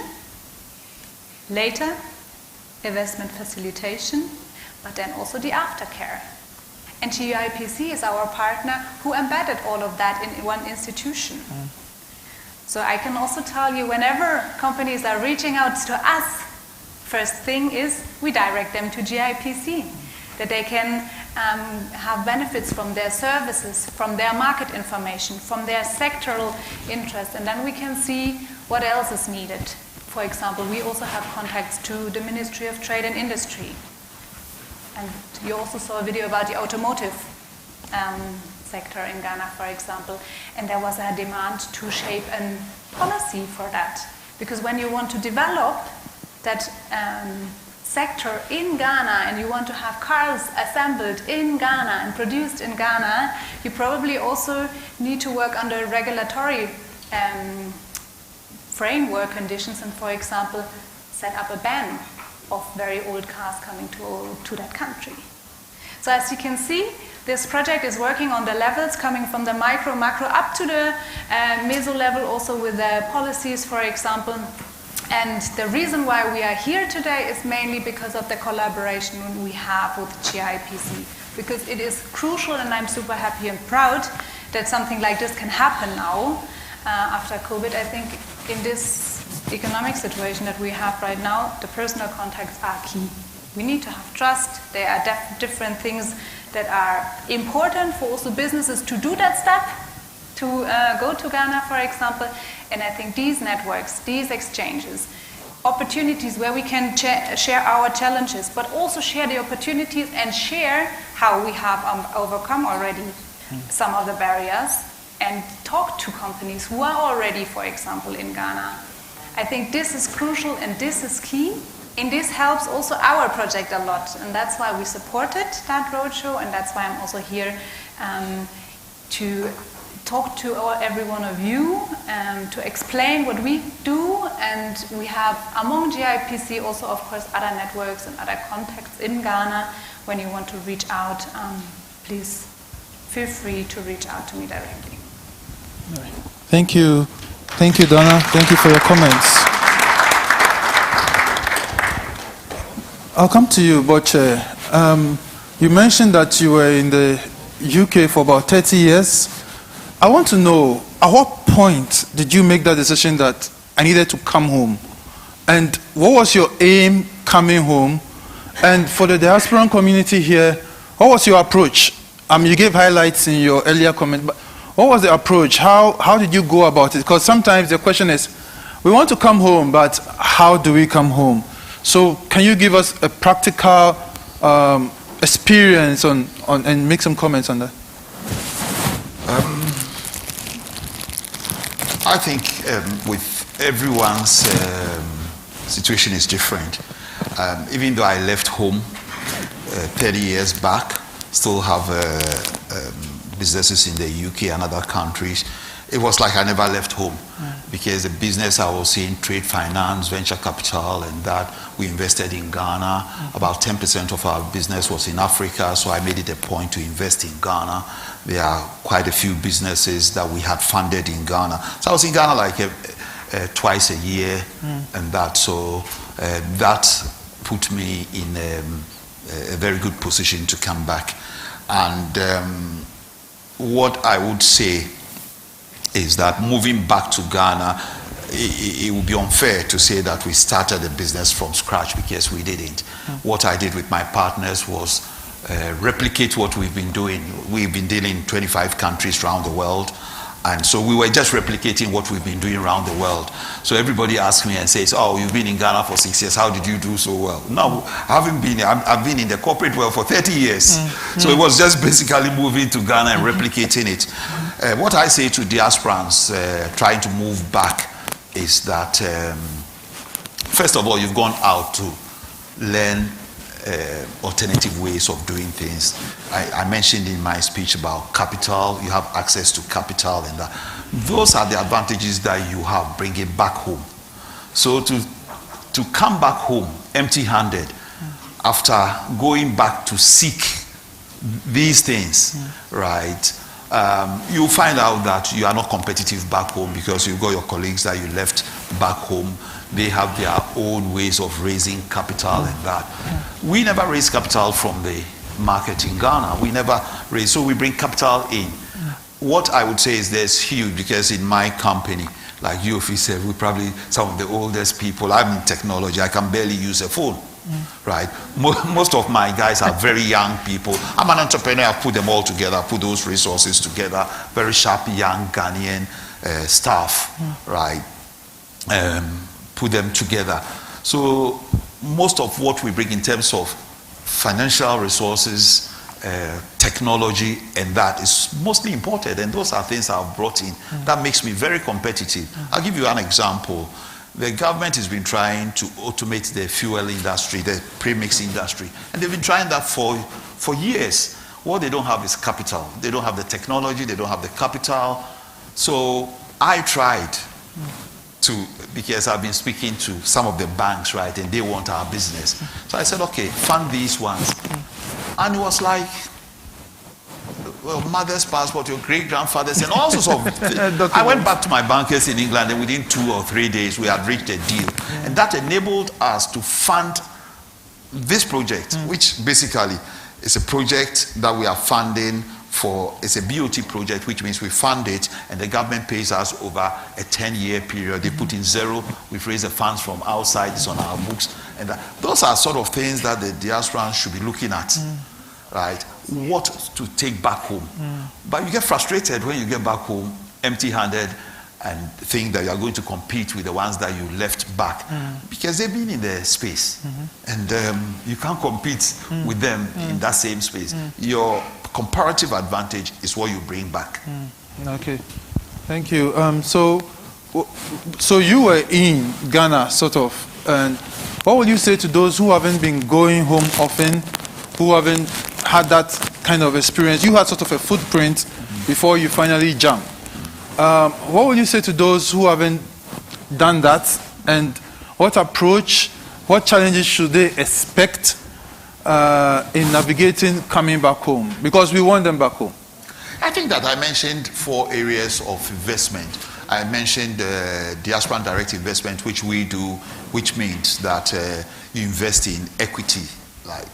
later investment facilitation, but then also the aftercare. And GIPC is our partner who embedded all of that in one institution. So I can also tell you, whenever companies are reaching out to us, first thing is we direct them to GIPC, that they can have benefits from their services, from their market information, from their sectoral interest, and then we can see what else is needed. For example, we also have contacts to the Ministry of Trade and Industry. And you also saw a video about the automotive sector in Ghana, for example. And there was a demand to shape a policy for that. Because when you want to develop that sector in Ghana and you want to have cars assembled in Ghana and produced in Ghana, you probably also need to work under regulatory framework conditions and, for example, set up a ban of very old cars coming to that country. So as you can see, this project is working on the levels coming from the micro, macro up to the meso level, also with the policies, for example. And the reason why we are here today is mainly because of the collaboration we have with GIPC, because it is crucial, and I'm super happy and proud that something like this can happen now after COVID. I think in this economic situation that we have right now, the personal contacts are key. We need to have trust. There are different things that are important for also businesses to do that step, to go to Ghana, for example. And I think these networks, these exchanges, opportunities where we can share our challenges, but also share the opportunities and share how we have overcome already some of the barriers, and talk to companies who are already, for example, in Ghana. I think this is crucial and this is key. And this helps also our project a lot, and that's why we supported that roadshow, and that's why I'm also here to talk to every one of you, to explain what we do. And we have among GIPC also, of course, other networks and other contacts in Ghana. When you want to reach out, please feel free to reach out to me directly. Thank you, Donna. Thank you for your comments. I'll come to you, Boche. You mentioned that you were in the UK for about 30 years. I want to know, at what point did you make that decision that I needed to come home? And what was your aim coming home? And for the diasporan community here, what was your approach? You gave highlights in your earlier comment, but what was the approach? How did you go about it? Because sometimes the question is, we want to come home, but how do we come home? So can you give us a practical experience on and make some comments on that? I think with everyone's situation is different. Even though I left home 30 years back, still have businesses in the UK and other countries, it was like I never left home, because the business I was in, trade finance, venture capital, and that we invested in Ghana. About 10% of our business was in Africa, so I made it a point to invest in Ghana. There are quite a few businesses that we had funded in Ghana. So I was in Ghana like twice a year, and that. So that put me in a very good position to come back. And what I would say is that moving back to Ghana, it would be unfair to say that we started a business from scratch, because we didn't. What I did with my partners was replicate what we've been doing. We've been dealing in 25 countries around the world, and so we were just replicating what we've been doing around the world. So everybody asks me and says, oh, you've been in Ghana for 6 years, how did you do so well? No, I haven't been. I've been in the corporate world for 30 years. So it was just basically moving to Ghana and replicating it. What I say to diasporans trying to move back is that, first of all, you've gone out to learn alternative ways of doing things. I mentioned in my speech about capital. You have access to capital, and that. Those are the advantages that you have bringing back home. So to come back home empty-handed after going back to seek these things, right? You'll find out that you are not competitive back home, because you've got your colleagues that you left back home. They have their own ways of raising capital and that. We never raise capital from the market in Ghana. We never raise, so we bring capital in. What I would say is there's huge, because in my company, like you said, we're probably some of the oldest people. I'm in technology. I can barely use a phone. Right? Most of my guys are very young people. I'm an entrepreneur. I've put them all together, put those resources together. Very sharp, young Ghanaian staff, right? Put them together. So most of what we bring in terms of financial resources, technology, and that is mostly imported. And those are things I've brought in. That makes me very competitive. I'll give you an example. The government has been trying to automate the fuel industry, the premix industry, and they've been trying that for years. What they don't have is capital. They don't have the technology, they don't have the capital. So I tried because I've been speaking to some of the banks, right, and they want our business. So I said, okay, fund these ones. And it was like, well, mother's passport, your great-grandfather's, and all sorts of I went back to my bankers in England, and within 2 or 3 days, we had reached a deal. And that enabled us to fund this project, which basically is a project that we are funding for. It's a BOT project, which means we fund it, and the government pays us over a 10-year period. They put in zero. We've raised the funds from outside. It's on our books. And those are sort of things that the diaspora should be looking at. Right? What to take back home. But you get frustrated when you get back home empty-handed and think that you are going to compete with the ones that you left back because they've been in the space and you can't compete with them in that same space. Your comparative advantage is what you bring back. Okay, thank you. So you were in Ghana, sort of, and what would you say to those who haven't been going home often, who haven't had that kind of experience? You had sort of a footprint before you finally jumped. What would you say to those who haven't done that, and what approach, what challenges should they expect in navigating coming back home? Because we want them back home. I think that I mentioned 4 areas of investment. I mentioned diaspora direct investment, which we do, which means that you invest in equity, like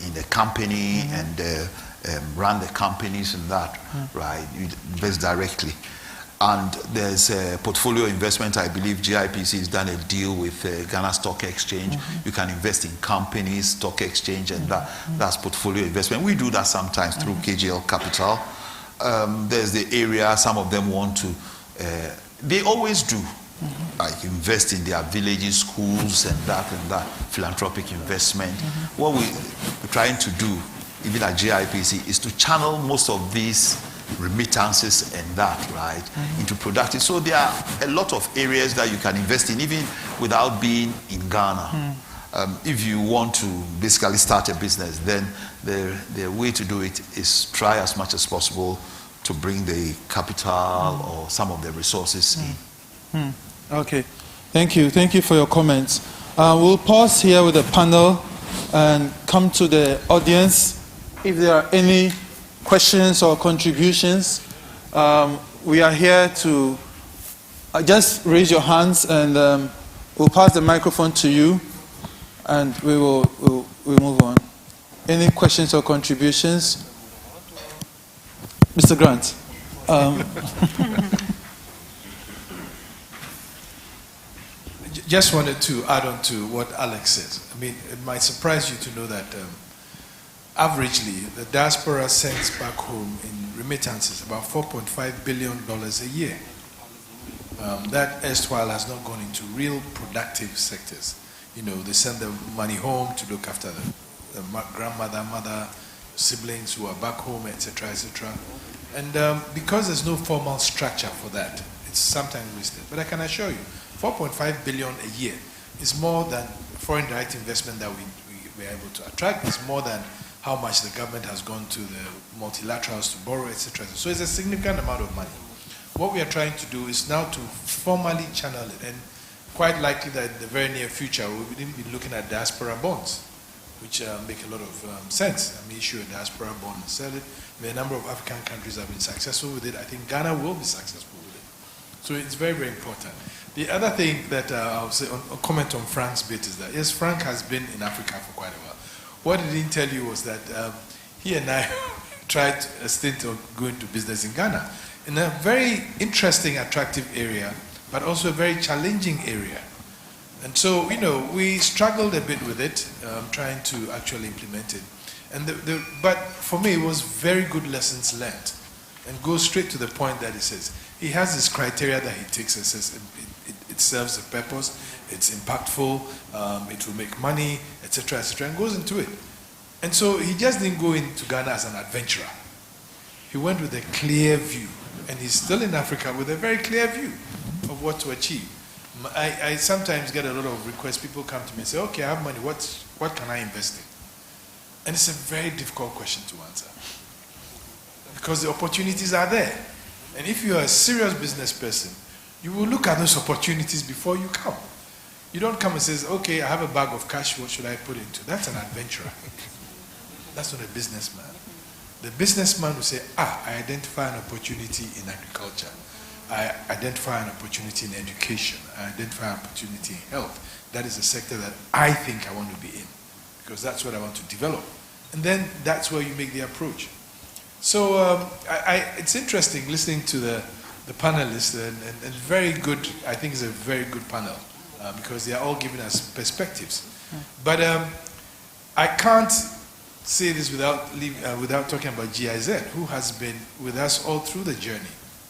in the company and run the companies and that, right? You invest directly. And there's a portfolio investment. I believe GIPC has done a deal with Ghana Stock Exchange. You can invest in companies, stock exchange, and that's portfolio investment. We do that sometimes through KGL Capital. There's the area, some of them want to, they always do, like invest in their villages, schools, and that, philanthropic investment. What we're trying to do, even at GIPC, is to channel most of these remittances and that, right, into productive. So there are a lot of areas that you can invest in, even without being in Ghana. If you want to basically start a business, then the way to do it is try as much as possible to bring the capital or some of the resources in. Okay, thank you. Thank you for your comments. We'll pause here with the panel and come to the audience. If there are any questions or contributions, we are here to just raise your hands, and we'll pass the microphone to you, and we'll move on. Any questions or contributions? Mr. Grant. Just wanted to add on to what Alex says. I mean, it might surprise you to know that averagely, the diaspora sends back home in remittances about $4.5 billion a year. That erstwhile has not gone into real productive sectors. You know, they send the money home to look after the grandmother, mother, siblings who are back home, etc., etc. And because there's no formal structure for that, it's sometimes wasted. But I can assure you, 4.5 billion a year is more than foreign direct investment that we were able to attract. It's more than how much the government has gone to the multilaterals to borrow, etc. So it's a significant amount of money. What we are trying to do is now to formally channel it, and quite likely that in the very near future we'll be looking at diaspora bonds, which make a lot of sense. I mean, issue a diaspora bond and sell it. I mean, a number of African countries have been successful with it. I think Ghana will be successful with it. So it's very, very important. The other thing that I'll say, a comment on Frank's bit is that, yes, Frank has been in Africa for quite a while. What he didn't tell you was that he and I tried a stint of going to business in Ghana, in a very interesting, attractive area, but also a very challenging area. And so, you know, we struggled a bit with it, trying to actually implement it. And but for me, it was very good lessons learned, and goes straight to the point that he says. He has this criteria that he takes and says it serves a purpose, it's impactful, it will make money, etc., etc., and goes into it. And so he just didn't go into Ghana as an adventurer. He went with a clear view, and he's still in Africa with a very clear view of what to achieve. I sometimes get a lot of requests. People come to me and say, okay, I have money, what can I invest in? And it's a very difficult question to answer, because the opportunities are there. And if you are a serious business person, You will look at those opportunities before you come. You don't come and say, okay, I have a bag of cash, what should I put into? That's an adventurer. That's not a businessman. The businessman will say, I identify an opportunity in agriculture. I identify an opportunity in education. I identify an opportunity in health. That is a sector that I think I want to be in, because that's what I want to develop. And then that's where you make the approach. So it's interesting listening to the panelists, and very good, I think it's a very good panel, because they are all giving us perspectives. But I can't say this without talking about GIZ, who has been with us all through the journey,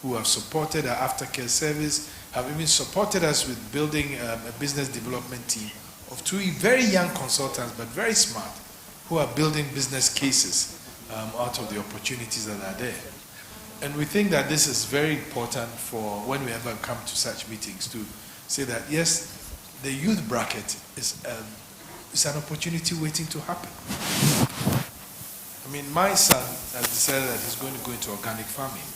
who have supported our aftercare service, have even supported us with building a business development team of 2 very young consultants, but very smart, who are building business cases out of the opportunities that are there. And we think that this is very important for when we ever come to such meetings, to say that, yes, the youth bracket is an opportunity waiting to happen. I mean, my son has decided that he's going to go into organic farming,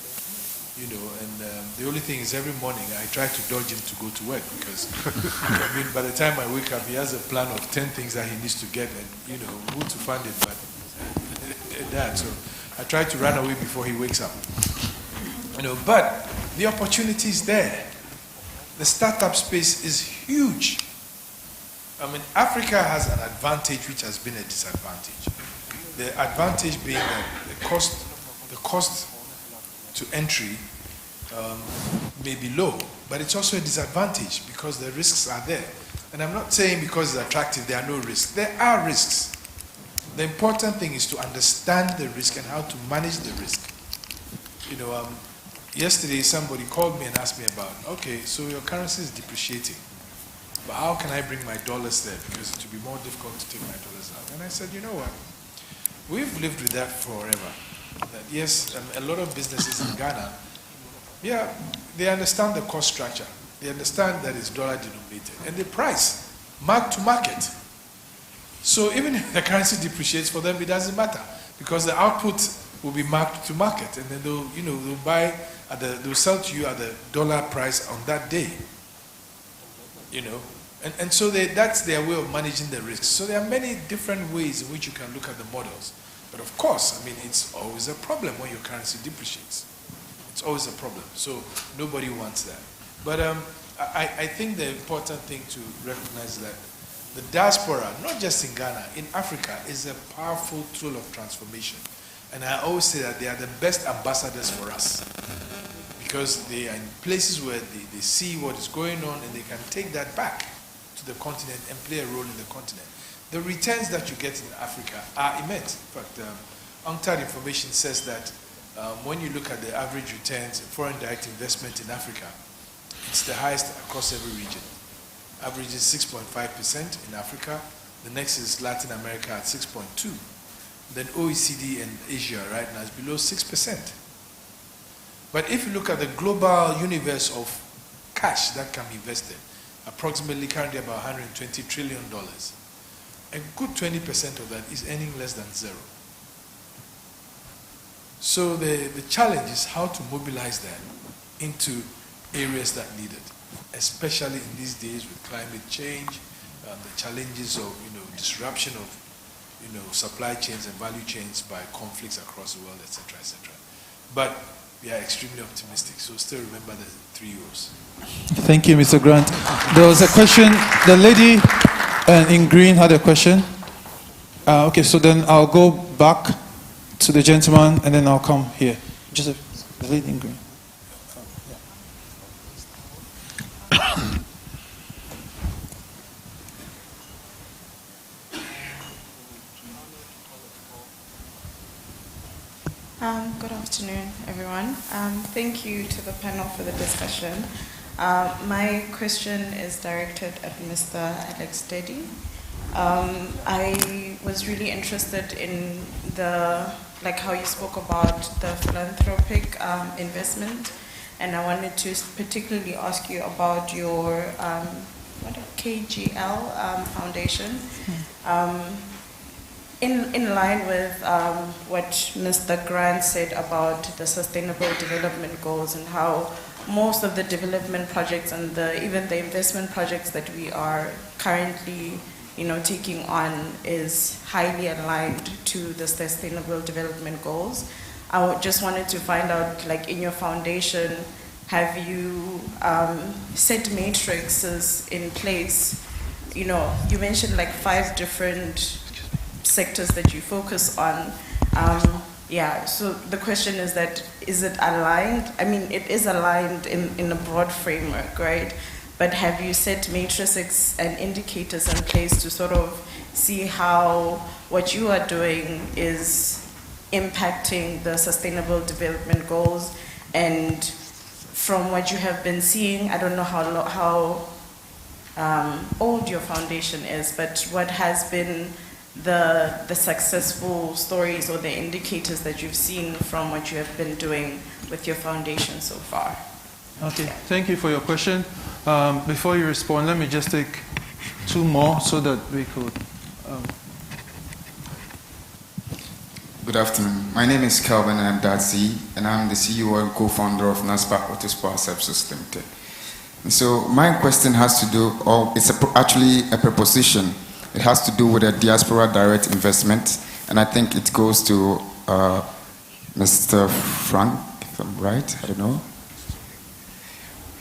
you know, and the only thing is every morning I try to dodge him to go to work, because I mean, by the time I wake up, he has a plan of 10 things that he needs to get, and, you know, who to fund it, but that. So I try to run away before he wakes up. You know, but the opportunity is there. The startup space is huge. I mean, Africa has an advantage which has been a disadvantage. The advantage being that the cost to entry may be low, but it's also a disadvantage because the risks are there. And I'm not saying because it's attractive there are no risks. There are risks. The important thing is to understand the risk and how to manage the risk. You know, yesterday somebody called me and asked me about, okay, so your currency is depreciating, but how can I bring my dollars there? Because it will be more difficult to take my dollars out. And I said, you know what? We've lived with that forever. That yes, a lot of businesses in Ghana, yeah, they understand the cost structure. They understand that it's dollar denominated. And they price mark to market. So even if the currency depreciates for them, it doesn't matter, because the output will be marked to market, and then they'll, you know, they'll sell to you at the dollar price on that day. You know, and so that's their way of managing the risks. So there are many different ways in which you can look at the models. But of course, I mean, it's always a problem when your currency depreciates. It's always a problem. So nobody wants that. But I think the important thing to recognize is that the diaspora, not just in Ghana, in Africa, is a powerful tool of transformation. And I always say that they are the best ambassadors for us, because they are in places where they see what is going on, and they can take that back to the continent and play a role in the continent. The returns that you get in Africa are immense. In fact, UNCTAD information says that when you look at the average returns in foreign direct investment in Africa, it's the highest across every region. Average is 6.5% in Africa. The next is Latin America at 6.2%. Then OECD and Asia right now is below 6%. But if you look at the global universe of cash that can be invested, approximately currently about $120 trillion, a good 20% of that is earning less than zero. So the challenge is how to mobilize that into areas that need it, especially in these days with climate change, the challenges of, you know, disruption of, you know, supply chains and value chains by conflicts across the world, etc., etc. But we are extremely optimistic. So still remember the 3 O's. Thank you, Mr. Grant. There was a question. The lady in green had a question. Okay, so then I'll go back to the gentleman, and then I'll come here. Joseph, the lady in green. Good afternoon, everyone. Thank you to the panel for the discussion. My question is directed at Mr. Alex Deddy. I was really interested in how you spoke about the philanthropic investment, and I wanted to particularly ask you about your KGL Foundation. in line with what Mr. Grant said about the Sustainable Development Goals and how most of the development projects and even the investment projects that we are currently taking on is highly aligned to the Sustainable Development Goals. I just wanted to find out, like in your foundation, have you set matrices in place? You mentioned like 5 different sectors that you focus on. So the question is it aligned? I mean, it is aligned in a broad framework, right? But have you set matrices and indicators in place to sort of see how what you are doing is impacting the Sustainable Development Goals? And from what you have been seeing, I don't know how old your foundation is, but what has been the successful stories or the indicators that you've seen from what you have been doing with your foundation so far? Okay, thank you for your question. Before you respond, let me just take 2 more so that we could. Good afternoon. My name is Calvin Andatsi, and I'm the CEO and co-founder of NASPA Autospar Services Limited. So my question has to do, it's actually a proposition. It has to do with a diaspora direct investment, and I think it goes to Mr. Frank, if I'm right, I don't know.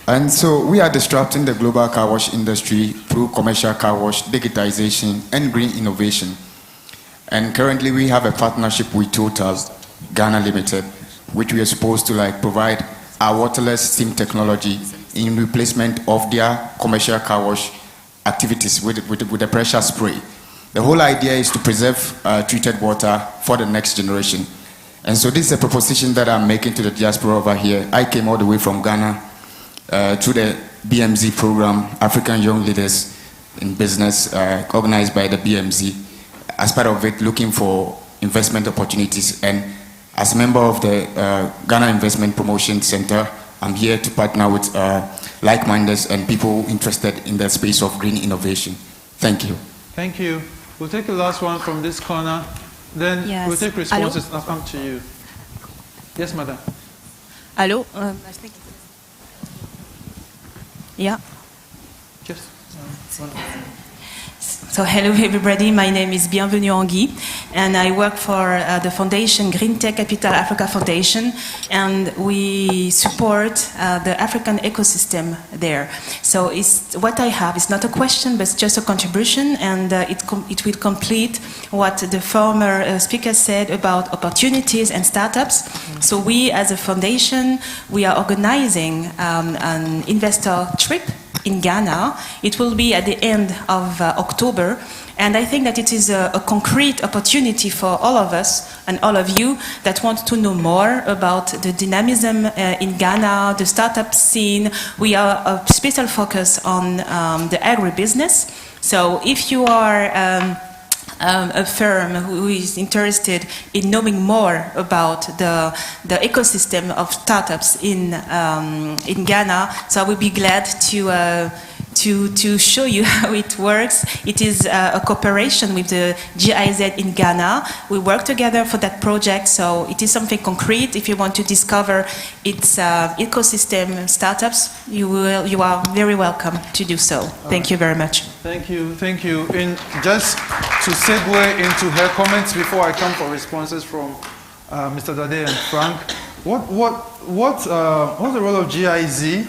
And so we are disrupting the global car wash industry through commercial car wash, digitization, and green innovation. And currently we have a partnership with Total Ghana Limited, which we are supposed to provide our waterless steam technology in replacement of their commercial car wash activities with the pressure spray. The whole idea is to preserve treated water for the next generation. And so this is a proposition that I'm making to the diaspora over here. I came all the way from Ghana through the BMZ program, African Young Leaders in Business, organized by the BMZ. As part of it, looking for investment opportunities. And as a member of the Ghana Investment Promotion Center, I'm here to partner with like-minded and people interested in the space of green innovation. Thank you. Thank you. We'll take the last one from this corner. Then we'll take responses. I'll come to you. Yes, madam. Hello. Yeah. Just. So hello everybody, my name is Bienvenue Anguille and I work for the foundation Green Tech Capital Africa Foundation, and we support the African ecosystem there. So what I have is not a question but it's just a contribution, and it will complete what the former speaker said about opportunities and startups. So we as a foundation, we are organizing an investor trip in Ghana. It will be at the end of October, and I think that it is a concrete opportunity for all of us and all of you that want to know more about the dynamism in Ghana, the startup scene. We are a special focus on the agribusiness. So if you are a firm who is interested in knowing more about the ecosystem of startups in Ghana, so I will be glad to show you how it works. It is a cooperation with the GIZ in Ghana. We work together for that project, so it is something concrete. If you want to discover its ecosystem startups, you are very welcome to do so. Thank you very much. Thank you, thank you. And just to segue into her comments before I come for responses from Mr. Dade and Frank, what's the role of GIZ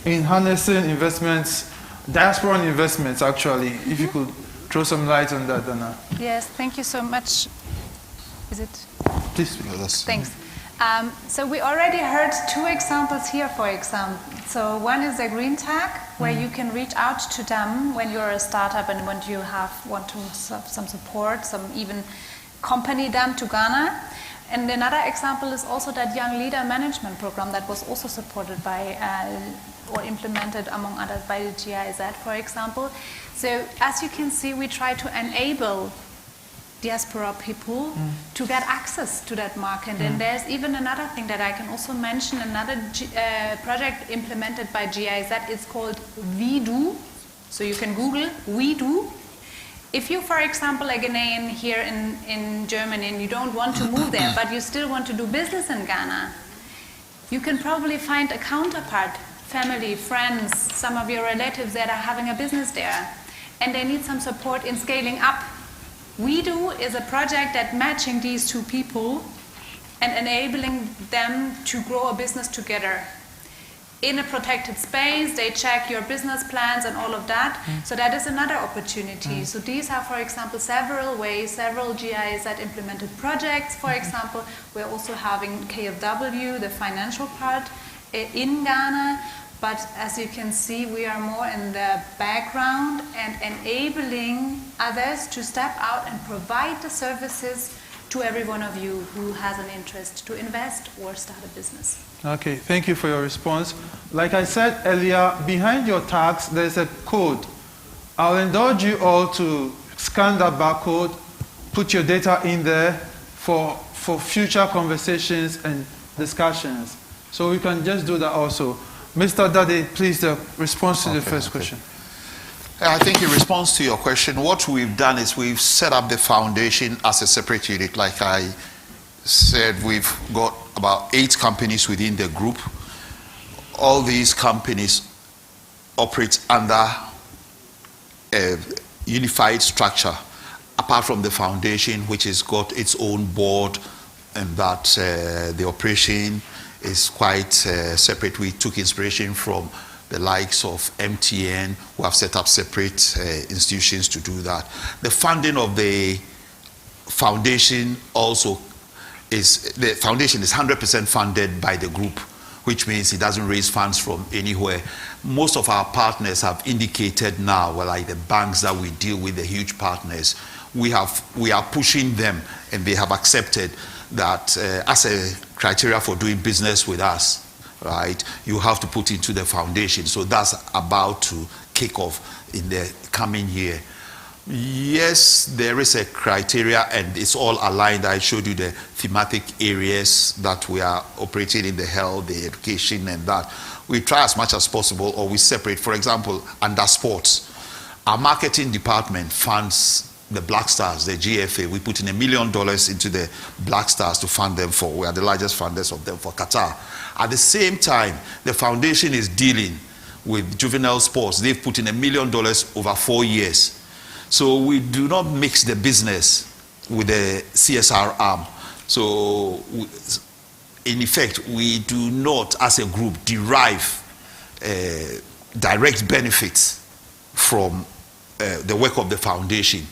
in harnessing investments, diaspora investments actually? If you could throw some light on that, Donna. Yes, thank you so much. Is it? Please. Thanks. So we already heard 2 examples here, for example. So one is a green tech, where you can reach out to them when you're a startup and when you want to have some support, even accompany them to Ghana. And another example is also that Young Leader Management Program that was also supported by or implemented, among others, by the GIZ, for example. So as you can see, we try to enable diaspora people to get access to that market. And there's even another thing that I can also mention, another project implemented by GIZ. It's called We Do. So you can Google We Do. If you, for example, a Ghanaian here in Germany and you don't want to move there, but you still want to do business in Ghana, you can probably find a counterpart, family, friends, some of your relatives that are having a business there, and they need some support in scaling up. We do is a project that matching these two people and enabling them to grow a business together. In a protected space, they check your business plans and all of that. So that is another opportunity. So these are, for example, several ways, several GIs that implemented projects. For example, we're also having KfW, the financial part, in Ghana. But as you can see, we are more in the background and enabling others to step out and provide the services to every one of you who has an interest to invest or start a business. Okay, thank you for your response. Like I said earlier, behind your tags, there's a code. I'll indulge you all to scan that barcode, put your data in there for future conversations and discussions. So we can just do that also. Mr. Daddy, please, the response to the first question. I think in response to your question, what we've done is we've set up the foundation as a separate unit. Like I said, we've got about 8 companies within the group. All these companies operate under a unified structure, apart from the foundation, which has got its own board, and that the operation is quite separate. We took inspiration from the likes of MTN, who have set up separate institutions to do that. The funding of the foundation also is, the foundation is 100% funded by the group, which means it doesn't raise funds from anywhere. Most of our partners have indicated now, well, like the banks that we deal with, the huge partners, we are pushing them, and they have accepted that as a criteria for doing business with us, right, you have to put into the foundation. So that's about to kick off in the coming year. Yes, there is a criteria, and it's all aligned. I showed you the thematic areas that we are operating in, the health, the education, and that. We try as much as possible, or we separate. For example, under sports, our marketing department funds the Black Stars, the GFA. We put in $1 million into the Black Stars to fund them for. We are the largest funders of them for Qatar. At the same time, the foundation is dealing with juvenile sports. They've put in $1 million over 4 years. So we do not mix the business with the CSR arm. So in effect, we do not, as a group, derive direct benefits from the work of the foundation.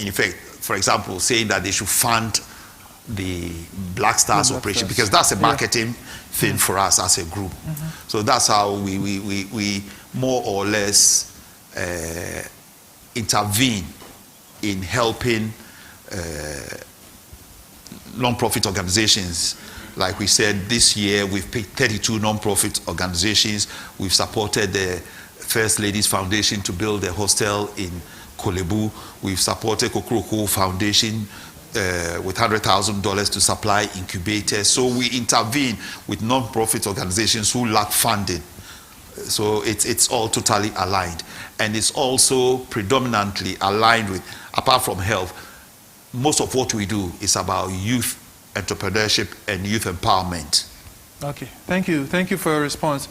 In effect, for example, saying that they should fund the Black Stars operation, because that's a marketing thing for us as a group. So that's how we more or less intervene in helping non-profit organizations. Like we said, this year we've picked 32 non-profit organizations. We've supported the First Ladies Foundation to build a hostel in Kolebu. We've supported Kokroko Foundation with $100,000 to supply incubators. So we intervene with non-profit organizations who lack funding. So it's all totally aligned. And it's also predominantly aligned with, apart from health, most of what we do is about youth entrepreneurship and youth empowerment. Okay, thank you. Thank you for your response.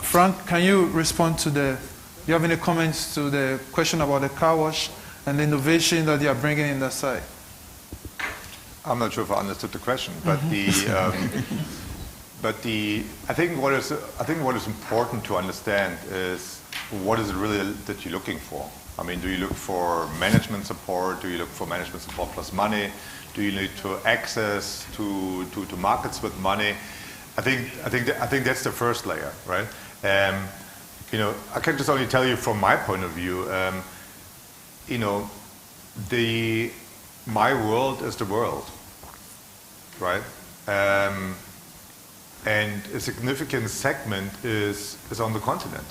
Frank, can you respond to do you have any comments to the question about the car wash and the innovation that they are bringing in that side? I'm not sure if I understood the question, but I think what is important to understand is what is it really that you're looking for. I mean, do you look for management support? Do you look for management support plus money? Do you need to access to markets with money? I think that's the first layer, right? You know, I can just only tell you from my point of view. You know, my world is the world, right? And a significant segment is on the continent.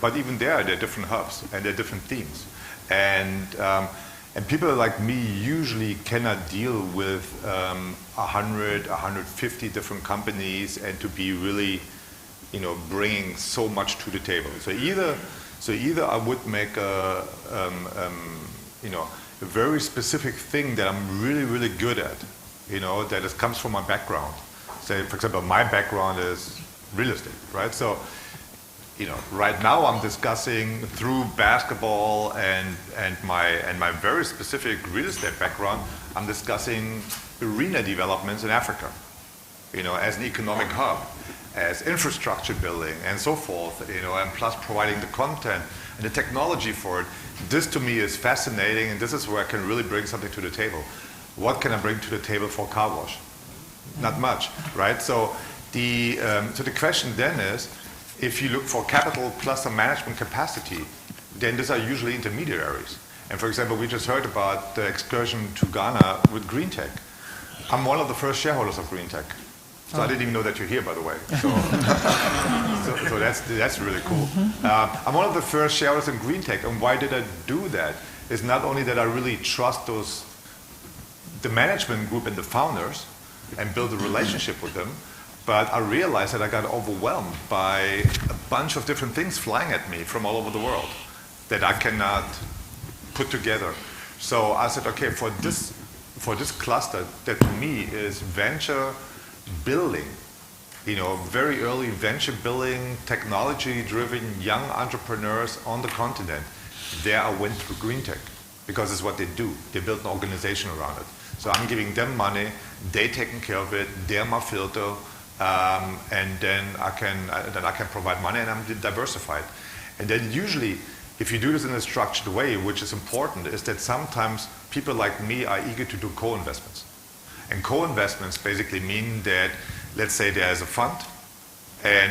But even there are different hubs and there are different themes. And people like me usually cannot deal with 100, 150 different companies and to be really, you know, bringing so much to the table. So either So either I would make a very specific thing that I'm really, really good at, that comes from my background. Say, for example, my background is real estate, right? So, right now I'm discussing through basketball and my very specific real estate background, I'm discussing arena developments in Africa, as an economic hub, as infrastructure building and so forth, and plus providing the content and the technology for it. This to me is fascinating, and this is where I can really bring something to the table. What can I bring to the table for car wash? Not much, right? So the question then is, if you look for capital plus a management capacity, then these are usually intermediaries. And for example, we just heard about the excursion to Ghana with GreenTech. I'm one of the first shareholders of GreenTech. So I didn't even know that you're here, by the way. So that's really cool. I'm one of the first shareholders in GreenTech, and why did I do that? It's not only that I really trust the management group and the founders and build a relationship with them, but I realized that I got overwhelmed by a bunch of different things flying at me from all over the world that I cannot put together. So I said, okay, for this cluster that to me is venture building, very early venture building, technology-driven young entrepreneurs on the continent, there I went through GreenTech because it's what they do. They build an organization around it. So I'm giving them money, they taking care of it, they're my filter, and then I can provide money, and I'm diversified. And then usually, if you do this in a structured way, which is important, is that sometimes people like me are eager to do co-investments. And co-investments basically mean that, let's say there's a fund,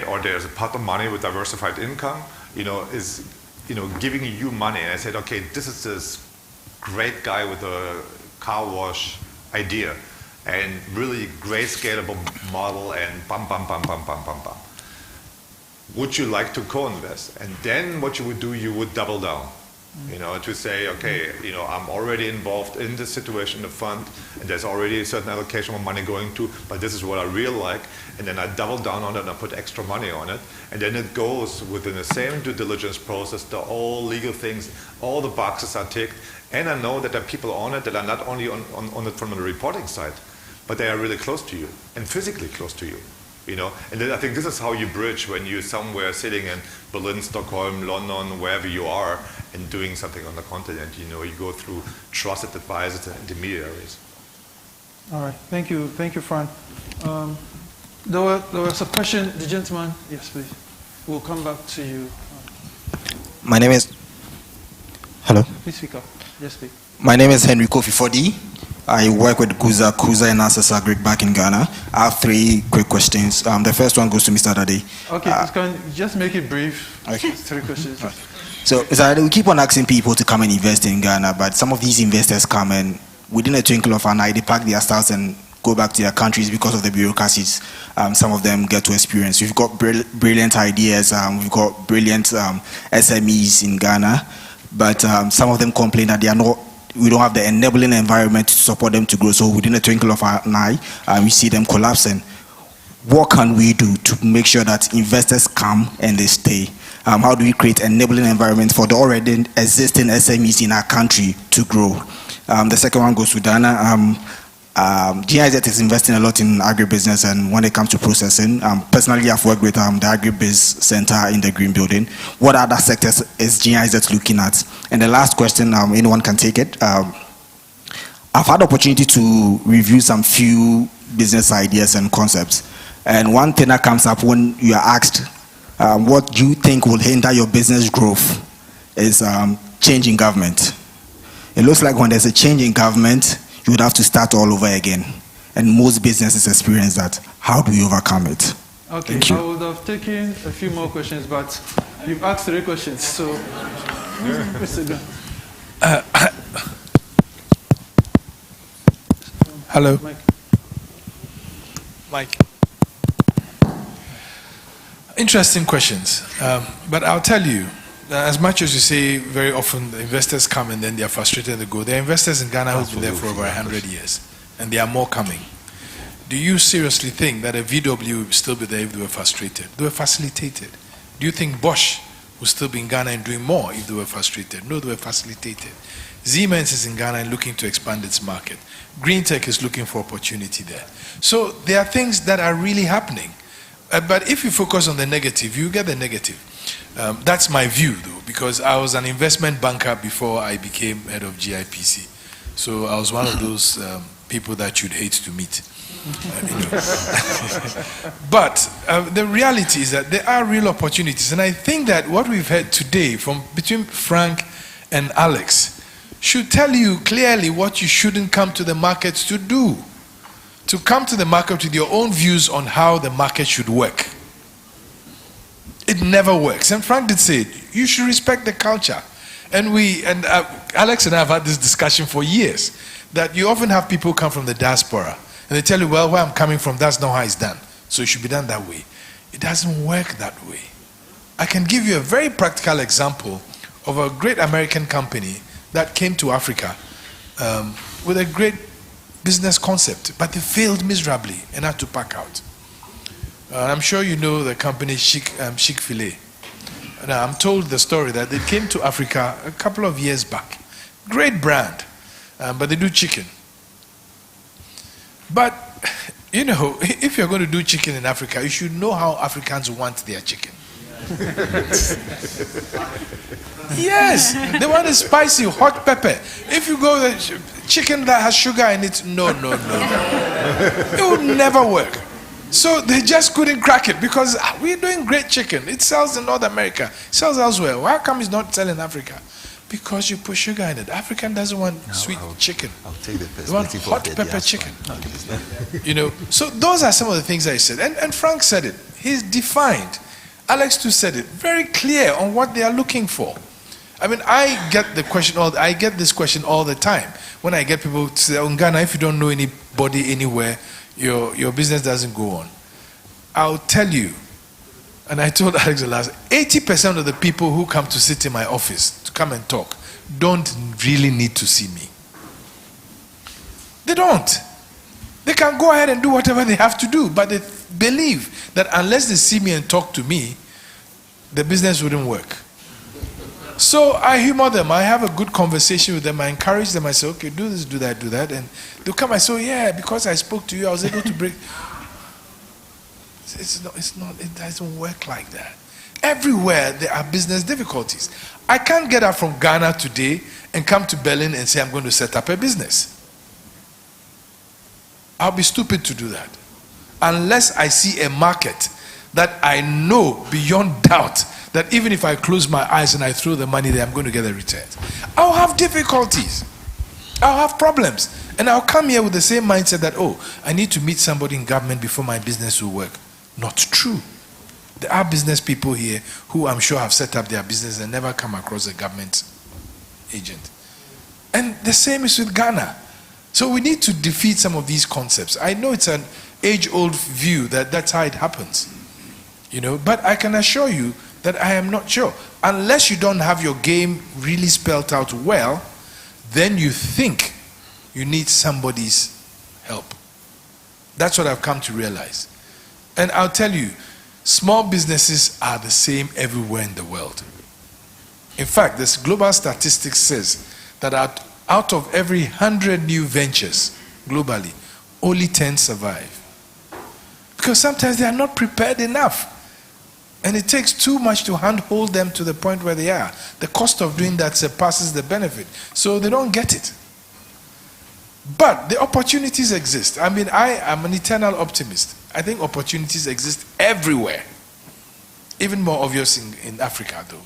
or there's a pot of money with diversified income, is giving you money. And I said, okay, this is this great guy with a car wash idea, and really great scalable model, and bam, bam, bam, bam, bam, bam, bam. Would you like to co-invest? And then what you would do, you would double down. To say, okay, I'm already involved in this situation, the fund, and there's already a certain allocation of money going to, but this is what I really like, and then I double down on it and I put extra money on it, and then it goes within the same due diligence process, all legal things, all the boxes are ticked, and I know that there are people on it that are not only on it from the reporting side, but they are really close to you, and physically close to you. And then I think this is how you bridge when you're somewhere sitting in Berlin, Stockholm, London, wherever you are, and doing something on the continent. You go through trusted advisors and intermediaries. All right, thank you, Fran. There was a question, the gentleman. Yes, please. We'll come back to you. My name is. Hello. Please speak up. Yes, please. My name is Henry Kofi Fodi. I work with Kuza and Access Agric back in Ghana. I have 3 quick questions. The first one goes to Mr. Dade. Okay, just make it brief. Okay. 3 questions. Right. So, Mr. Dade, we keep on asking people to come and invest in Ghana, but some of these investors come and within a twinkle of an eye, they pack their stars and go back to their countries because of the bureaucracies some of them get to experience. We've got brilliant ideas, we've got brilliant SMEs in Ghana, but some of them complain that we don't have the enabling environment to support them to grow. So within a twinkle of an eye, we see them collapsing. What can we do to make sure that investors come and they stay? How do we create enabling environment for the already existing SMEs in our country to grow? The second one goes to Dana. GIZ is investing a lot in agribusiness, and when it comes to processing, personally I've worked with the Agribiz Center in the Green Building. What other sectors is GIZ looking at? And the last question, anyone can take it. I've had the opportunity to review some few business ideas and concepts, and one thing that comes up when you are asked what do you think will hinder your business growth is change in government. It looks like when there's a change in government, you would have to start all over again. And most businesses experience that. How do we overcome it? Okay, Thank you. I would have taken a few more questions, but you've asked 3 questions, so. Hello. Mike. Interesting questions, but I'll tell you, as much as you say very often the investors come and then they are frustrated and they go, there are investors in Ghana who've been there for over 100 years, and there are more coming. Do you seriously think that a VW would still be there if they were frustrated? They were facilitated. Do you think Bosch would still be in Ghana and doing more if they were frustrated. No, they were facilitated. Siemens is in Ghana and looking to expand its market. Green Tech is looking for opportunity there. So there are things that are really happening. But if you focus on the negative, you get the negative. That's my view, though, because I was an investment banker before I became head of GIPC. So I was one of those people that you'd hate to meet. But the reality is that there are real opportunities. And I think that what we've heard today from between Frank and Alex should tell you clearly what you shouldn't come to the markets to do. To come to the market with your own views on how the market should work. It never works. And Frank did say it. You should respect the culture. And Alex and I have had this discussion for years, that you often have people come from the diaspora and they tell you, well, where I'm coming from, that's not how it's done. So it should be done that way. It doesn't work that way. I can give you a very practical example of a great American company that came to Africa with a great business concept, but they failed miserably and had to pack out. I'm sure you know the company Chick-fil-A. Now, I'm told the story that they came to Africa a couple of years back. Great brand, but they do chicken. But, you know, if you're going to do chicken in Africa, you should know how Africans want their chicken. Yes, they want a spicy, hot pepper. If you go the chicken that has sugar in it, no. It would never work. So they just couldn't crack it because we're doing great chicken. It sells in North America, it sells elsewhere. Why come it's not selling in Africa? Because you put sugar in it. African doesn't want sweet chicken. I'll take the they want hot pepper chicken. You know, so those are some of the things I said. And Frank said it. He's defined. Alex too said it. Very clear on what they are looking for. I mean, I get this question all the time. When I get people to say, oh, in Ghana, if you don't know anybody anywhere, your business doesn't go on. I'll tell you, and I told Alex the last, 80% of the people who come to sit in my office to come and talk don't really need to see me. They don't. They can go ahead and do whatever they have to do, but they believe that unless they see me and talk to me, the business wouldn't work. So I humor them. I have a good conversation with them. I encourage them. I say, okay, do this, do that. And they'll come and say, oh, yeah, because I spoke to you, I was able to break. It doesn't work like that. Everywhere there are business difficulties. I can't get up from Ghana today and come to Berlin and say I'm going to set up a business. I'll be stupid to do that. Unless I see a market that I know beyond doubt that even if I close my eyes and I throw the money there, I'm going to get a return. I'll have difficulties. I'll have problems. And I'll come here with the same mindset that, oh, I need to meet somebody in government before my business will work. Not true. There are business people here who I'm sure have set up their business and never come across a government agent. And the same is with Ghana. So we need to defeat some of these concepts. I know it's an age-old view that that's how it happens. You know, but I can assure you that I am not sure. Unless you don't have your game really spelled out well, then you think you need somebody's help. That's what I've come to realize. And I'll tell you, small businesses are the same everywhere in the world. In fact, this global statistics says that out of every 100 new ventures globally, only 10 survive. Because sometimes they are not prepared enough. And it takes too much to handhold them to the point where they are. The cost of doing that surpasses the benefit. So they don't get it. But the opportunities exist. I mean, I am an eternal optimist. I think opportunities exist everywhere. Even more obvious in Africa, though.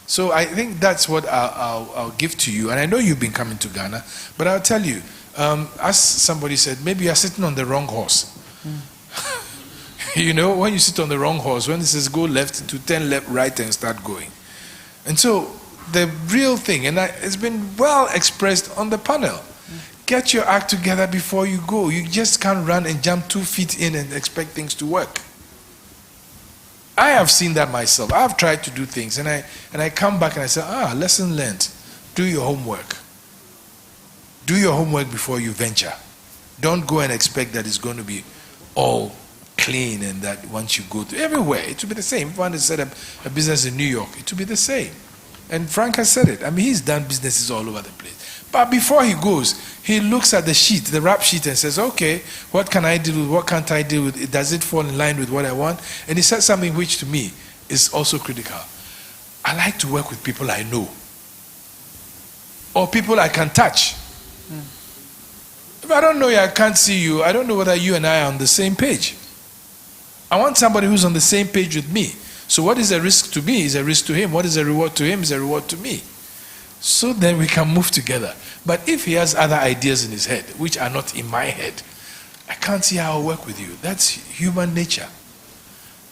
So I think that's what I'll give to you. And I know you've been coming to Ghana, but I'll tell you, as somebody said, maybe you're sitting on the wrong horse. You know, when you sit on the wrong horse, when it says go left, to 10 left, right, and start going. And so the real thing, and it's been well expressed on the panel, get your act together before you go. You just can't run and jump 2 feet in and expect things to work. I have seen that myself. I've tried to do things, and I come back and I say, lesson learned. Do your homework. Do your homework before you venture. Don't go and expect that it's going to be all clean and that once you go to everywhere, it will be the same. If one has set up a business in New York, it will be the same. And Frank has said it. I mean, he's done businesses all over the place. But before he goes, he looks at the sheet, the rap sheet, and says, okay, what can I deal with? What can't I deal with? Does it fall in line with what I want? And he said something which to me is also critical. I like to work with people I know, or people I can touch. If I don't know you, I can't see you, I don't know whether you and I are on the same page. I want somebody who's on the same page with me. So what is a risk to me is a risk to him. What is a reward to him is a reward to me. So then we can move together. But if he has other ideas in his head, which are not in my head, I can't see how I'll work with you. That's human nature.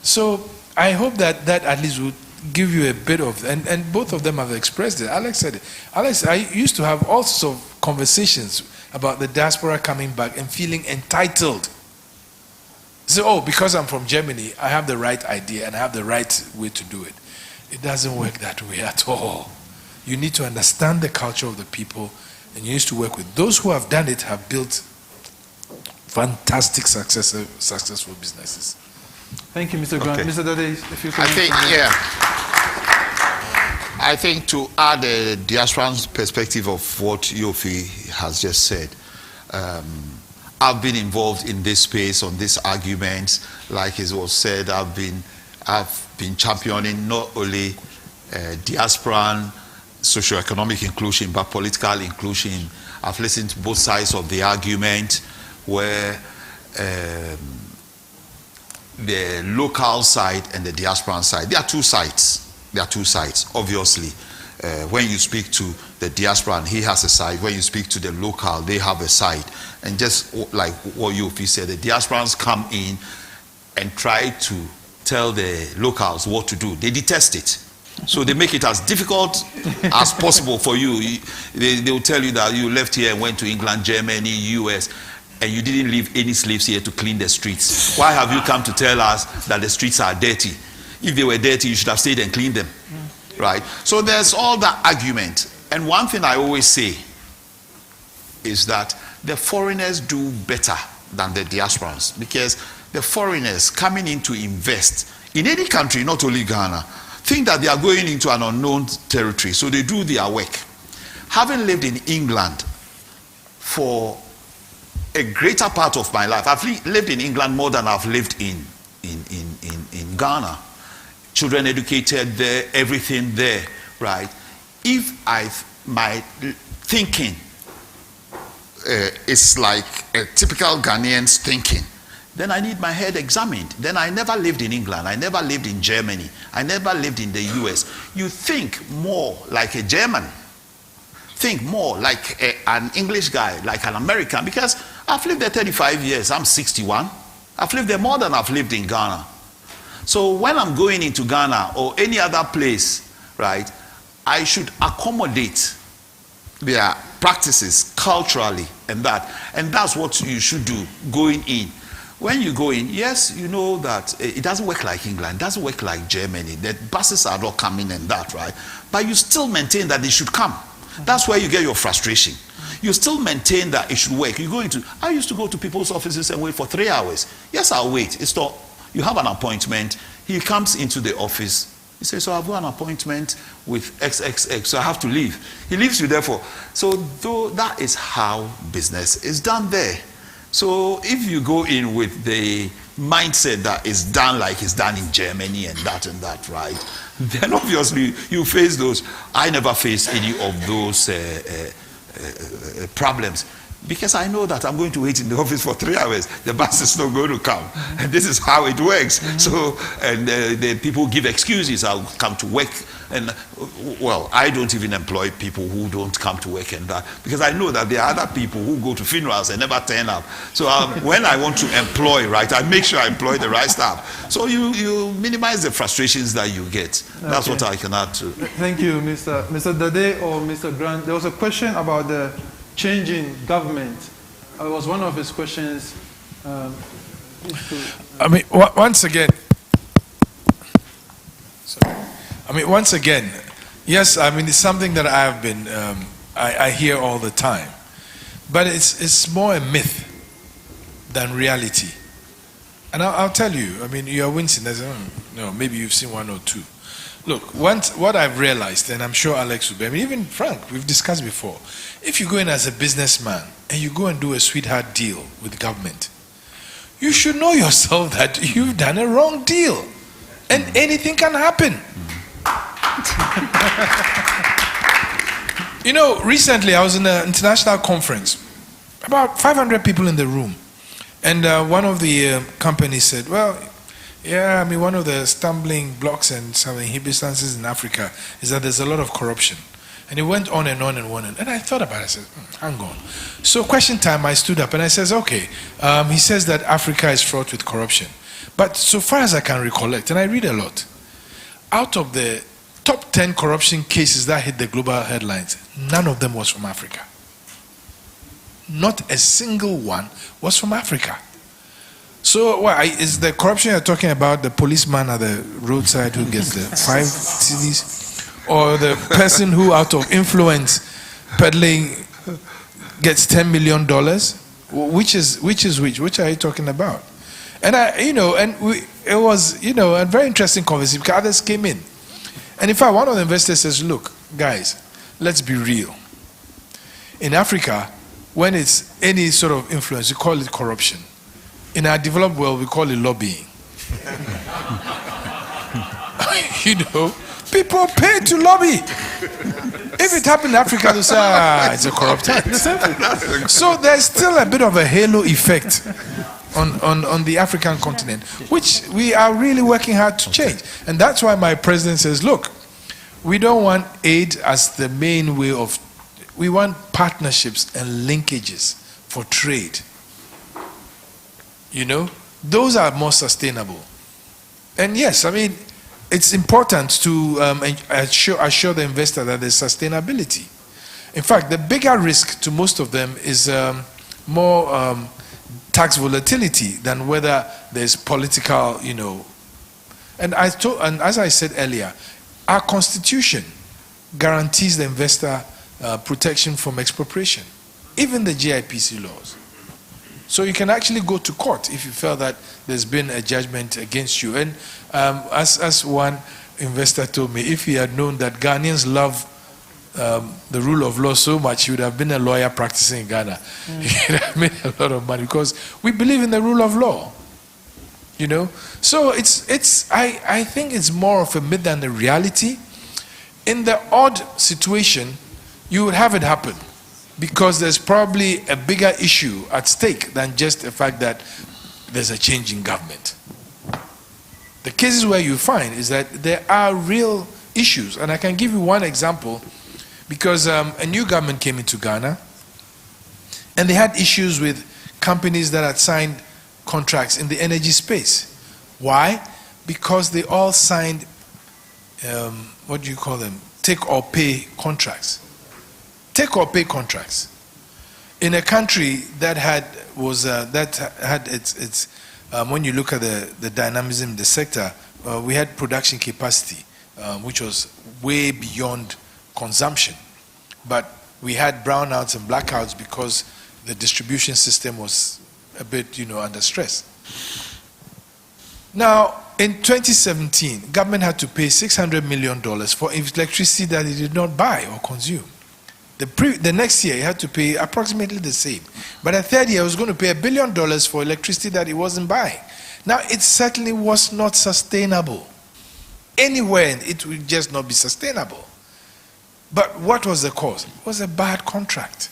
So I hope that at least will give you a bit of, and both of them have expressed it. Alex said it. Alex, I used to have all sorts of conversations about the diaspora coming back and feeling entitled. So, oh, because I'm from Germany, I have the right idea and I have the right way to do it. It doesn't work that way at all. You need to understand the culture of the people, and you need to work with those who have done it, have built fantastic successful businesses. Thank you, Mr. Grant. Okay. Mr. Dade, if you can. I think to add a diasporan perspective of what Yofi has just said, I've been involved in this space on these arguments. Like it was said, I've been championing not only diasporan socio-economic inclusion, but political inclusion. I've listened to both sides of the argument, where the local side and the diasporan side. There are two sides. There are two sides, obviously. When you speak to the diasporan, he has a side. When you speak to the local, they have a side. And just like what Yofi said, the diasporans come in and try to tell the locals what to do. They detest it. So they make it as difficult as possible for you. They will tell you that you left here and went to England, Germany, US, and you didn't leave any slaves here to clean the streets. Why have you come to tell us that the streets are dirty? If they were dirty, you should have stayed and cleaned them. Right? So there's all that argument. And one thing I always say is that the foreigners do better than the diasporans, because the foreigners coming in to invest in any country, not only Ghana, think that they are going into an unknown territory, so they do their work. Having lived in England for a greater part of my life, I've lived in England more than I've lived in Ghana. Children educated there, everything there, right? If my thinking is like a typical Ghanaian's thinking, then I need my head examined. Then I never lived in England. I never lived in Germany. I never lived in the US. You think more like a German. Think more like an English guy, like an American, because I've lived there 35 years. I'm 61. I've lived there more than I've lived in Ghana. So when I'm going into Ghana or any other place, right, I should accommodate their practices culturally and that. And that's what you should do going in. When you go in, yes, you know that it doesn't work like England, it doesn't work like Germany. The buses are not coming and that, right? But you still maintain that they should come. That's where you get your frustration. You still maintain that it should work. I used to go to people's offices and wait for 3 hours. Yes, I'll wait. It's not. You have an appointment. He comes into the office. He says, so I've got an appointment with XXX, so I have to leave. He leaves you there for. So that is how business is done there. So if you go in with the mindset that it's done like it's done in Germany and that, right, then obviously you face those. I never faced any of those problems, because I know that I'm going to wait in the office for 3 hours. The bus is not going to come. And this is how it works. So, and the people give excuses. I'll come to work. And, well, I don't even employ people who don't come to work and that, because I know that there are other people who go to funerals and never turn up. So when I want to employ, right, I make sure I employ the right staff. So you minimize the frustrations that you get. That's what I can add to. Thank you, Mr. Dade or Mr. Grant. There was a question about the change in government. It was one of his questions. I mean, once again, yes, I mean, it's something that I have been, I hear all the time. But it's more a myth than reality. And I'll tell you, I mean, you're wincing. No, maybe you've seen one or two. Look, what I've realized, and I'm sure Alex will be, I mean, even Frank, we've discussed before, if you go in as a businessman and you go and do a sweetheart deal with the government, you should know yourself that you've done a wrong deal. And anything can happen. You know, recently I was in an international conference, about 500 people in the room. And one of the companies said, well, yeah, I mean, one of the stumbling blocks and some inhibitions in Africa is that there's a lot of corruption. And it went on and on and on. And I thought about it. I said, hang on. So question time, I stood up and I says, okay, he says that Africa is fraught with corruption. But so far as I can recollect, and I read a lot, out of the top 10 corruption cases that hit the global headlines, none of them was from Africa. Not a single one was from Africa. So is the corruption you're talking about the policeman at the roadside who gets the 5 CDs? Or the person who out of influence peddling gets $10 million? Which is which? Which are you talking about? And it was, a very interesting conversation because others came in. And in fact, one of the investors says, look, guys, let's be real. In Africa, when it's any sort of influence, you call it corruption. In our developed world, we call it lobbying. People pay to lobby. If it happened in Africa, they say, it's a corrupt act. So there's still a bit of a halo effect on the African continent, which we are really working hard to change. And that's why my president says, look, we don't want aid as the main way of, we want partnerships and linkages for trade. Those are more sustainable. And yes, I mean, it's important to assure the investor that there's sustainability. In fact, the bigger risk to most of them is more tax volatility than whether there's political, And as I said earlier, our constitution guarantees the investor protection from expropriation, even the GIPC laws. So you can actually go to court if you feel that there's been a judgment against you. And as one investor told me, if he had known that Ghanaians love the rule of law so much, he would have been a lawyer practicing in Ghana. He would have made a lot of money because we believe in the rule of law. So I think it's more of a myth than a reality. In the odd situation, you would have it happen, because there's probably a bigger issue at stake than just the fact that there's a change in government. The cases where you find is that there are real issues. And I can give you one example, because a new government came into Ghana, and they had issues with companies that had signed contracts in the energy space. Why? Because they all signed, what do you call them? Take or pay contracts. Take or pay contracts in a country that had its when you look at the dynamism in the sector, we had production capacity which was way beyond consumption, but we had brownouts and blackouts because the distribution system was a bit under stress. Now in 2017, government had to pay $600 million for electricity that it did not buy or consume. The next year, he had to pay approximately the same. But the third year, he was going to pay $1 billion for electricity that he wasn't buying. Now, it certainly was not sustainable. Anywhere, it would just not be sustainable. But what was the cause? It was a bad contract.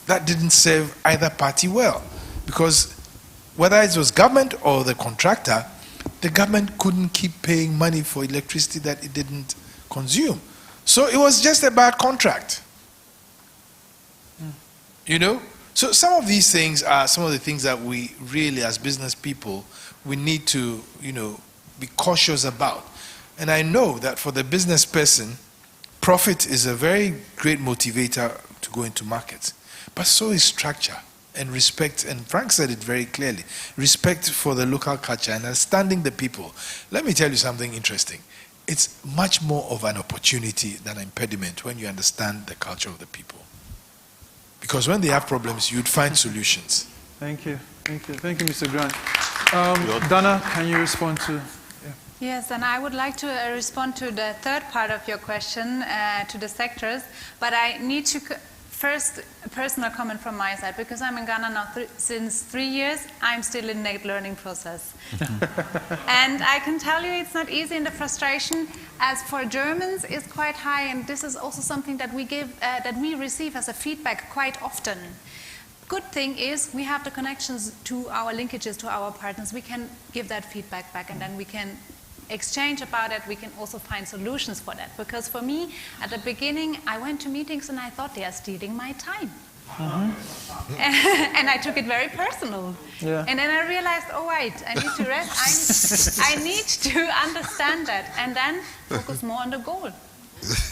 That didn't serve either party well. Because whether it was government or the contractor, the government couldn't keep paying money for electricity that it didn't consume. So it was just a bad contract. So some of these things are some of the things that we really, as business people, we need to, be cautious about. And I know that for the business person, profit is a very great motivator to go into markets. But so is structure and respect. And Frank said it very clearly. Respect for the local culture and understanding the people. Let me tell you something interesting. It's much more of an opportunity than an impediment when you understand the culture of the people. Because when they have problems, you'd find solutions. Thank you. Thank you. Thank you, Mr. Grant. Donna, can you respond to? Yes, and I would like to respond to the third part of your question, to the sectors, but I need to first a personal comment from my side, because I'm in Ghana now since 3 years. I'm still in the learning process. And I can tell you it's not easy, and the frustration as for Germans is quite high, and this is also something that we receive as a feedback quite often. Good thing is we have the connections to our linkages to our partners. We can give that feedback back, and then we can exchange about it. We can also find solutions for that. Because for me, at the beginning, I went to meetings and I thought they are stealing my time. And I took it very personal. Yeah. And then I realized, oh wait, I need to rest. I need to understand that, and then focus more on the goal.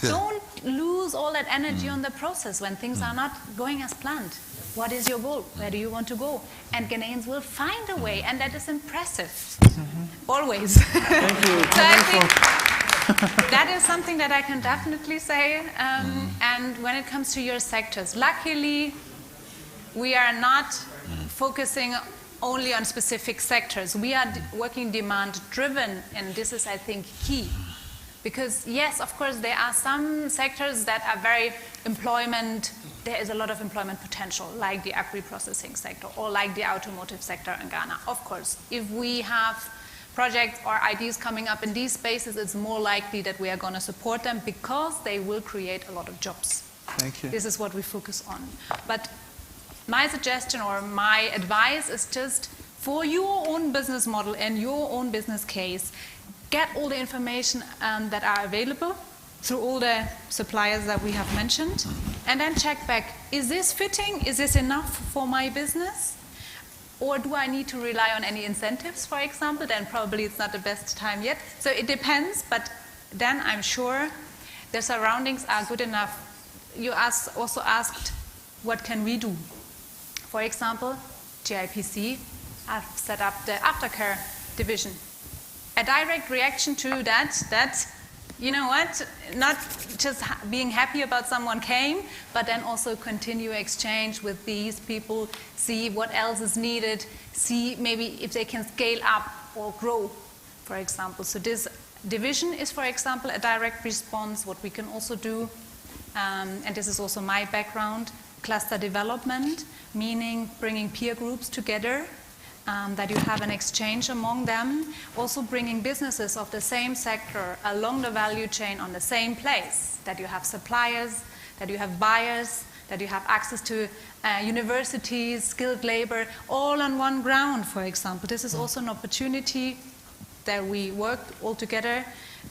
Don't lose all that energy on the process when things are not going as planned. What is your goal? Where do you want to go? And Ghanaians will find a way, and that is impressive. Always. Thank you. So I think that is something that I can definitely say. And when it comes to your sectors, luckily, we are not focusing only on specific sectors. We are working demand-driven, and this is, I think, key. Because yes, of course, there are some sectors that are very there is a lot of employment potential, like the agri-processing sector or like the automotive sector in Ghana. Of course, if we have projects or ideas coming up in these spaces, it's more likely that we are going to support them because they will create a lot of jobs. Thank you. This is what we focus on. But my suggestion or my advice is just for your own business model and your own business case, get all the information that are available through all the suppliers that we have mentioned, and then check back, is this fitting? Is this enough for my business? Or do I need to rely on any incentives, for example? Then probably it's not the best time yet. So it depends, but then I'm sure the surroundings are good enough. You also asked, what can we do? For example, GIPC have set up the aftercare division. A direct reaction to that, you know what, not just being happy about someone came, but then also continue exchange with these people, see what else is needed, see maybe if they can scale up or grow, for example. So this division is, for example, a direct response, what we can also do, and this is also my background, cluster development, meaning bringing peer groups together, that you have an exchange among them, also bringing businesses of the same sector along the value chain on the same place, that you have suppliers, that you have buyers, that you have access to universities, skilled labor, all on one ground, for example. This is also an opportunity that we work all together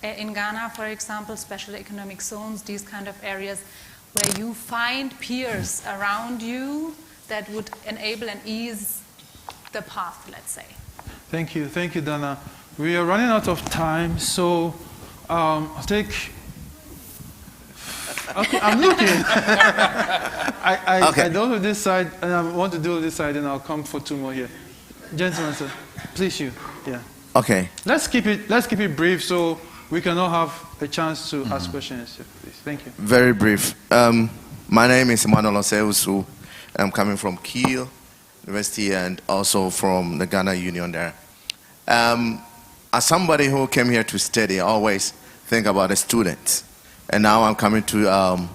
in Ghana, for example, special economic zones, these kind of areas where you find peers around you that would enable and ease the path, let's say. Thank you, Donna. We are running out of time, so I'll take. Okay, I'm looking. I don't do this side, and I want to do this side, and I'll come for two more here. Gentlemen, sir, please, you. Yeah. Okay. Let's keep it brief, so we can all have a chance to ask questions. Please, thank you. Very brief. My name is Emmanuel Oseusu. I'm coming from Kiel University and also from the Ghana Union there. As somebody who came here to study, I always think about the students. And now I'm coming to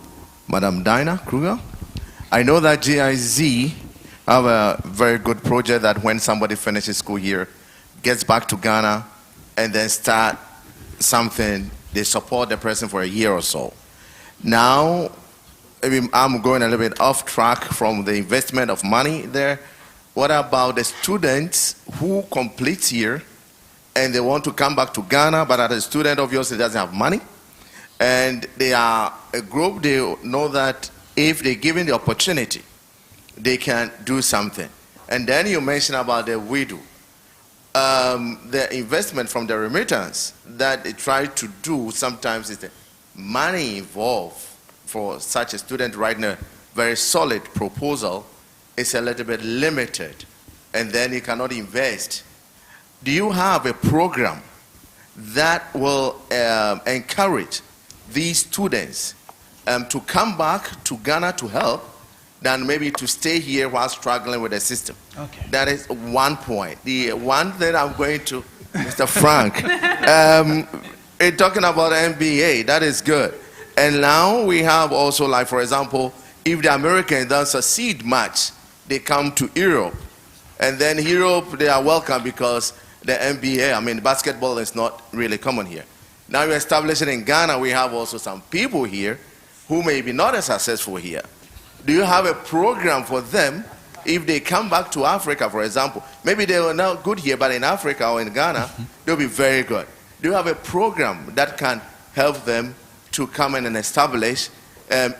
Madam Donna Krieger. I know that GIZ have a very good project that when somebody finishes school here, gets back to Ghana, and then start something, they support the person for a year or so. Now, I'm going a little bit off track from the investment of money there. What about the students who complete here and they want to come back to Ghana, but as a student obviously doesn't have money, and they are a group, they know that if they're given the opportunity, they can do something. And then you mentioned about the widow. The investment from the remittance that they try to do sometimes is the money involved for such a student writing a very solid proposal is a little bit limited, and then you cannot invest. Do you have a program that will encourage these students to come back to Ghana to help, than maybe to stay here while struggling with the system. Okay. That is one point. The one that I'm going to, Mr. Frank, talking about MBA, that is good. And now we have also, like, for example, if the Americans don't succeed much, they come to Europe. And then Europe, they are welcome because the NBA, I mean, basketball is not really common here. Now you're establishing in Ghana, we have also some people here who may be not as successful here. Do you have a program for them if they come back to Africa, for example? Maybe they are not good here, but in Africa or in Ghana, they'll be very good. Do you have a program that can help them to come in and establish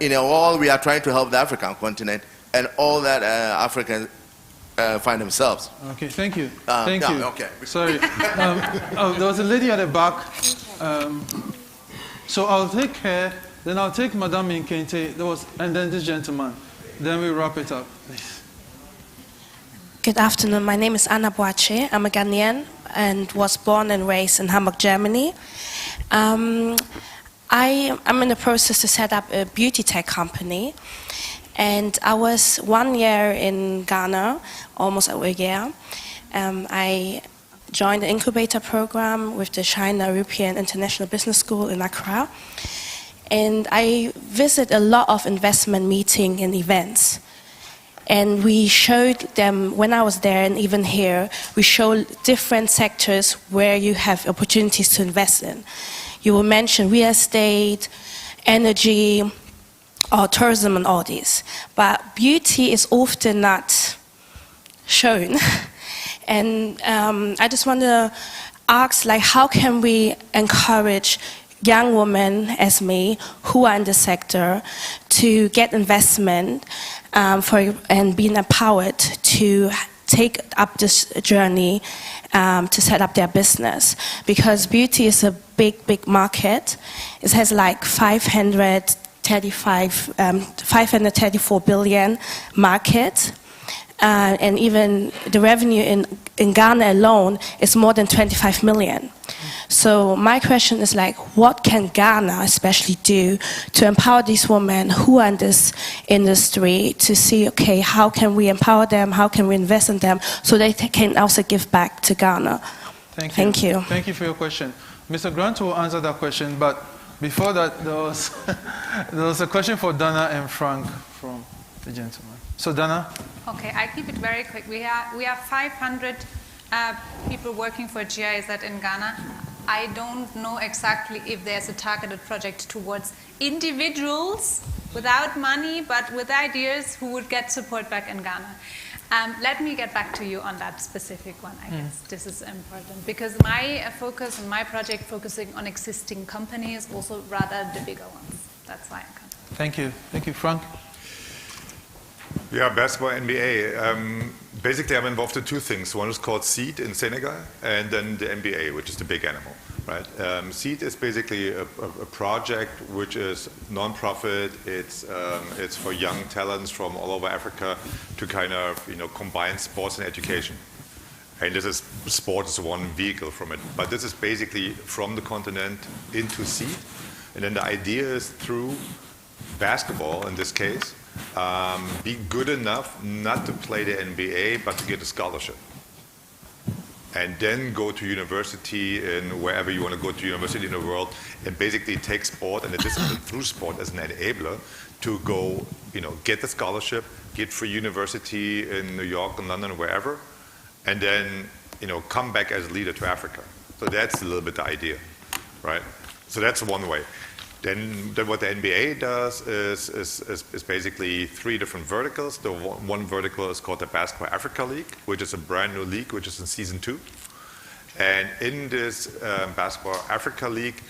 in all we are trying to help the African continent and all that Africans find themselves? Okay, thank you. Thank you. Okay. Sorry. There was a lady at the back. So I'll take her, then I'll take Madame Nkente, and then this gentleman. Then we wrap it up, please. Good afternoon. My name is Anna Boache. I'm a Ghanaian and was born and raised in Hamburg, Germany. I'm in the process to set up a beauty tech company. And I was 1 year in Ghana, almost a year. I joined the incubator program with the China European International Business School in Accra. And I visit a lot of investment meetings and events. And we showed them, when I was there and even here, we showed different sectors where you have opportunities to invest in. You will mention real estate, energy, or tourism and all these. But beauty is often not shown. And I just want to ask, like, how can we encourage young women as me who are in the sector to get investment and being empowered to take up this journey to set up their business? Because beauty is a big market. It has like 534 billion market. And even the revenue in Ghana alone is more than 25 million. So my question is, like, what can Ghana especially do to empower these women who are in this industry to see, okay, how can we empower them, how can we invest in them so they can also give back to Ghana? Thank you. Thank you for your question. Mr. Grant will answer that question, but before that, there was a question for Donna and Frank from the gentleman. So Donna? Okay, I keep it very quick. We have 500 people working for GIZ in Ghana. I don't know exactly if there's a targeted project towards individuals without money, but with ideas who would get support back in Ghana. Let me get back to you on that specific one. I guess this is important because my focus and my project focusing on existing companies, also rather the bigger ones. That's why I come. Thank you. Thank you, Frank. Yeah, basketball NBA. Basically, I'm involved in two things. One is called Seed in Senegal, and then the NBA, which is the big animal, right? Seed is basically a project which is non-profit. It's for young talents from all over Africa to kind of combine sports and education. And sport is one vehicle from it. But this is basically from the continent into Seed, and then the idea is through basketball in this case. Be good enough not to play the NBA, but to get a scholarship. And then go to university and wherever you want to go to university in the world, and basically take sport and the discipline through sport as an enabler to go, get the scholarship, get free university in New York and London, wherever, and then, come back as a leader to Africa. So that's a little bit the idea, right? So that's one way. Then what the NBA does is basically three different verticals. The one vertical is called the Basketball Africa League, which is a brand new league, which is in season 2. And in this Basketball Africa League,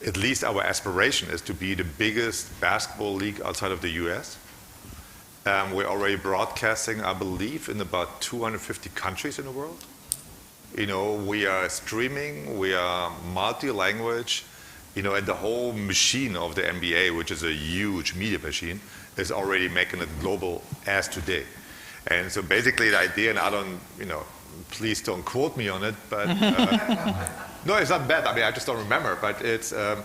at least our aspiration is to be the biggest basketball league outside of the US. We're already broadcasting, I believe, in about 250 countries in the world. We are streaming, we are multi-language. And the whole machine of the NBA, which is a huge media machine, is already making it global as today. And so basically the idea, and I don't, please don't quote me on it, but no, it's not bad. I mean, I just don't remember. But it's in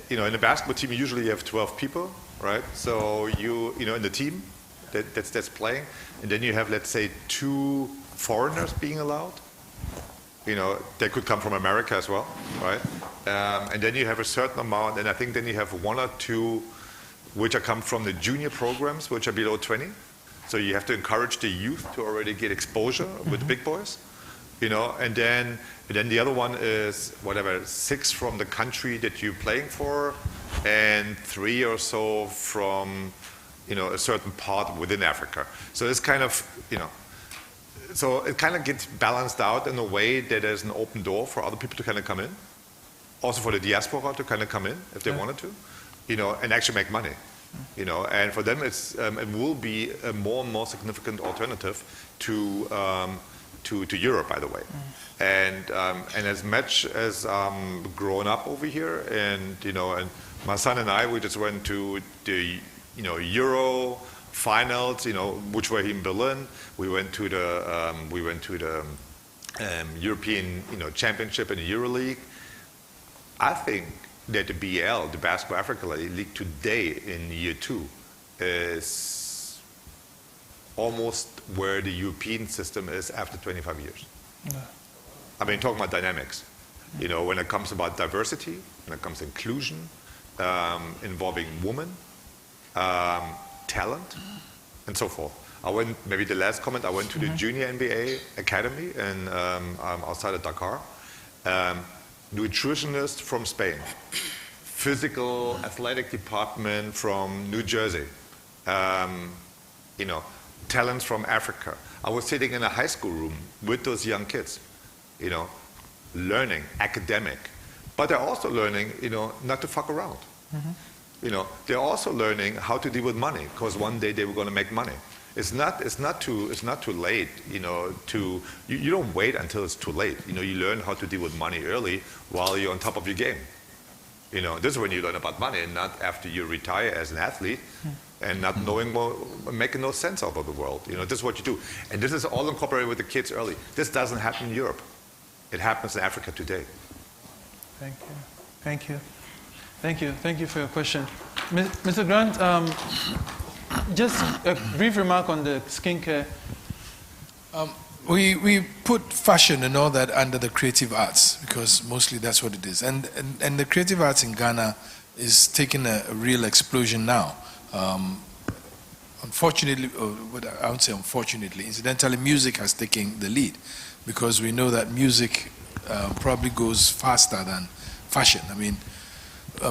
the basketball team, usually you have 12 people, right? So in the team, that's playing, and then you have, let's say, 2 foreigners being allowed. You know, they could come from America as well, right? And then you have a certain amount, and I think then you have 1 or 2 which are come from the junior programs, which are below 20. So you have to encourage the youth to already get exposure with the big boys, you know, and then the other one is whatever, 6 from the country that you're playing for, and 3 or so from, you know, a certain part within Africa. So it's kind of, you know, so it kind of gets balanced out in a way that there's an open door for other people to kind of come in, also for the diaspora to kind of come in if they wanted to, you know, and actually make money. You know, and for them, it will be a more and more significant alternative to Europe, by the way. And as much as grown up over here, and you know, and my son and I, we just went to the Euro finals, you know, which were in Berlin. We went to the European Championship in the EuroLeague. I think that the BL, the Basketball Africa League today in year 2 is almost where the European system is after 25 years. Yeah. I mean, talking about dynamics, you know, when it comes about diversity, when it comes to inclusion, involving women, talent, and so forth. I went, maybe the last comment, I went to the Junior NBA Academy in, outside of Dakar. Nutritionist from Spain, physical athletic department from New Jersey, you know, talents from Africa. I was sitting in a high school room with those young kids, you know, learning, academic, but they're also learning, you know, not to fuck around. You know, they're also learning how to deal with money, because one day they were going to make money. It's not too late, you know, you don't wait until it's too late. You know, you learn how to deal with money early while you're on top of your game. You know, this is when you learn about money, and not after you retire as an athlete and not knowing, making no sense out of the world. You know, this is what you do. And this is all incorporated with the kids early. This doesn't happen in Europe. It happens in Africa today. Thank you. Thank you. Thank you. Thank you for your question. Mr. Grant, just a brief remark on the skincare. We put fashion and all that under the creative arts, because mostly that's what it is. And the creative arts in Ghana is taking a real explosion now. Unfortunately, I would say unfortunately, incidentally, music has taken the lead, because we know that music probably goes faster than fashion. I mean,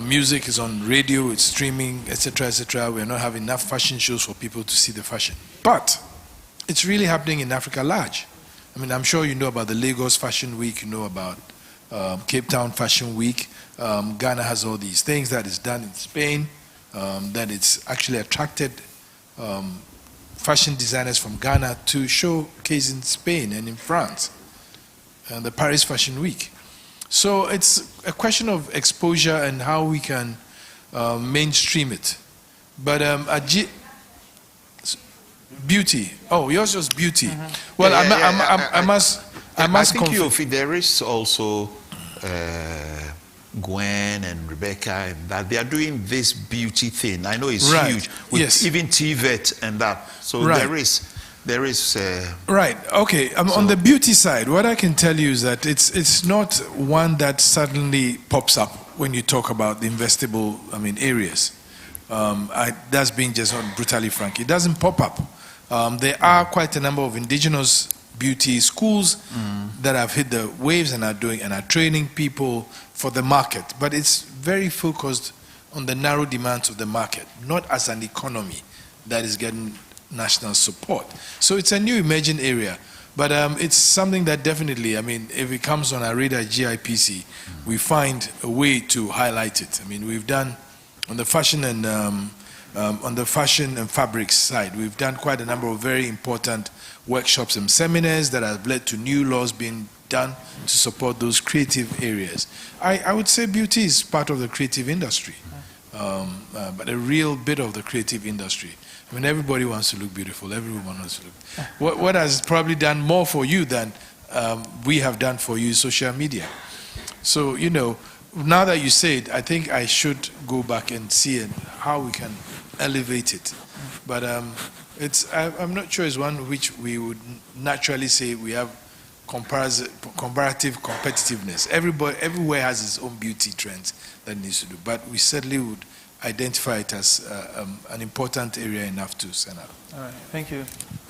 music is on radio, it's streaming, etc., etc. We're not having enough fashion shows for people to see the fashion. But it's really happening in Africa large. I mean, I'm sure you know about the Lagos Fashion Week, you know about Cape Town Fashion Week. Ghana has all these things that is done in Spain, that it's actually attracted fashion designers from Ghana to showcase in Spain and in France, and the Paris Fashion Week. So it's a question of exposure and how we can mainstream it. But beauty. Oh, yours was beauty. Well, I must think there is also Gwen and Rebecca, and that they are doing this beauty thing. I know it's huge. With even TVET and that. So there is right. Okay. On the beauty side, what I can tell you is that it's not one that suddenly pops up when you talk about the investable, areas. That's being just brutally frank. It doesn't pop up. There are quite a number of indigenous beauty schools that have hit the waves and are training people for the market. But it's very focused on the narrow demands of the market, not as an economy that is getting national support. So it's a new emerging area, but it's something that definitely, if it comes on our radar GIPC, we find a way to highlight it. We've done on the fashion and fabrics side, we've done quite a number of very important workshops and seminars that have led to new laws being done to support those creative areas. I would say beauty is part of the creative industry, but a real bit of the creative industry. Everybody wants to look beautiful. Everyone wants to look. What has probably done more for you than we have done for you is social media. So, now that you say it, I think I should go back and see how we can elevate it. But I'm not sure it's one which we would naturally say we have comparative competitiveness. Everywhere has its own beauty trends that needs to do, but we certainly would identify it as an important area enough to send out. All right, thank you.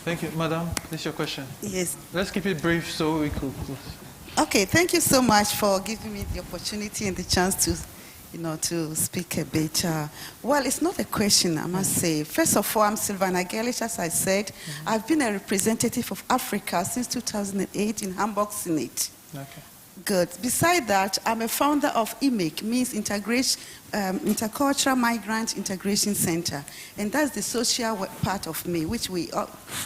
Thank you. Madam, this is your question. Yes. Let's keep it brief so we could close. Okay, thank you so much for giving me the opportunity and the chance to, to speak a bit. Well, it's not a question, I must say. First of all, I'm Sylvana Gerlich, as I said. I've been a representative of Africa since 2008 in Hamburg Senate. Okay. Good. Beside that, I'm a founder of IMIC, means Intercultural Migrant Integration Center. And that's the social work part of me, which we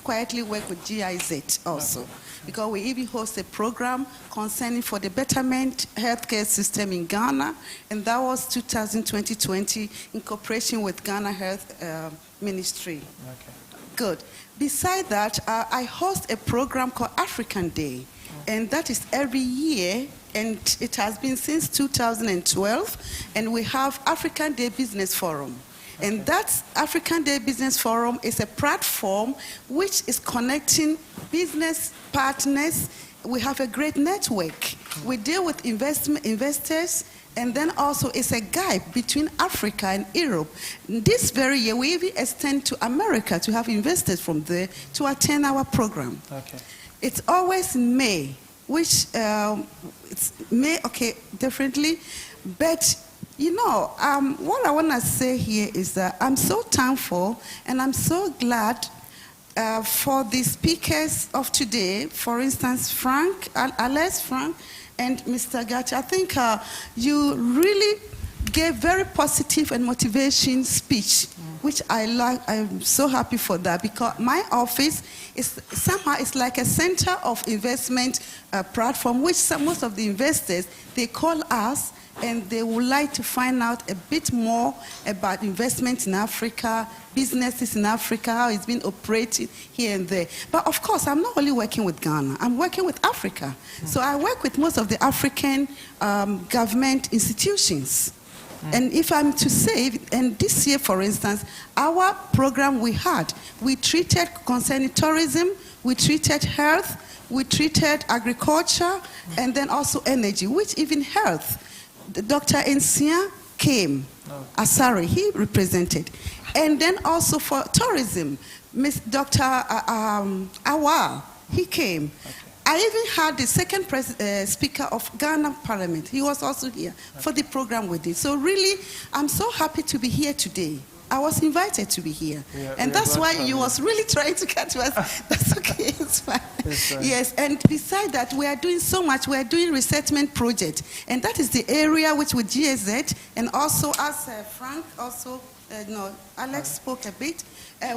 quietly work with GIZ also. Okay. Because we even host a program concerning for the betterment healthcare system in Ghana, and that was 2020 in cooperation with Ghana Health Ministry. Okay. Good. Beside that, I host a program called African Day, and that is every year, and it has been since 2012, and we have African Day Business Forum. And that African Day Business Forum is a platform which is connecting business partners. We have a great network. We deal with investors, and then also it's a guide between Africa and Europe. This very year, we even extend to America to have investors from there to attend our program. Okay. It's always in May, which it's May, okay, differently, but what I want to say here is that I'm so thankful and I'm so glad for the speakers of today. For instance, Alex Frank, and Mr. Gachi. I think you really gave very positive and motivation speech, which I like. I'm so happy for that, because my office is somehow it's like a center of investment platform, which most of the investors, they call us and they would like to find out a bit more about investment in Africa, businesses in Africa, how it's been operated here and there. But of course, I'm not only working with Ghana, I'm working with Africa. So I work with most of the African government institutions. And if I'm to say, and this year, for instance, our program we treated concerning tourism, we treated health, we treated agriculture, and then also energy, which even health. Dr. Nsia came, Asari, he represented. And then also for tourism, Dr. Awal, he came. Okay. I even had the second speaker of Ghana Parliament. He was also here for the program we did. So really, I'm so happy to be here today. I was invited to be here. And that's why you was really trying to catch us. That's okay, it's fine. Yes, and beside that, we are doing so much. We are doing resettlement project. And that is the area which with GIZ, and also as Frank also, Alex spoke a bit,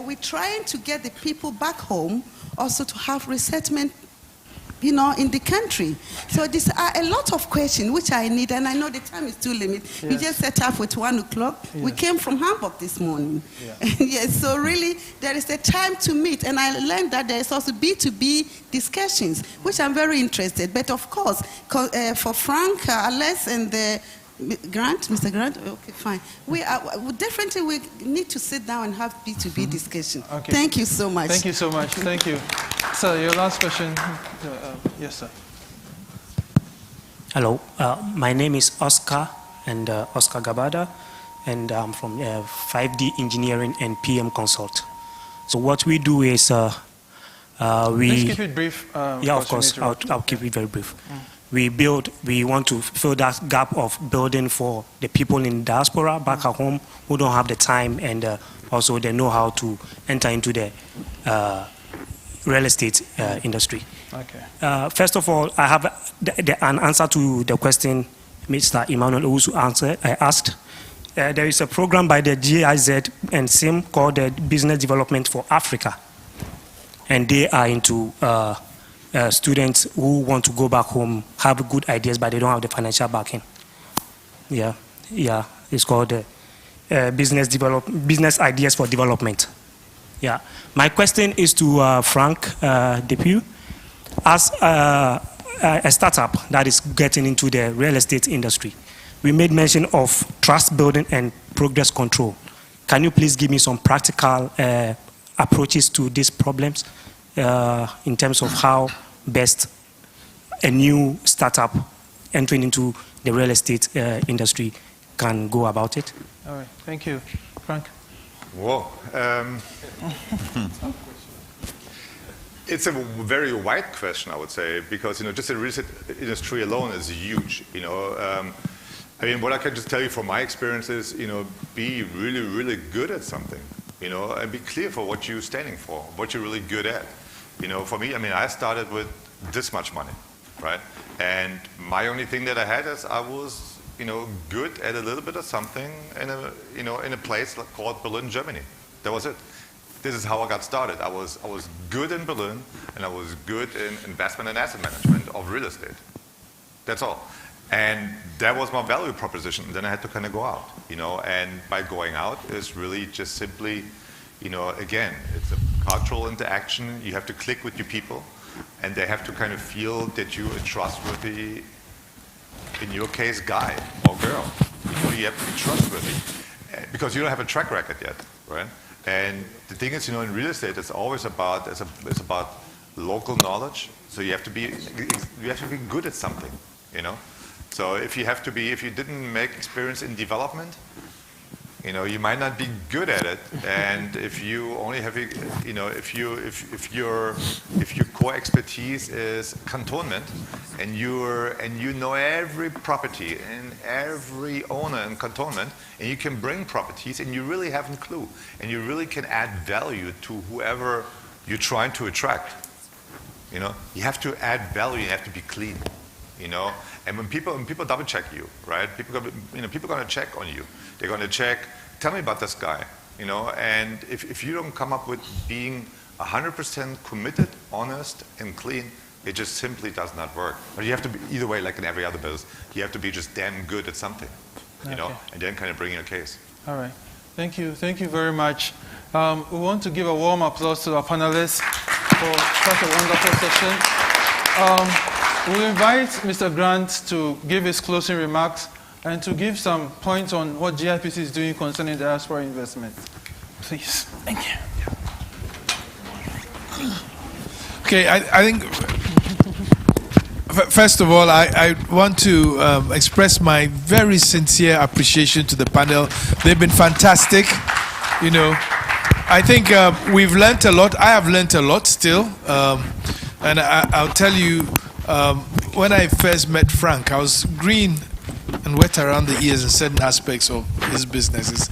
we're trying to get the people back home also to have resettlement in the country. So these are a lot of questions which I need, and I know the time is too limited. Yes. We just set up with 1 o'clock. Yes. We came from Hamburg this morning. Yeah. Yes, so really there is a time to meet, and I learned that there is also B2B discussions, which I'm very interested. But of course, for Frank, Alex, and Mr. Grant, okay, fine. We definitely need to sit down and have B2B discussion. Okay. Thank you so much. Thank you so much. Thank you. Sir, your last question. Yes, sir. Hello. My name is Oscar, and Oscar Gabada, and I'm from 5D Engineering and PM Consult. So what we do is Please keep it brief. Yeah, of course. I'll keep it very brief. We want to fill that gap of building for the people in diaspora back at home who don't have the time and also they know how to enter into the real estate industry. Okay. First of all, I have an answer to the question Mr. Emmanuel Owusu asked. There is a program by the GIZ and SIM called the Business Development for Africa. And they are into students who want to go back home, have good ideas, but they don't have the financial backing. Yeah, it's called Business Ideas for Development. Yeah, my question is to Frank Dupuis. As a startup that is getting into the real estate industry, we made mention of trust building and progress control. can you please give me some practical approaches to these problems in terms of how best a new startup entering into the real estate industry can go about it? All right, thank you. Frank? Whoa. It's a very wide question, I would say, because just the real estate industry alone is huge. I mean, what I can just tell you from my experience is, be really, really good at something, and be clear for what you're standing for, what you're really good at. For me, I mean, I started with this much money, right? And my only thing that I had is I was, good at a little bit of something in a place called Berlin, Germany. That was it. This is how I got started. I was good in Berlin, and I was good in investment and asset management of real estate. That's all. And that was my value proposition. Then I had to kind of go out, and by going out is really just simply, again, it's a cultural interaction. You have to click with your people, and they have to kind of feel that you're a trustworthy, in your case, guy or girl. You have to be trustworthy because you don't have a track record yet, right? And the thing is, in real estate, it's always about it's about local knowledge. So you have to be good at something, So if you didn't make experience in development, you might not be good at it. And if you only have, if your core expertise is cantonment, and you know every property and every owner in cantonment, and you can bring properties, and you really haven't a clue, and you really can add value to whoever you're trying to attract. You have to add value. You have to be clean. And when people double check you, right? People are going to check on you. They're going to check. Tell me about this guy, And if you don't come up with being 100% committed, honest, and clean, it just simply does not work. But you have to be either way, like in every other business. You have to be just damn good at something, and then kind of bring in a case. All right. Thank you. Thank you very much. We want to give a warm applause to our panelists for such a wonderful session. We'll invite Mr. Grant to give his closing remarks and to give some points on what GIPC is doing concerning diaspora investment. Please. Thank you. Okay, I think, first of all, I want to express my very sincere appreciation to the panel. They've been fantastic. I think we've learned a lot. I have learned a lot still. And I'll tell you, when I first met Frank, I was green and wet around the ears in certain aspects of his businesses.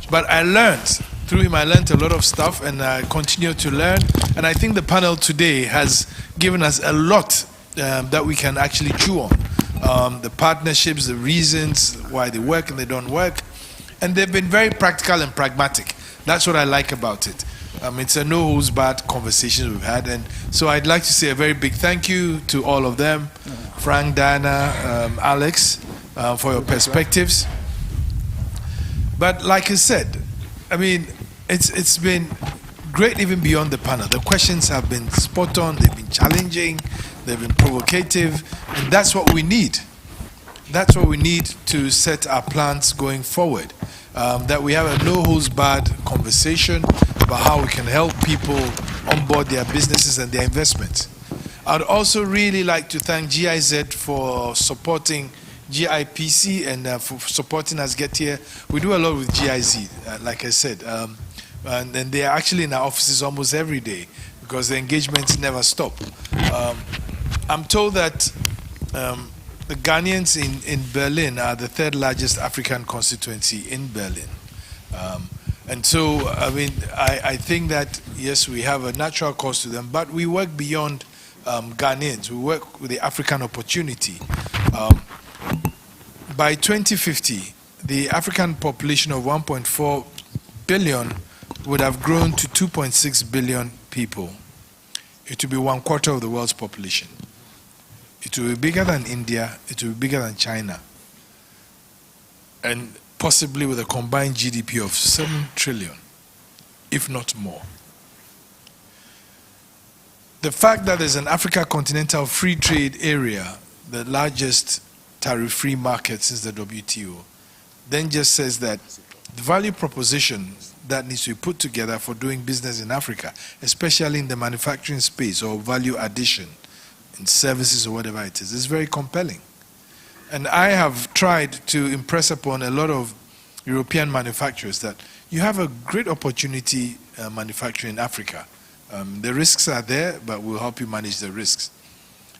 But I learned, through him I learned a lot of stuff, and I continue to learn. And I think the panel today has given us a lot that we can actually chew on. The partnerships, the reasons why they work and they don't work. And they've been very practical and pragmatic. That's what I like about it. It's a no-holds-barred conversation we've had. And so I'd like to say a very big thank you to all of them, Frank, Diana, Alex, for your perspectives. But like I said, it's been great even beyond the panel. The questions have been spot on, they've been challenging, they've been provocative, and that's what we need. That's what we need to set our plans going forward. That we have a no-holds-barred conversation about how we can help people onboard their businesses and their investments. I'd also really like to thank GIZ for supporting GIPC and for supporting us get here. We do a lot with GIZ, like I said, and they are actually in our offices almost every day because the engagements never stop. I'm told that the Ghanaians in Berlin are the third largest African constituency in Berlin. And so, I think that, yes, we have a natural cause to them, but we work beyond Ghanaians. We work with the African opportunity. By 2050, the African population of 1.4 billion would have grown to 2.6 billion people. It will be 1/4 of the world's population. It will be bigger than India, it will be bigger than China, and possibly with a combined GDP of 7 trillion, if not more. The fact that there's an Africa Continental Free Trade Area, the largest tariff-free market since the WTO, then just says that the value proposition that needs to be put together for doing business in Africa, especially in the manufacturing space or value addition in services or whatever it is very compelling. And I have tried to impress upon a lot of European manufacturers that you have a great opportunity manufacturing in Africa. The risks are there, but we'll help you manage the risks.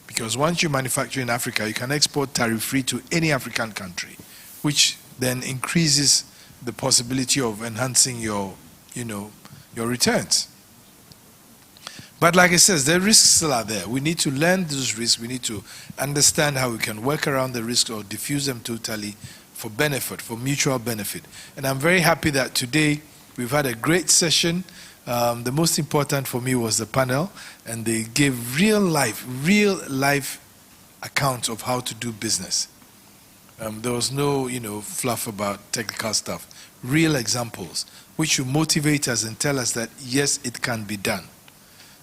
Because once you manufacture in Africa, you can export tariff-free to any African country, which then increases the possibility of enhancing your returns. But like I said, the risks still are there. We need to learn those risks. We need to understand how we can work around the risks or diffuse them totally for benefit, for mutual benefit. And I'm very happy that today we've had a great session. The most important for me was the panel, and they gave real life accounts of how to do business. There was no, fluff about technical stuff. Real examples, which should motivate us and tell us that, yes, it can be done.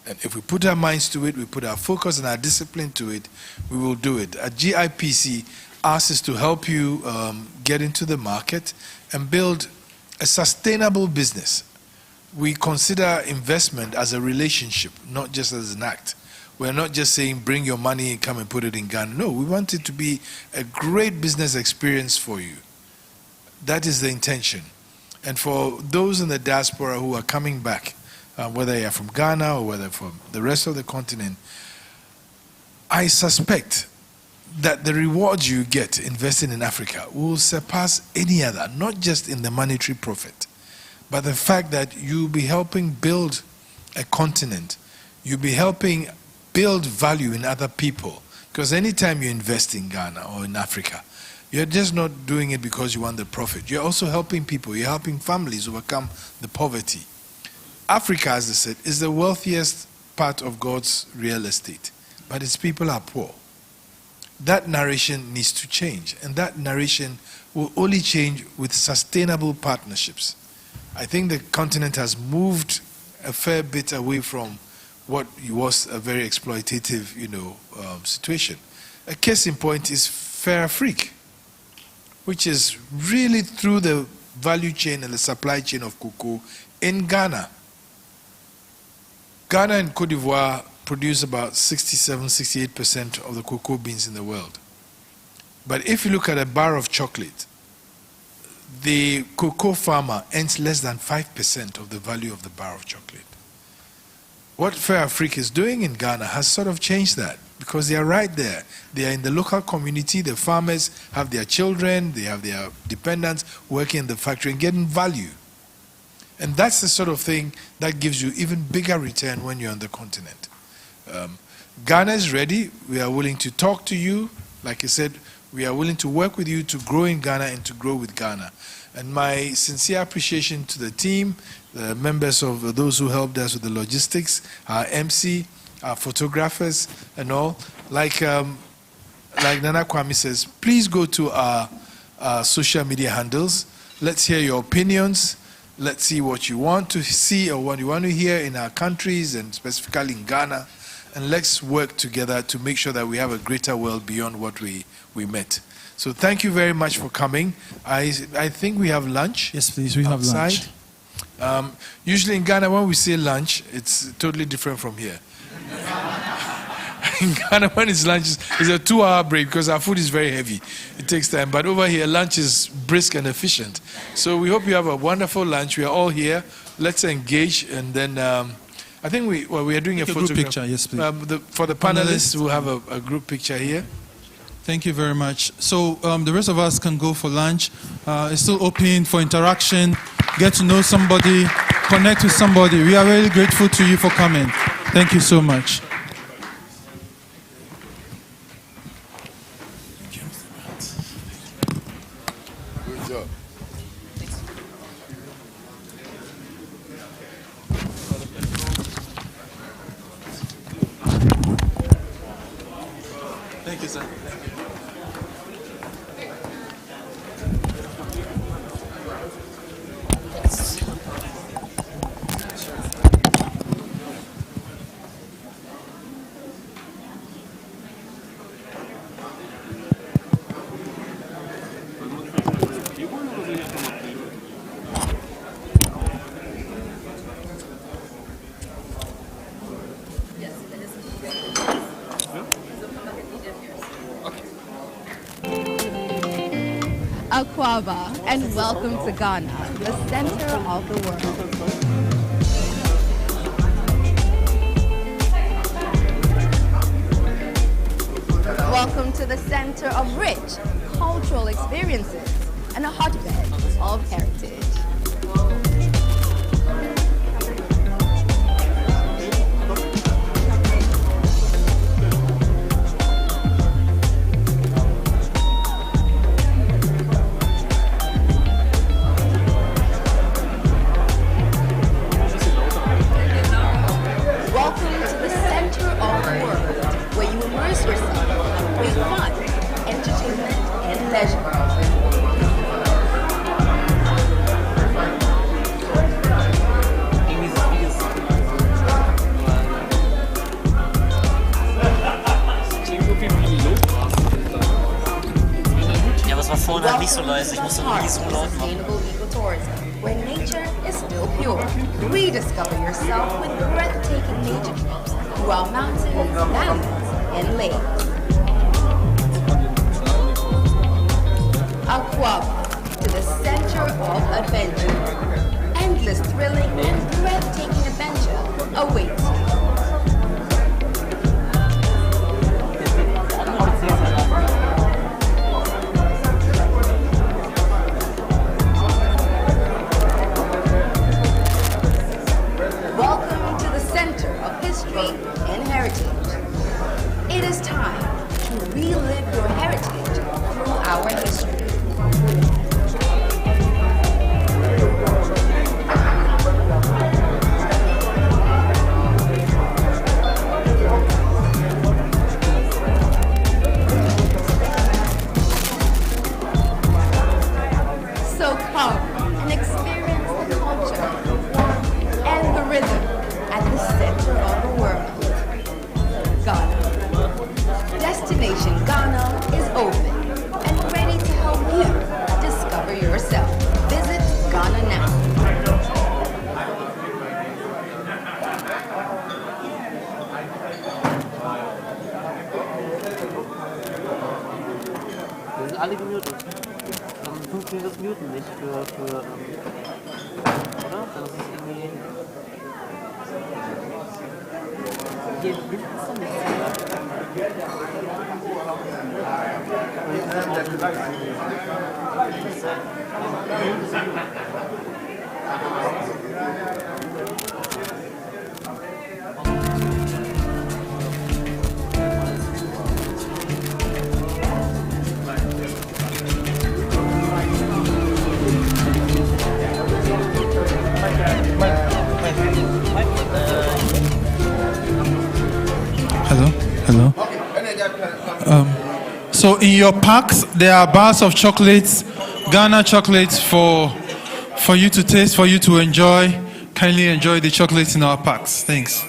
And if we put our minds to it, we put our focus and our discipline to it, we will do it. At GIPC, ours is to help you get into the market and build a sustainable business. We consider investment as a relationship, not just as an act. We're not just saying bring your money and come and put it in Ghana. No, we want it to be a great business experience for you. That is the intention. And for those in the diaspora who are coming back, whether you're from Ghana or whether from the rest of the continent, I suspect that the rewards you get investing in Africa will surpass any other, not just in the monetary profit, but the fact that you'll be helping build a continent, you'll be helping build value in other people. Because anytime you invest in Ghana or in Africa, you're just not doing it because you want the profit. You're also helping people, you're helping families overcome the poverty. Africa, as I said, is the wealthiest part of God's real estate, but its people are poor. That narration needs to change, and that narration will only change with sustainable partnerships. I think the continent has moved a fair bit away from what was a very exploitative, situation. A case in point is Fair Afrique, which is really through the value chain and the supply chain of cocoa in Ghana. Ghana and Cote d'Ivoire produce about 67-68% of the cocoa beans in the world. But if you look at a bar of chocolate, the cocoa farmer earns less than 5% of the value of the bar of chocolate. What Fair Afrique is doing in Ghana has sort of changed that, because they are right there. They are in the local community, the farmers have their children, they have their dependents working in the factory and getting value. And that's the sort of thing that gives you even bigger return when you're on the continent. Ghana is ready. We are willing to talk to you. Like I said, we are willing to work with you to grow in Ghana and to grow with Ghana. And my sincere appreciation to the team, the members of those who helped us with the logistics, our MC, our photographers, and all. Like Nana Kwame says, please go to our social media handles. Let's hear your opinions. Let's see what you want to see or what you want to hear in our countries and specifically in Ghana. And let's work together to make sure that we have a greater world beyond what we met. So thank you very much for coming. I think we have lunch. Yes, please, we have lunch. Usually in Ghana, when we say lunch, it's totally different from here. In Ghana, when it's lunch, it's a 2-hour break because our food is very heavy. It takes time. But over here, lunch is brisk and efficient. So we hope you have a wonderful lunch. We are all here. Let's engage. And then I think we are doing a photo group picture. Yes, please. For the panelists, we'll have a group picture here. Thank you very much. So the rest of us can go for lunch. It's still open for interaction. Get to know somebody. Connect with somebody. We are really grateful to you for coming. Thank you so much. Good job. Thank you, sir. Akwaba, and welcome to Ghana, the center of the world. Welcome to the center of rich cultural experiences and a hotbed of heritage. Welcome to the center of the world, where you immerse yourself in great fun, entertainment, and leisure. Ja, aber es war vorhin halt nicht so leise. Ich musste nie so laut machen. Sustainable ecotourism, where nature is still pure. Rediscover yourself with breathtaking nature trips throughout mountains, valleys, and lakes. Akwaba, to the center of adventure. Endless thrilling and breathtaking adventure awaits you. Welcome to the center of history and heritage. It is time to relive your heritage through our history. So come and experience the culture and the rhythm at the center of the world. Ghana. Destination Ghana is open and ready to help you discover yourself. Visit Ghana now. Wir sind alle gemutet. Dann funktioniert das Muten nicht für oder? Dann ist es irgendwie... Hier hinten ist doch nichts Hello. So in your packs, there are bars of chocolates, Ghana chocolates for you to taste, for you to enjoy. Kindly enjoy the chocolates in our packs. Thanks.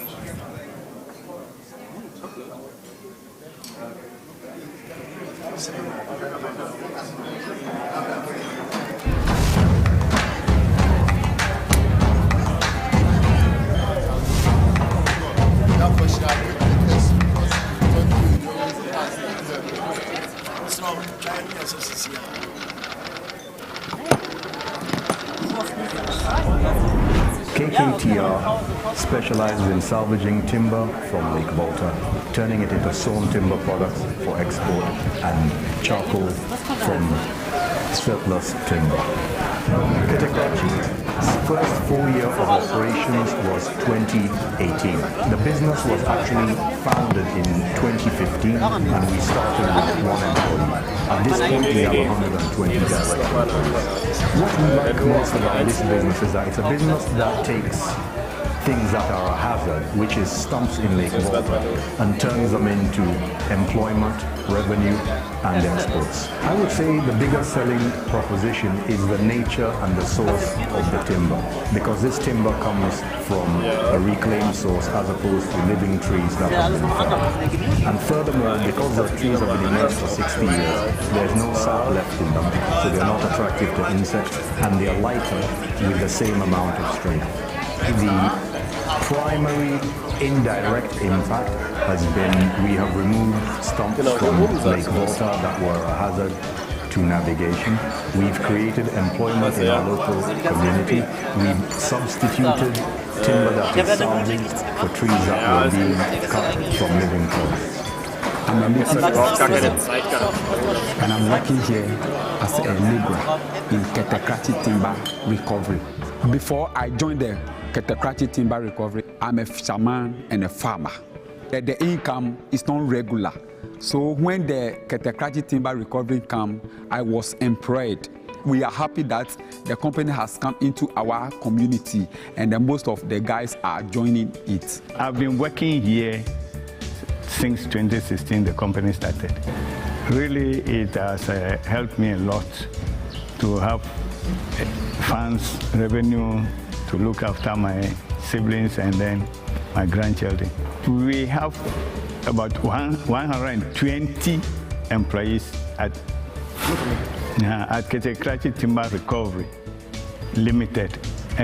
KKTR specializes in salvaging timber from Lake Volta, turning it into sawn timber products for export and charcoal from surplus timber. Kitakachi's first full year of operations was 2018. The business was actually founded in 2015 and we started with one employee. At this point we have 120 direct employees. What we like most about this business is that it's a business that takes things that are a hazard, which is stumps in Lake Volta, and turns them into employment, revenue, and exports. I would say the biggest selling proposition is the nature and the source of the timber, because this timber comes from a reclaimed source as opposed to living trees that have been felled. And furthermore, because the trees have been immersed for 60 years, there's no sap left in them, so they're not attractive to insects, and they're lighter with the same amount of strength. The primary indirect impact has been we have removed stumps from Lake Volta that were a hazard to navigation. We've created employment in our local community. We've substituted timber that is salvaged for trees that were being cut from living trees. I'm a native citizen, and I'm working here as a laborer in Ketekrachi Timber Recovery. Before I joined the Ketekrachi Timber Recovery, I'm a fisherman and a farmer. The income is not regular. So when the Ketekrachi Timber Recovery came, I was employed. We are happy that the company has come into our community and most of the guys are joining it. I've been working here since 2016, the company started. Really, it has helped me a lot to have funds, revenue, to look after my siblings and then my grandchildren. We have about 120 employees at Ketekrachi Timber Recovery Limited.